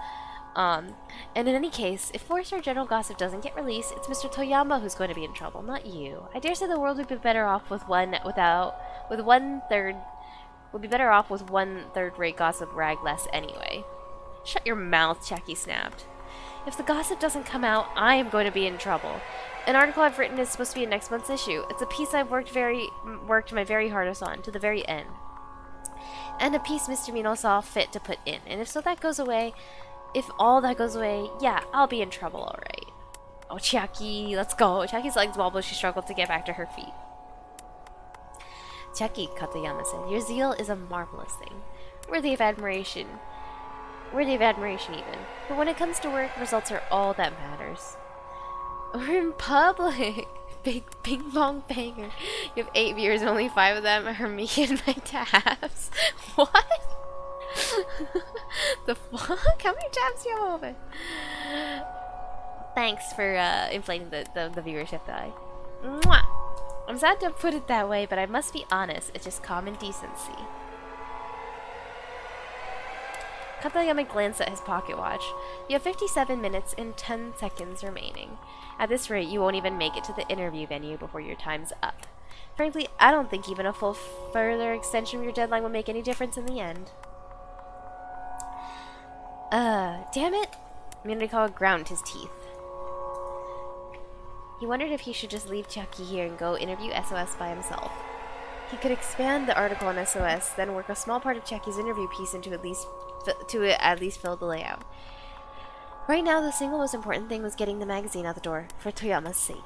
And in any case, if 4-star general gossip doesn't get released, it's Mr. Toyama who's going to be in trouble, not you. I dare say the world would be better off with one-third rate gossip rag less anyway. Shut your mouth, Jackie snapped. If the gossip doesn't come out, I am going to be in trouble. An article I've written is supposed to be in next month's issue. It's a piece I've worked my very hardest on, to the very end. And a piece Mr. Mino saw fit to put in. And if all that goes away, yeah, I'll be in trouble, alright. Oh, Chiaki, let's go. Chiaki's legs wobbled as she struggled to get back to her feet. Chiaki, Katayama said, your zeal is a marvelous thing. Worthy of admiration even. But when it comes to work, results are all that matters. We're in public! Big ping pong banger. You have 8 viewers and only 5 of them are me and my tabs. What? The fuck? How many tabs do you have open? Thanks for inflating the viewership die. Mwah! I'm sad to put it that way, but I must be honest, it's just common decency. Katayama glanced at his pocket watch. You have 57 minutes and 10 seconds remaining. At this rate, you won't even make it to the interview venue before your time's up. Frankly, I don't think even a full further extension of your deadline will make any difference in the end. Damn it! Minakawa ground his teeth. He wondered if he should just leave Chucky here and go interview SOS by himself. He could expand the article on SOS, then work a small part of Chucky's interview piece into at least fill the layout. Right now, the single most important thing was getting the magazine out the door, for Toyama's sake.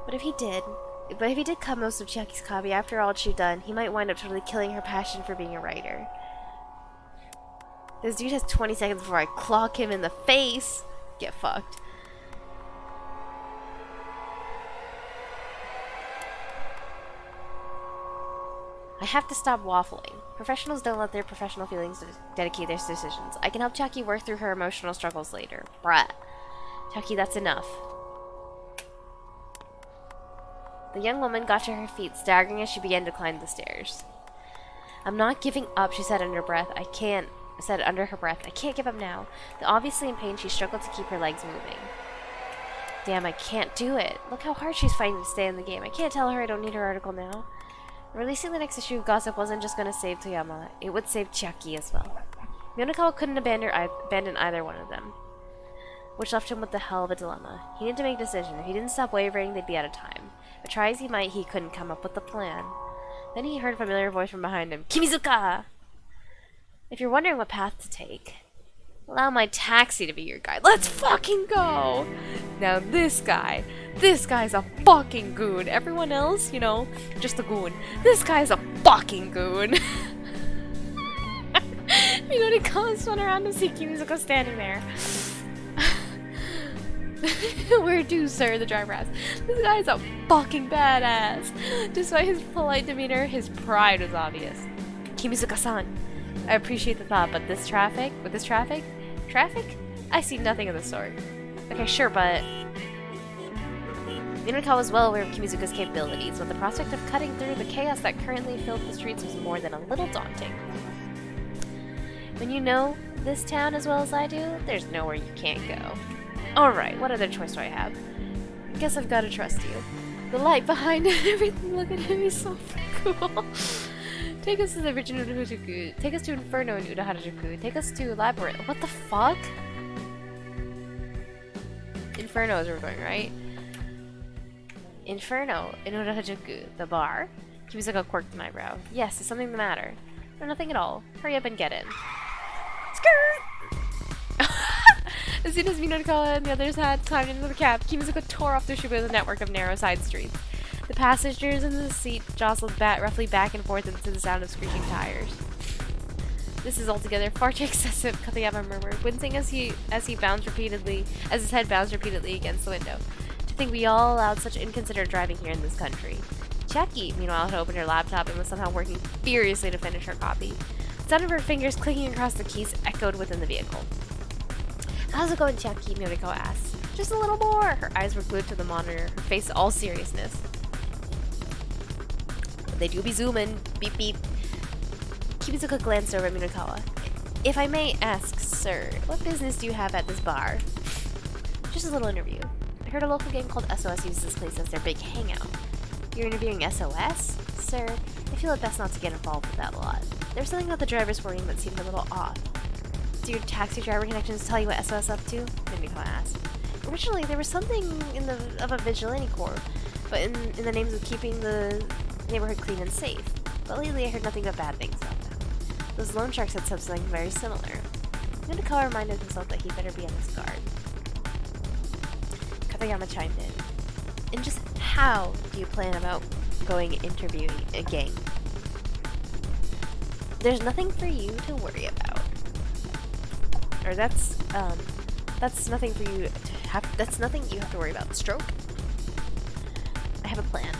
But if he did cut most of Chucky's copy after all she'd done, he might wind up totally killing her passion for being a writer. This dude has 20 seconds before I clock him in the face. Get fucked. I have to stop waffling. Professionals don't let their professional feelings dedicate their decisions. I can help Chucky work through her emotional struggles later. Bruh. Chucky, that's enough. The young woman got to her feet, staggering as she began to climb the stairs. I'm not giving up, she said under her breath. I can't give up now. Though obviously in pain, she struggled to keep her legs moving. Damn, I can't do it. Look how hard she's fighting to stay in the game. I can't tell her I don't need her article now. Releasing the next issue of Gossip wasn't just going to save Toyama, it would save Chucky as well. Miyonakawa couldn't abandon either one of them, which left him with the hell of a dilemma. He needed to make a decision. If he didn't stop wavering, they'd be out of time. But try as he might, he couldn't come up with a plan. Then he heard a familiar voice from behind him. Kimizuka! If you're wondering what path to take, allow my taxi to be your guide. Let's fucking go! Now this guy's a fucking goon. Everyone else, you know, just a goon. This guy's a fucking goon. You know, he comes spun around to see Kimizuka standing there. Where to, sir? The driver asked. This guy's a fucking badass. Despite his polite demeanor, his pride was obvious. Kimizuka-san, I appreciate the thought, but with this traffic? Traffic? I see nothing of the sort. Okay, sure, but... Minakawa was well aware of Kimizuka's capabilities, but the prospect of cutting through the chaos that currently filled the streets was more than a little daunting. When you know this town as well as I do, there's nowhere you can't go. Alright, what other choice do I have? Guess I've gotta trust you. The light behind everything, look at him, he's so cool. Take us to the original Harajuku. Take us to Inferno in Harajuku. Take us to Labyrinth. What the fuck? Inferno is where we're going, right? Inferno in Harajuku. The bar? Kimizuka quirked an eyebrow. Yes, is something the matter? No, nothing at all. Hurry up and get in. Skirt! As soon as Minakawa and the others had climbed into the cab, Kimizuka tore off through Shibuya's network of narrow side streets. The passengers in the seat jostled roughly back and forth into the sound of screeching tires. This is altogether far too excessive, Katayama murmured, wincing as his head bounced repeatedly against the window. To think we all allowed such inconsiderate driving here in this country. Chucky, meanwhile, had opened her laptop and was somehow working furiously to finish her copy. The sound of her fingers clicking across the keys echoed within the vehicle. How's it going, Chucky? Miyako asked. Just a little more! Her eyes were glued to the monitor, her face all seriousness. They do be zooming. Beep beep. Kimizuka glanced over at Minakawa. If I may ask, sir, what business do you have at this bar? Just a little interview. I heard a local gang called SOS uses this place as their big hangout. You're interviewing SOS? Sir, I feel it best not to get involved with that a lot. There's something about the driver's warning that seemed a little off. Do your taxi driver connections tell you what SOS is up to? Minakawa asked. Originally, there was something of a vigilante corps, but in the names of keeping the neighborhood clean and safe. But lately I heard nothing but bad things about them. Those loan sharks had something very similar. Minakawa reminded himself that he better be on his guard. Katayama chimed in. And just how do you plan about going interviewing a gang? There's nothing for you to worry about. Or that's nothing for you to have, that's nothing you have to worry about. Stroke? I have a plan.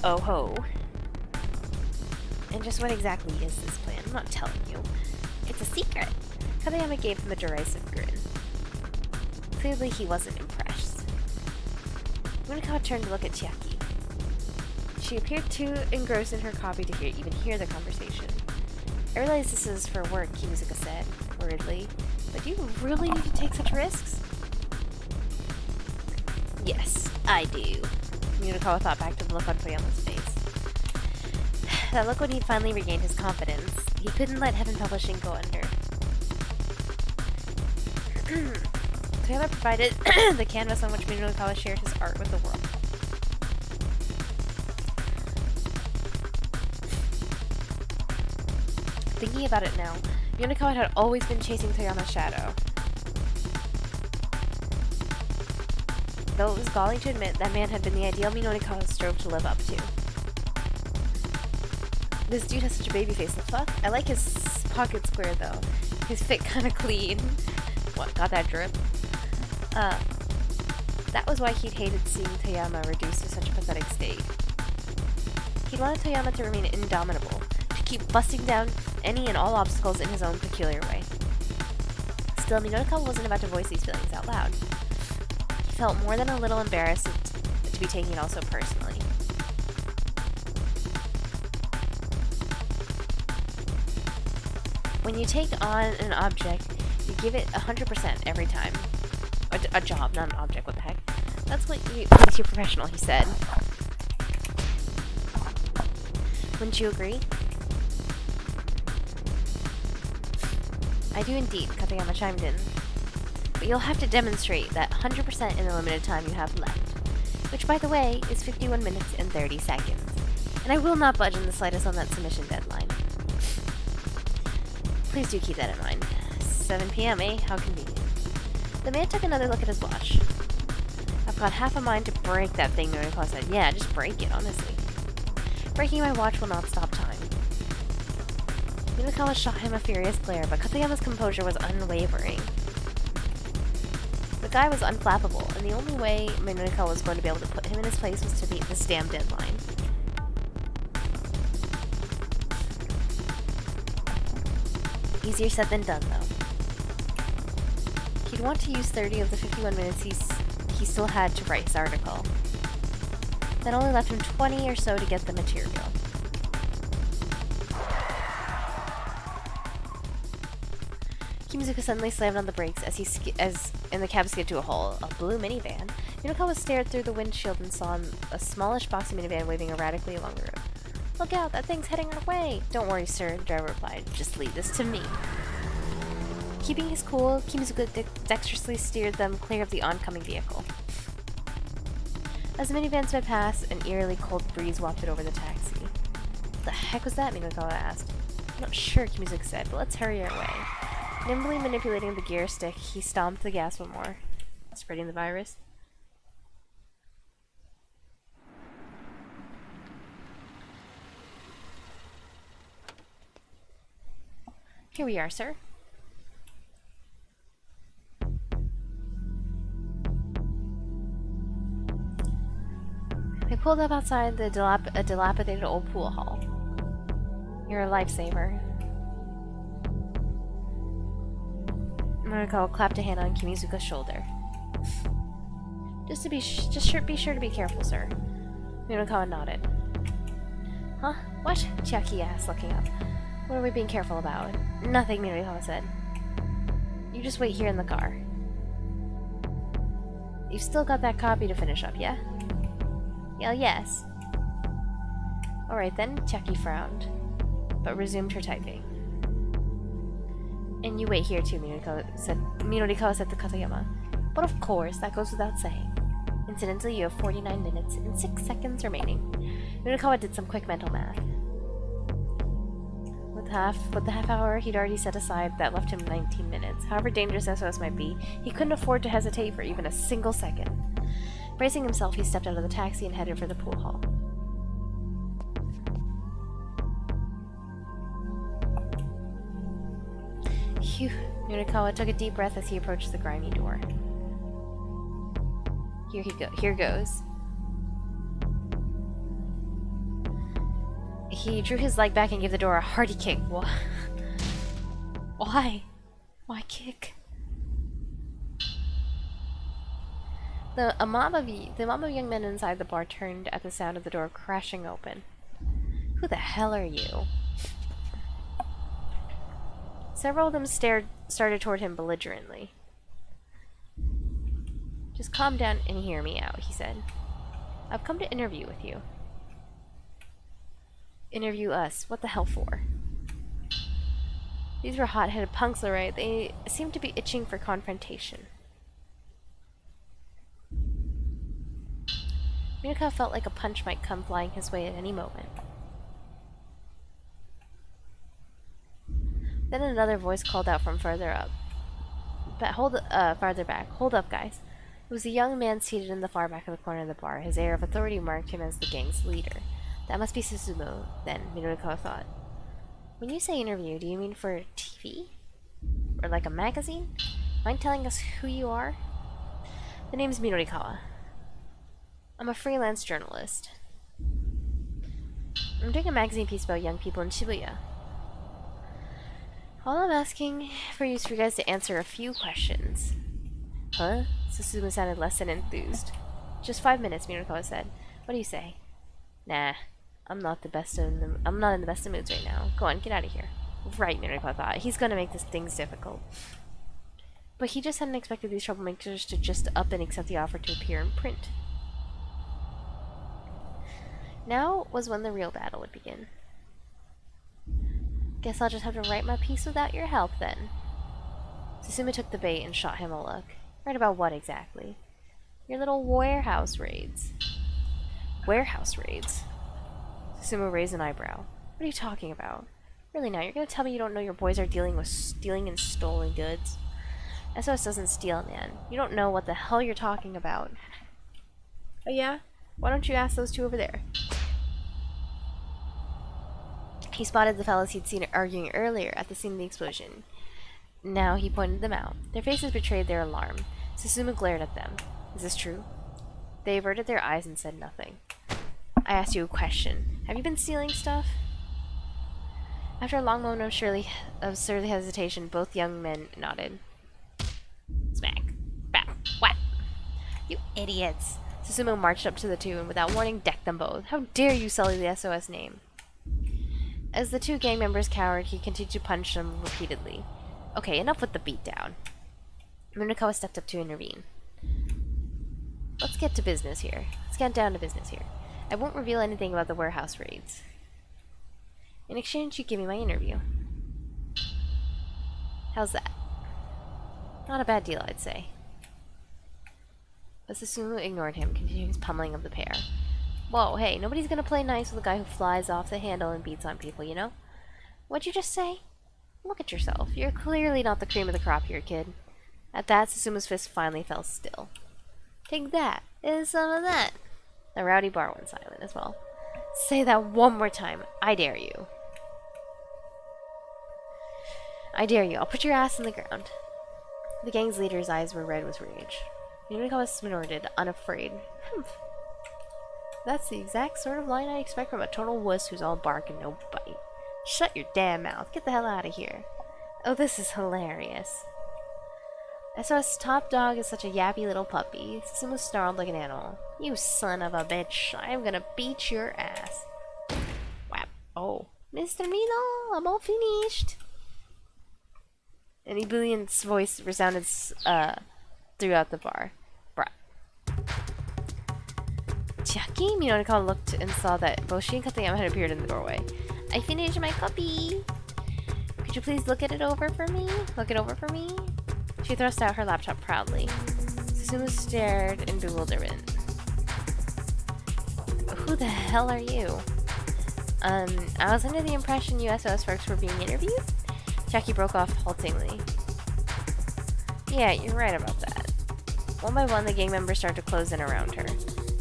Oh ho. And just what exactly is this plan? I'm not telling you. It's a secret. Katayama gave him a derisive grin. Clearly he wasn't impressed. Munakawa turned to look at Chiaki. She appeared too engrossed in her copy to even hear the conversation. I realize this is for work, Kimuzuka said, worriedly, but do you really need to take such risks? Yes, I do. Munakawa thought back to the look on Toyama's face. That look when he'd finally regained his confidence. He couldn't let Heaven Publishing go under. Toyama provided the canvas on which Munakawa shared his art with the world. Thinking about it now, Munakawa had always been chasing Toyama's shadow. Though it was galling to admit, that man had been the ideal Munakawa strove to live up to. This dude has such a baby face, the fuck? I like his pocket square though. His fit kinda clean. What, got that drip? That was why he'd hated seeing Toyama reduced to such a pathetic state. He'd wanted Toyama to remain indomitable, to keep busting down any and all obstacles in his own peculiar way. Still, Munakawa wasn't about to voice these feelings out loud. He felt more than a little embarrassed to be taking it all so personally. When you take on an object, you give it 100% every time. A job, not an object, what the heck? That's what makes you professional, he said. Wouldn't you agree? I do indeed, Katayama chimed in. But you'll have to demonstrate that 100% in the limited time you have left. Which, by the way, is 51 minutes and 30 seconds. And I will not budge in the slightest on that submission deadline. Please do keep that in mind. 7 p.m., eh? How convenient. The man took another look at his watch. I've got half a mind to break that thing, Munakawa said. Yeah, just break it, honestly. Breaking my watch will not stop time. Munakawa shot him a furious glare, but Katayama's composure was unwavering. The guy was unflappable, and the only way Munakawa was going to be able to put him in his place was to meet this damn deadline. Easier said than done, though. He'd want to use 30 of the 51 minutes he still had to write his article. That only left him 20 or so to get the material. Kimuzuka suddenly slammed on the brakes as the cab skidded to a hole. A blue minivan. Munakawa stared through the windshield and saw a smallish boxy minivan waving erratically along the road. Look out, that thing's heading our way! Don't worry, sir, the driver replied. Just leave this to me. Keeping his cool, Kimuzuka dexterously steered them clear of the oncoming vehicle. As the minivan sped past, an eerily cold breeze wafted over the taxi. What the heck was that? Munakawa asked. I'm not sure, Kimuzuka said, but let's hurry our way. Nimbly manipulating the gear stick, he stomped the gas one more, spreading the virus. Here we are, sir. They pulled up outside a dilapidated old pool hall. You're a lifesaver. Munakawa clapped a hand on Kimuzuka's shoulder. Be sure to be careful, sir. Munakawa nodded. Huh? What? Chiaki asked, looking up. What are we being careful about? Nothing, Munakawa said. You just wait here in the car. You've still got that copy to finish up, yeah? Yeah, yes. Alright then, Chiaki frowned, but resumed her typing. And you wait here too, Munakawa said to Katayama. But of course, that goes without saying. Incidentally, you have 49 minutes and 6 seconds remaining. Munakawa did some quick mental math. With the half hour he'd already set aside, that left him 19 minutes. However dangerous SOS might be, he couldn't afford to hesitate for even a single second. Bracing himself, he stepped out of the taxi and headed for the pool hall. Phew. Munakawa took a deep breath as he approached the grimy door. Here goes. He drew his leg back and gave the door a hearty kick. Why? Why kick? The mob of young men inside the bar turned at the sound of the door crashing open. Who the hell are you? Several of them started toward him belligerently. Just calm down and hear me out, he said. I've come to interview with you. Interview us? What the hell for? These were hot-headed punks, alright. They seemed to be itching for confrontation. Minako felt like a punch might come flying his way at any moment. Then another voice called out from farther up. Farther back. Hold up, guys. It was a young man seated in the far back of the corner of the bar. His air of authority marked him as the gang's leader. That must be Susumu, then, Minako thought. When you say interview, do you mean for TV? Or like a magazine? Mind telling us who you are? The name's Minorikawa. I'm a freelance journalist. I'm doing a magazine piece about young people in Shibuya. All I'm asking for you is for you guys to answer a few questions. Huh? Susumu sounded less than enthused. Just 5 minutes, Minako said. What do you say? Nah, I'm not in the best of moods right now. Go on, get out of here. Right, Minako thought. He's gonna make things difficult. But he just hadn't expected these troublemakers to just up and accept the offer to appear in print. Now was when the real battle would begin. Guess I'll just have to write my piece without your help, then. Susumu took the bait and shot him a look. Right about what, exactly? Your little warehouse raids. Warehouse raids? Susumu raised an eyebrow. What are you talking about? Really now, you're gonna tell me you don't know your boys are dealing with stealing and stolen goods? SOS doesn't steal, man. You don't know what the hell you're talking about. Oh yeah? Why don't you ask those two over there? He spotted the fellows he'd seen arguing earlier at the scene of the explosion. Now he pointed them out. Their faces betrayed their alarm. Susumu glared at them. Is this true? They averted their eyes and said nothing. I asked you a question. Have you been stealing stuff? After a long moment of surly hesitation, both young men nodded. Smack. Bap. What? You idiots! Susumu marched up to the two and without warning decked them both. How dare you sully the SOS name? As the two gang members cowered, he continued to punch them repeatedly. Okay, enough with the beatdown. Minako stepped up to intervene. Let's get to business here. Let's get down to business here. I won't reveal anything about the warehouse raids. In exchange, you give me my interview. How's that? Not a bad deal, I'd say. But Susumu ignored him, continuing his pummeling of the pair. Whoa, hey, nobody's gonna play nice with a guy who flies off the handle and beats on people, you know? What'd you just say? Look at yourself. You're clearly not the cream of the crop here, kid. At that, Susumu's fist finally fell still. Take that. Is some of that. The rowdy bar went silent as well. Say that one more time. I dare you. I dare you. I'll put your ass in the ground. The gang's leader's eyes were red with rage. Minako snorted, unafraid. Humph. That's the exact sort of line I expect from a total wuss who's all bark and no bite. Shut your damn mouth. Get the hell out of here. Oh, this is hilarious. SOS top dog is such a yappy little puppy. Susumu snarled like an animal. You son of a bitch. I'm gonna beat your ass. Whap. Oh. Mr. Mino, I'm all finished. An ebullient's voice resounded throughout the bar. Bruh. Jackie? Minako looked and saw that both she and Katayama had appeared in the doorway. I finished my copy. Could you please look it over for me? Look it over for me? She thrust out her laptop proudly. Susumu stared in bewilderment. Who the hell are you? I was under the impression you SOS folks were being interviewed? Jackie broke off haltingly. Yeah, you're right about that. One by one, the gang members started to close in around her.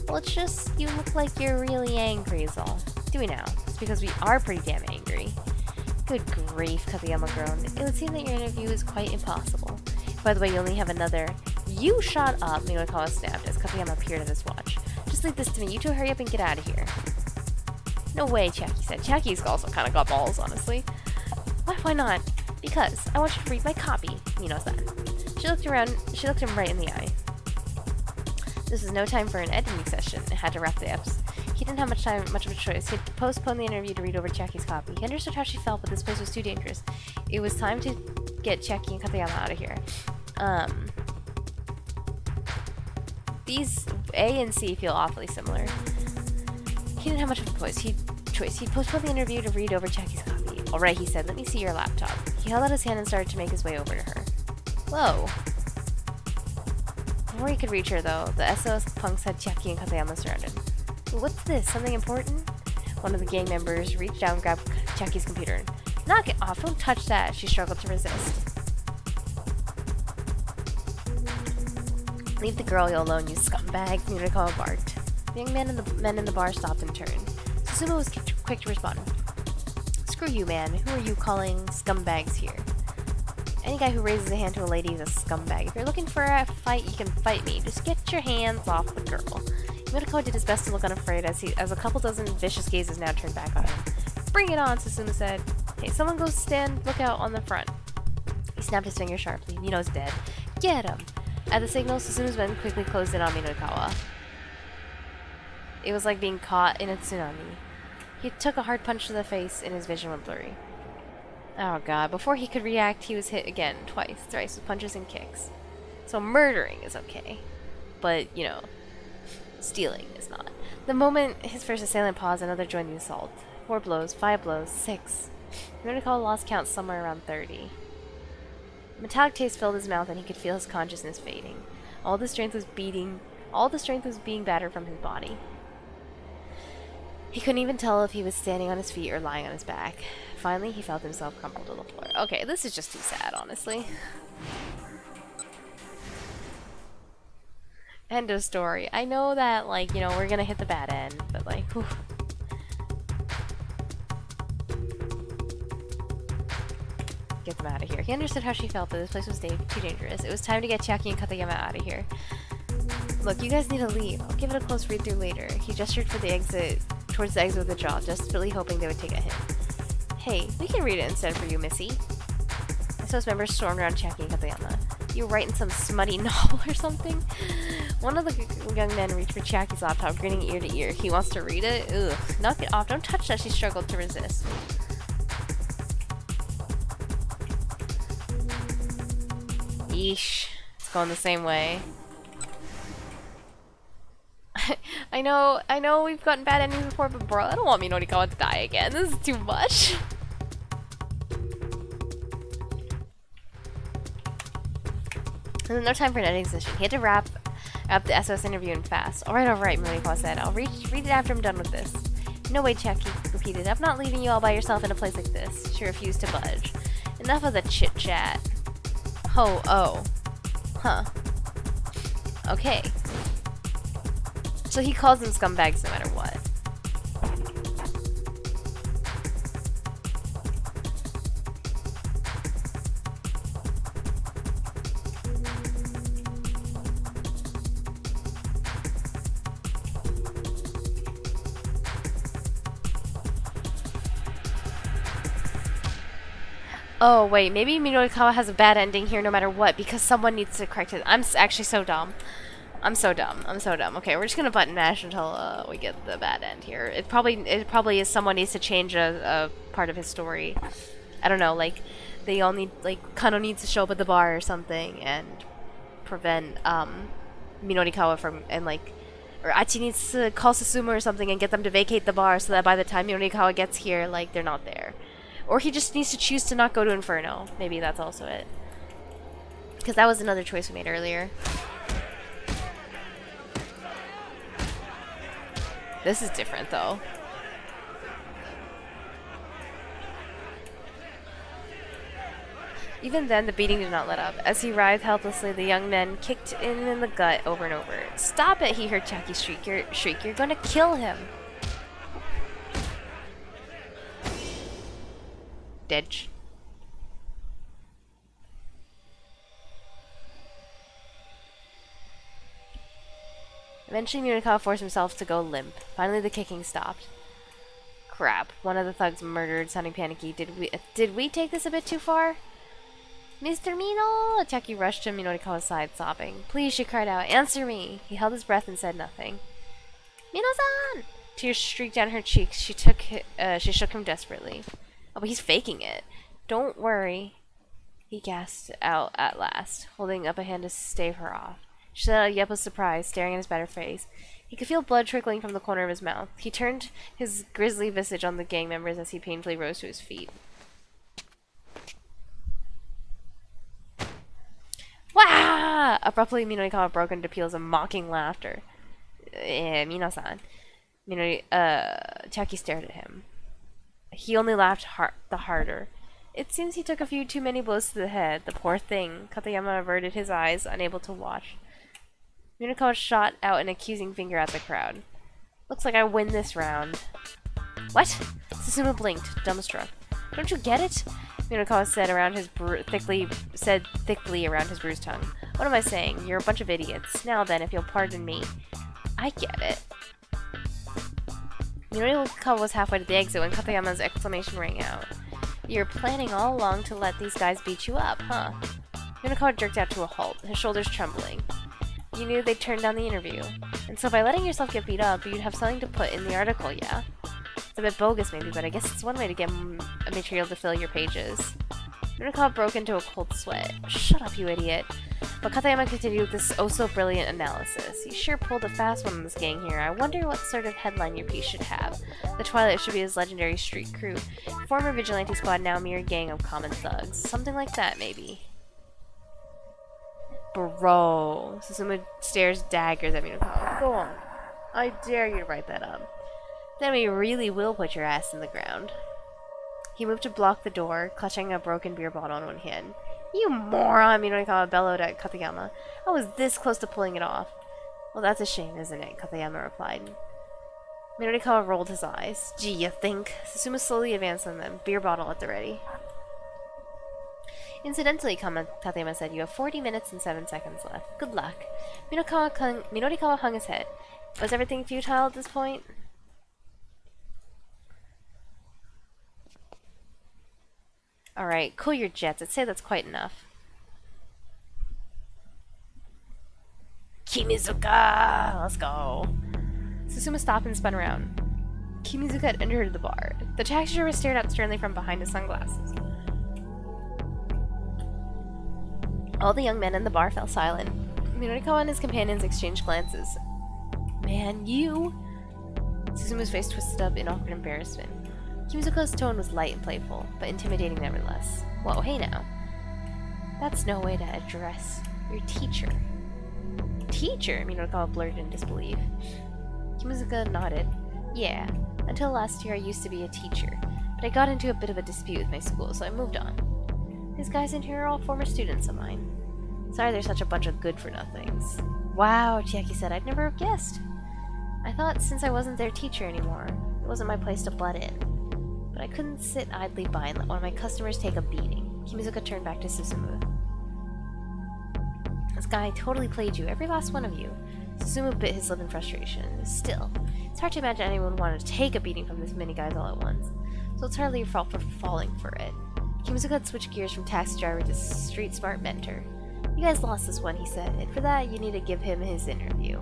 Well, it's just, you look like you're really angry is all. Do we now? It's because we are pretty damn angry. Good grief, Katayama groaned. It would seem that your interview is quite impossible. By the way, you only have another... You shut up, Minako snapped as Katayama appeared at his watch. Just leave this to me. You two hurry up and get out of here. No way, Jackie said. Jackie's also kind of got balls, honestly. Why not? Because I want you to read my copy, Mino said. She looked him right in the eye. This is no time for an editing session. It had to wrap the eps. He didn't have much of a choice. He had postponed the interview to read over Jackie's copy. He understood how she felt, but this place was too dangerous. It was time to get Jackie and Katayama out of here. These A and C feel awfully similar. He didn't have much of a choice. He'd postponed the interview to read over Jackie's copy. Alright, he said, let me see your laptop. He held out his hand and started to make his way over to her. Whoa. Before he could reach her, though, the SOS punks had Jackie and Katayama surrounded. What's this? Something important? One of the gang members reached down and grabbed Jackie's computer. Knock it off! Don't touch that! She struggled to resist. Leave the girl alone, you scumbag! Minako barked. The young men in the bar stopped and turned. Susumu was quick to respond. Screw you, man. Who are you calling scumbags here? Any guy who raises a hand to a lady is a scumbag. If you're looking for a fight, you can fight me. Just get your hands off the girl. Minako did his best to look unafraid as a couple dozen vicious gazes now turned back on him. Bring it on, Susumu said. Hey, someone go stand lookout on the front. He snapped his finger sharply. Mino's dead. Get him! At the signal, Susumu's men quickly closed in on Minakawa. It was like being caught in a tsunami. He took a hard punch to the face and his vision went blurry. Oh god, before he could react, he was hit again, twice, thrice, with punches and kicks. So murdering is okay. But, you know, stealing is not. The moment his first assailant paused, another joined the assault. 4 blows, 5 blows, 6. Minakawa lost count somewhere around 30. Metallic taste filled his mouth and he could feel his consciousness fading. All the strength was being battered from his body. He couldn't even tell if he was standing on his feet or lying on his back. Finally, he felt himself crumple to the floor. Okay, this is just too sad, honestly. End of story. I know that, like, you know, we're gonna hit the bad end, but, like, whew. Get them out of here. He understood how she felt, but this place was too dangerous. It was time to get Chiaki and Katayama out of here. Look, you guys need to leave. I'll give it a close read-through later. He gestured for the exit, towards the exit with a jaw, desperately hoping they would take a hit. Hey, we can read it instead for you, Missy. SOS members stormed around Chiaki and Katayama. You were writing some smutty novel or something? One of the young men reached for Chiaki's laptop, grinning ear to ear. He wants to read it? Ugh. Knock it off. Don't touch that. She struggled to resist. Yeesh. It's going the same way. I know we've gotten bad endings before, but bro, I don't want Minakawa to die again. This is too much. There's no time for an editing session. He had to wrap up the SOS interview and fast. Alright, Minakawa said. I'll read it after I'm done with this. No way, Chiaki repeated. I'm not leaving you all by yourself in a place like this. She refused to budge. Enough of the chit-chat. Oh. Huh. Okay. So he calls them scumbags no matter what. Oh, wait, maybe Minakawa has a bad ending here no matter what because someone needs to correct it. I'm actually so dumb. I'm so dumb. Okay, we're just gonna button mash until we get the bad end here. It probably is someone needs to change a part of his story. I don't know, like they all need, like Kano needs to show up at the bar or something and prevent Minakawa from, and like, or Achi needs to call Susumu or something and get them to vacate the bar so that by the time Minakawa gets here, like they're not there. Or he just needs to choose to not go to Inferno. Maybe that's also it. Because that was another choice we made earlier. This is different, though. Even then, the beating did not let up. As he writhed helplessly, the young men kicked him in the gut over and over. Stop it, he heard Chiaki shriek. You're gonna kill him. Ditch. Eventually, Minakawa forced himself to go limp. Finally, the kicking stopped. Crap. One of the thugs murdered, sounding panicky. Did we take this a bit too far? Mr. Mino! Taki rushed to Minorikawa's side, sobbing. Please, she cried out. Answer me! He held his breath and said nothing. Mino-san! Tears streaked down her cheeks. She shook him desperately. Oh, but he's faking it. Don't worry, he gasped out at last, holding up a hand to stave her off. She let out a yelp of surprise, staring at his battered face. He could feel blood trickling from the corner of his mouth. He turned his grisly visage on the gang members as he painfully rose to his feet. Wah! Abruptly, Minorikawa broke into peals of mocking laughter. Mino-san. Taki stared at him. He only laughed the harder. It seems he took a few too many blows to the head. The poor thing. Katayama averted his eyes, unable to watch. Minorikawa shot out an accusing finger at the crowd. Looks like I win this round. What? Susumu blinked, dumbstruck. Don't you get it? Minorikawa said thickly around his bruised tongue. What am I saying? You're a bunch of idiots. Now then, if you'll pardon me. I get it. Minorikawa was halfway to the exit when Katayama's exclamation rang out. You're planning all along to let these guys beat you up, huh? Minorikawa jerked out to a halt, his shoulders trembling. You knew they'd turn down the interview. And so by letting yourself get beat up, you'd have something to put in the article, yeah? It's a bit bogus maybe, but I guess it's one way to get material to fill your pages. Minorikawa broke into a cold sweat. Shut up, you idiot. But Katayama continued with this oh-so-brilliant analysis. You sure pulled a fast one on this gang here. I wonder what sort of headline your piece should have. The Twilight should be his legendary street crew. Former vigilante squad, now mere gang of common thugs. Something like that, maybe. Bro. Susumu stares daggers at Minorikawa. Go on. I dare you to write that up. Then we really will put your ass in the ground. He moved to block the door, clutching a broken beer bottle in one hand. You moron! Minorikawa bellowed at Katayama. I was this close to pulling it off. Well, that's a shame, isn't it? Katayama replied. Minorikawa rolled his eyes. Gee, you think? Susumu slowly advanced on them, beer bottle at the ready. Incidentally, Katayama said, you have 40 minutes and 7 seconds left. Good luck. Minorikawa hung his head. Was everything futile at this point? Alright, cool your jets. I'd say that's quite enough. Kimizuka! Let's go. Susumu stopped and spun around. Kimizuka had entered the bar. The taxi driver stared up sternly from behind his sunglasses. All the young men in the bar fell silent. Minorikawa and his companions exchanged glances. Man, you... Susumu's face twisted up in awkward embarrassment. Kimizuka's tone was light and playful, but intimidating nevertheless. Whoa, hey now. That's no way to address your teacher. Teacher? Minorikawa blurted in disbelief. Kimizuka nodded. Yeah, until last year I used to be a teacher, but I got into a bit of a dispute with my school, so I moved on. These guys in here are all former students of mine. Sorry they're such a bunch of good-for-nothings. Wow, Chiaki said, I'd never have guessed. I thought since I wasn't their teacher anymore, it wasn't my place to butt in. But I couldn't sit idly by and let one of my customers take a beating. Kimizuka turned back to Susumu. This guy totally played you, every last one of you. Susumu bit his lip in frustration. Still, it's hard to imagine anyone wanted to take a beating from this many guys all at once, so it's hardly your fault for falling for it. Kimizuka had switched gears from taxi driver to street-smart mentor. You guys lost this one, he said, and for that you need to give him his interview.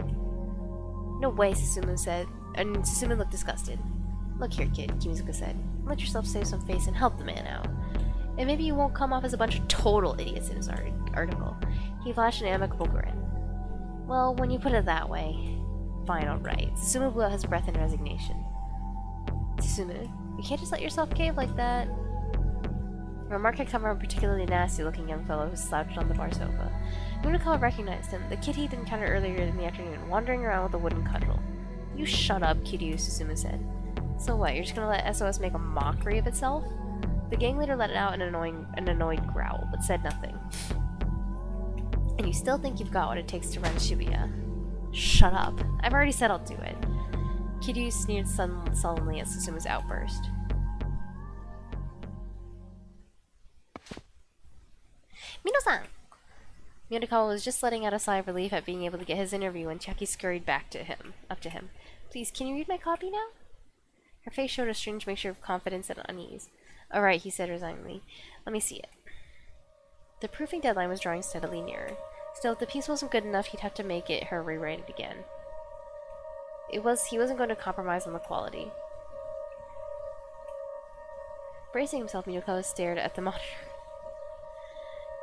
No way, Susumu said, and Susumu looked disgusted. Look here, kid, Kimizuka said. Let yourself save some face and help the man out. And maybe you won't come off as a bunch of total idiots in his article. He flashed an amicable grin. Well, when you put it that way... Fine, alright. Susumu blew out his breath in resignation. Susumu, you can't just let yourself cave like that. The remark had come from a particularly nasty-looking young fellow who slouched on the bar sofa. Minorikawa recognized him, the kid he'd encountered earlier in the afternoon, wandering around with a wooden cudgel. You shut up, Kiryu, Susumu said. So what, you're just gonna let SOS make a mockery of itself? The gang leader let out an annoyed growl, but said nothing. And you still think you've got what it takes to run Shibuya? Shut up. I've already said I'll do it. Kiryu sneered sullenly at Susumu's outburst. Mino-san! Minorikawa was just letting out a sigh of relief at being able to get his interview when Chiaki scurried up to him. Please, can you read my copy now? Her face showed a strange mixture of confidence and unease. Alright, he said resignedly. Let me see it. The proofing deadline was drawing steadily nearer. Still, if the piece wasn't good enough, he'd have to make her rewrite it again. He wasn't going to compromise on the quality. Bracing himself, Minokawa stared at the monitor.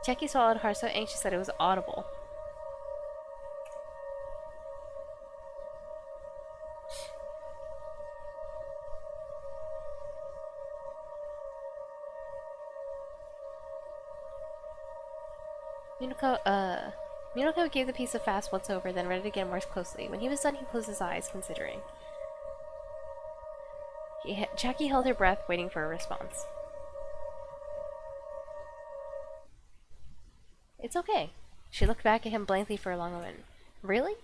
Jackie swallowed hard, so anxious that it was audible. Minokawa gave the piece a fast once-over, then read it again more closely. When he was done, he closed his eyes, considering. Jackie held her breath, waiting for a response. It's okay. She looked back at him blankly for a long moment. Really?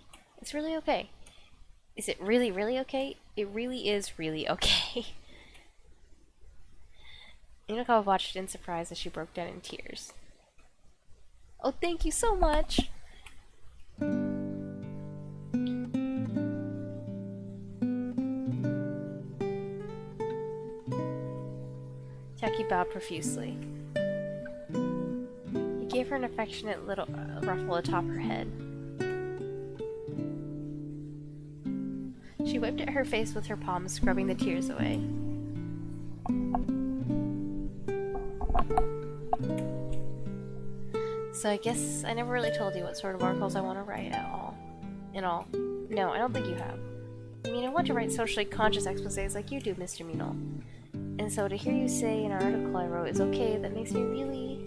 It's really okay. Is it really, really okay? It really is really okay. Minokawa watched in surprise as she broke down in tears. Oh, thank you so much! Jackie bowed profusely. He gave her an affectionate little ruffle atop her head. She wiped at her face with her palms, scrubbing the tears away. So I guess I never really told you what sort of articles I want to write at all. No, I don't think you have. I mean, I want to write socially conscious exposés like you do, Mr. Mino. And so to hear you say an article I wrote is okay, that makes me really...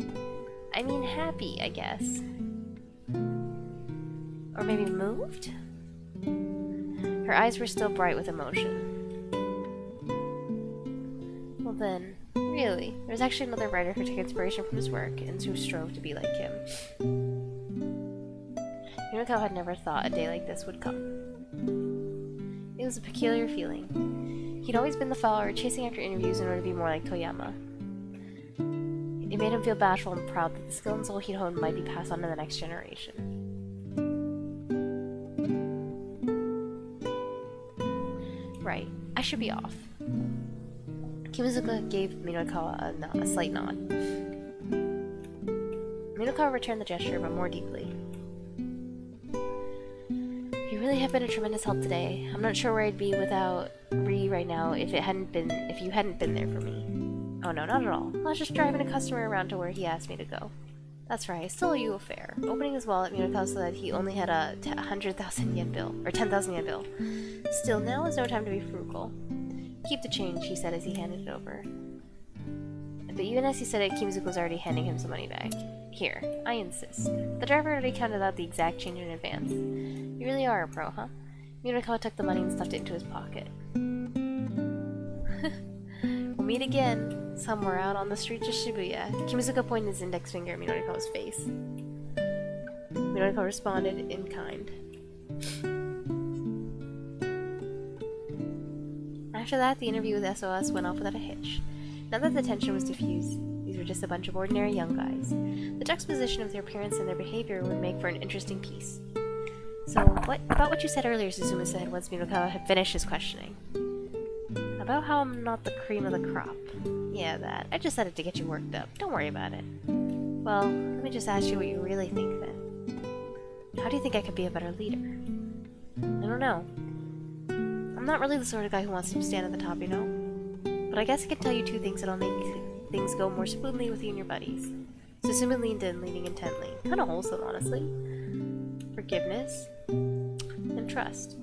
happy, I guess. Or maybe moved? Her eyes were still bright with emotion. Well then, really, there's actually another writer who took inspiration from his work and who strove to be like him. Minokawa had never thought a day like this would come. It was a peculiar feeling. He'd always been the follower, chasing after interviews in order to be more like Toyama. It made him feel bashful and proud that the skill and soul he'd honed might be passed on to the next generation. Right, I should be off. Kimazuka gave Minokawa a slight nod. Minokawa returned the gesture, but more deeply. You really have been a tremendous help today. I'm not sure where I'd be without Ri right now if you hadn't been there for me. Oh no, not at all. I was just driving a customer around to where he asked me to go. That's right, I still owe you a fare. Opening his wallet, Minokawa saw that he only had a 100,000 yen bill, or 10,000 yen bill. Still, now is no time to be frugal. Keep the change, he said as he handed it over. But even as he said it, Kimazuka was already handing him some money back. Here, I insist. The driver already counted out the exact change in advance. You really are a pro, huh? Minokawa took the money and stuffed it into his pocket. We'll meet again, somewhere out on the streets of Shibuya. Kimazuka pointed his index finger at Minokawa's face. Minokawa responded in kind. After that, the interview with SOS went off without a hitch. Now that the tension was diffused, these were just a bunch of ordinary young guys. The juxtaposition of their appearance and their behavior would make for an interesting piece. So, about what you said earlier, Suzume said once Minokawa had finished his questioning. About how I'm not the cream of the crop. Yeah, that. I just said it to get you worked up. Don't worry about it. Well, let me just ask you what you really think then. How do you think I could be a better leader? I don't know. I'm not really the sort of guy who wants to stand at the top, you know? But I guess I can tell you two things that'll make things go more smoothly with you and your buddies. Suzume leaned in, leaning intently. Kinda wholesome, honestly. Forgiveness and trust.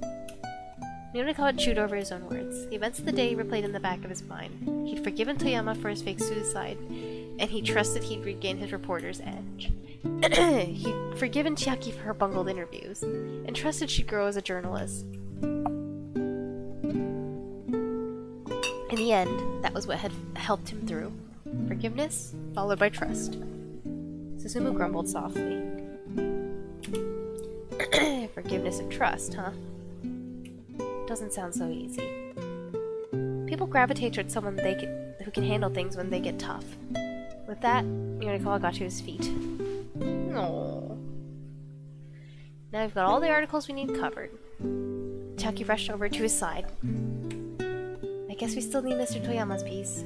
Minokawa chewed over his own words. The events of the day replayed in the back of his mind. He'd forgiven Toyama for his fake suicide, and he trusted he'd regain his reporter's edge. He'd forgiven Chiaki for her bungled interviews, and trusted she'd grow as a journalist. In the end, that was what had helped him through. Forgiveness, followed by trust. Suzume grumbled softly. Forgiveness and trust, huh? Doesn't sound so easy. People gravitate towards someone who can handle things when they get tough. With that, Minokawa got to his feet. Aww. Now we've got all the articles we need covered. Chiaki rushed over to his side. I guess we still need Mr. Toyama's piece.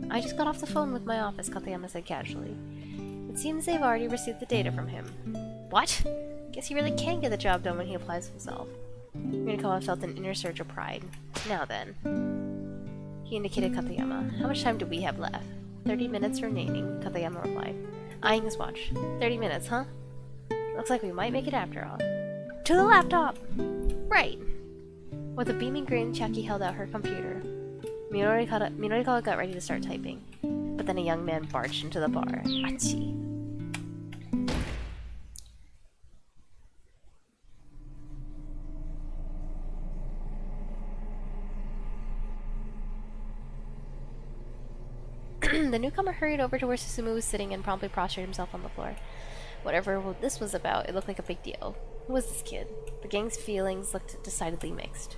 I just got off the phone with my office, Katayama said casually. It seems they've already received the data from him. What? Guess he really can get the job done when he applies himself. Minakawa felt an inner surge of pride. Now then. He indicated Katayama. How much time do we have left? 30 minutes remaining, Katayama replied, eyeing his watch. 30 minutes, huh? Looks like we might make it after all. To the laptop! Right! With a beaming grin, Chiaki held out her computer. Minorikawa got ready to start typing. But then a young man barged into the bar. Achi. The newcomer hurried over to where Susumu was sitting and promptly prostrated himself on the floor. Whatever this was about, it looked like a big deal. Who was this kid? The gang's feelings looked decidedly mixed.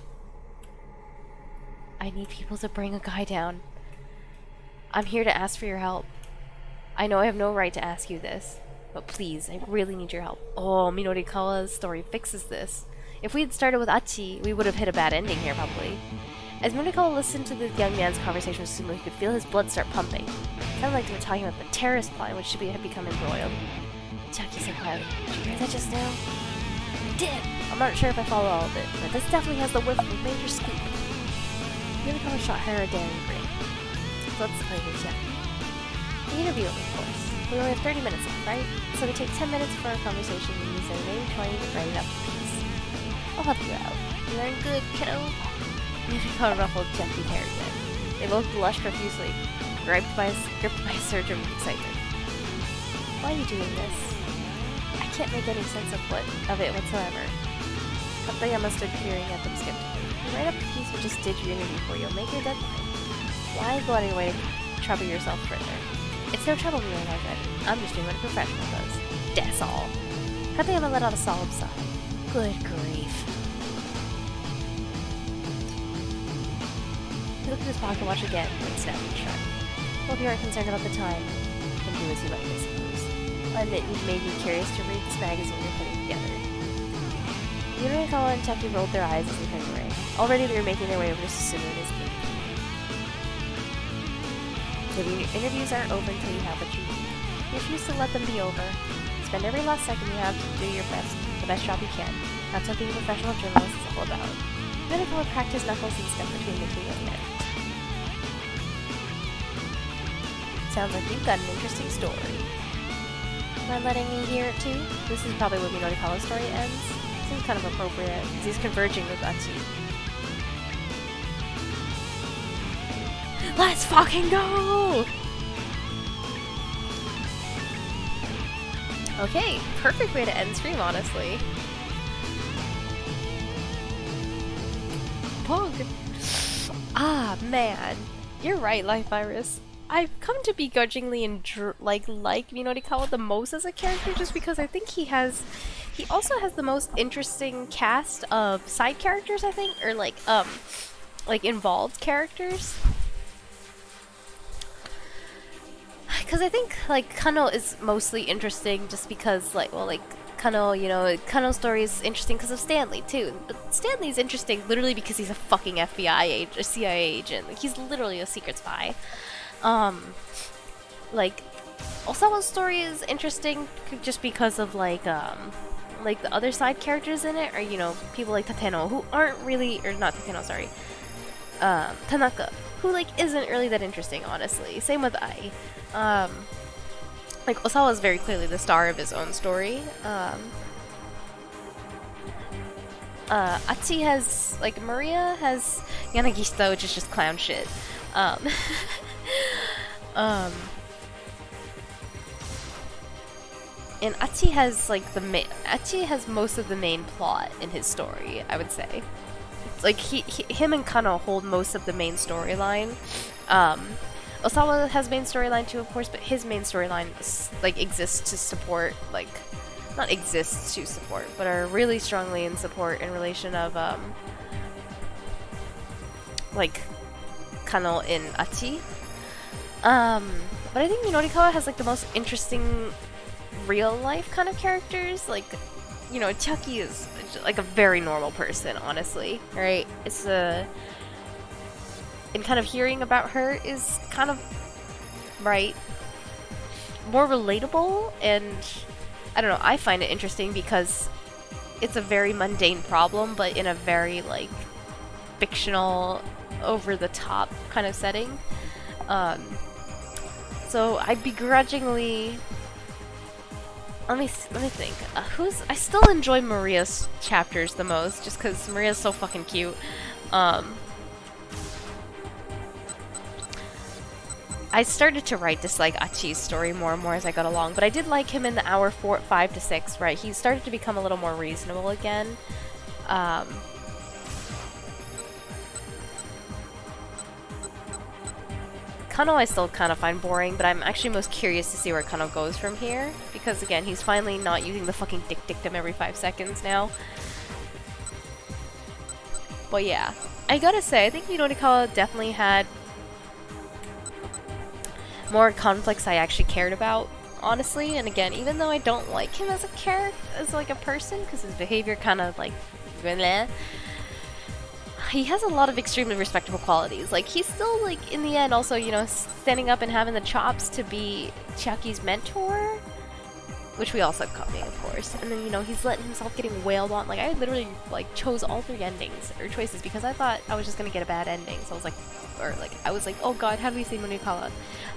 I need people to bring a guy down. I'm here to ask for your help. I know I have no right to ask you this, but please, I really need your help. Oh, Minorikawa's story fixes this. If we had started with Achi, we would have hit a bad ending here, probably. As Minorikawa listened to the young man's conversation with Susumu, he could feel his blood start pumping. It sounded like they were talking about the terrorist plot in which Shibuya had become embroiled. Chiaki said quietly, "Did you hear that just now?" I did! I'm not sure if I follow all of it, but this definitely has the whiff of a major scoop. Minorikawa shot her a daring grin. Let's play here, Chiaki. The interview, of course. We only have 30 minutes left, right? So we take 10 minutes for our conversation and use the remaining 20 to write it up for peace. I'll help you out. You learn good, kiddo. Minorikawa ruffled Chiaki's hair again. They both blushed profusely, gripped by a surge of excitement. Why are you doing this? I can't make any sense of it whatsoever. Katayama stood peering at them skeptically. You write up a piece or just did your interview before you'll make your deadline. Why go out of your way to trouble yourself further? It's no trouble, Minorikawa. I'm just doing what a professional does. That's all. Katayama let out a solemn sigh. Good grief. He looked at his pocket watch again and snapped shut. Well, if you aren't concerned about the time, then do as you like, I suppose. I admit you've made me curious to read this magazine you're putting together. Minorikawa and Chiaki rolled their eyes as they turned away. Already they were making their way over to Susumu and his gate. The interviews aren't over until you have what you need. You refuse to let them be over. Spend every last second you have to do your best, the best job you can. That's what being a professional journalist is all about. Minorikawa cracked his knuckles and stepped between the two young men. Sounds like you've got an interesting story. Mind letting me hear it too? This is probably where Minorikawa's story ends. Seems kind of appropriate, because he's converging with Achi. Let's fucking go! Okay, perfect way to end stream, honestly. Pog! Ah, man. You're right, Life Virus. I've come to begrudgingly like Minorikawa the most as a character just because I think he also has the most interesting cast of side characters, I think, or like involved characters. Because I think like Kano is mostly interesting just because Kano, you know, Kano's story is interesting because of Stanley too. But Stanley's interesting literally because he's a fucking FBI agent, a CIA agent. Like, he's literally a secret spy. Like, Osawa's story is interesting just because of like the other side characters in it, or you know, people like Tateno who aren't really, or not Tateno, sorry, Tanaka, who like isn't really that interesting, honestly. Same with Ai. Like, Osawa is very clearly the star of his own story. Achi has, like, Maria has Yanagishita, which is just clown shit. And Achi has, like, Achi has most of the main plot in his story, I would say. Like, him and Kano hold most of the main storyline. Osawa has main storyline too, of course, but his main storyline like exists to support, like, not exists to support, but are really strongly in support in relation of like Kano and Achi. But I think Minorikawa has like the most interesting real life kind of characters. Like, you know, Chiaki is like a very normal person, honestly, right? It's and kind of hearing about her is kind of right. more relatable, and I don't know, I find it interesting because it's a very mundane problem, but in a very, like, fictional, over-the-top kind of setting. So I begrudgingly... Let me think. I still enjoy Maria's chapters the most, just because Maria's so fucking cute. I started to dislike Achi's story more and more as I got along, but I did like him in the hour 5 to 6, right? He started to become a little more reasonable again. Kano I still kind of find boring, but I'm actually most curious to see where Kano goes from here, because again, he's finally not using the fucking dick dictum every 5 seconds now. But yeah, I gotta say, I think Midorikawa definitely had more conflicts I actually cared about, honestly. And again, even though I don't like him as a character, as like a person, because his behavior kind of like bleh, he has a lot of extremely respectable qualities. Like, he's still, like, in the end also, you know, standing up and having the chops to be Chiaki's mentor, which we also copy, of course. And then, you know, he's letting himself getting wailed on. Like, I literally, like, chose all 3 endings, or choices, because I thought I was just gonna get a bad ending. So I was like, I was like, oh god, how do we see Morikawa?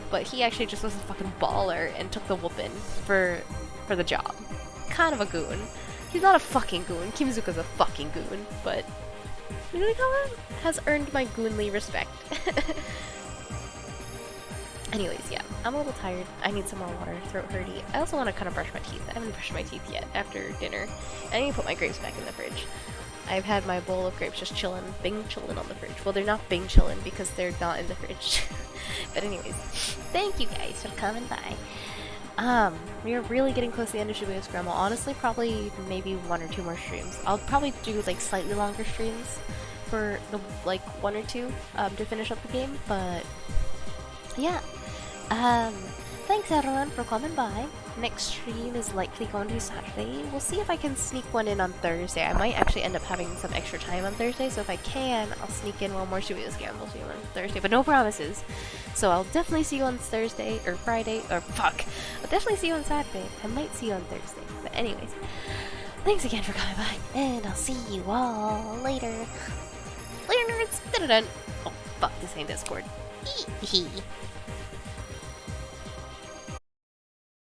But he actually just was a fucking baller and took the whooping for the job. Kind of a goon. He's not a fucking goon. Kimizuka's a fucking goon, but Morikawa has earned my goonly respect. Anyways, yeah, I'm a little tired. I need some more water, throat hurty. I also want to kind of brush my teeth. I haven't brushed my teeth yet after dinner. I need to put my grapes back in the fridge. I've had my bowl of grapes just chillin', bing chillin' on the fridge. Well, they're not bing chillin' because they're not in the fridge. But anyways, thank you guys for coming by. We are really getting close to the end of Shibuya Scramble. Honestly, probably maybe 1 or 2 more streams. I'll probably do like slightly longer streams for the like 1 or 2 to finish up the game. But yeah, thanks everyone for coming by. Next stream is likely going to be Saturday. We'll see if I can sneak one in on Thursday. I might actually end up having some extra time on Thursday, so if I can, I'll sneak in one more Shibuya Scramble stream on Thursday, but no promises. So I'll definitely see you on Thursday, or Friday, or fuck. I'll definitely see you on Saturday. I might see you on Thursday. But anyways, thanks again for coming by, and I'll see you all later. Later, nerds! Da-da-dun. Oh, fuck, this ain't Discord. Hee hee.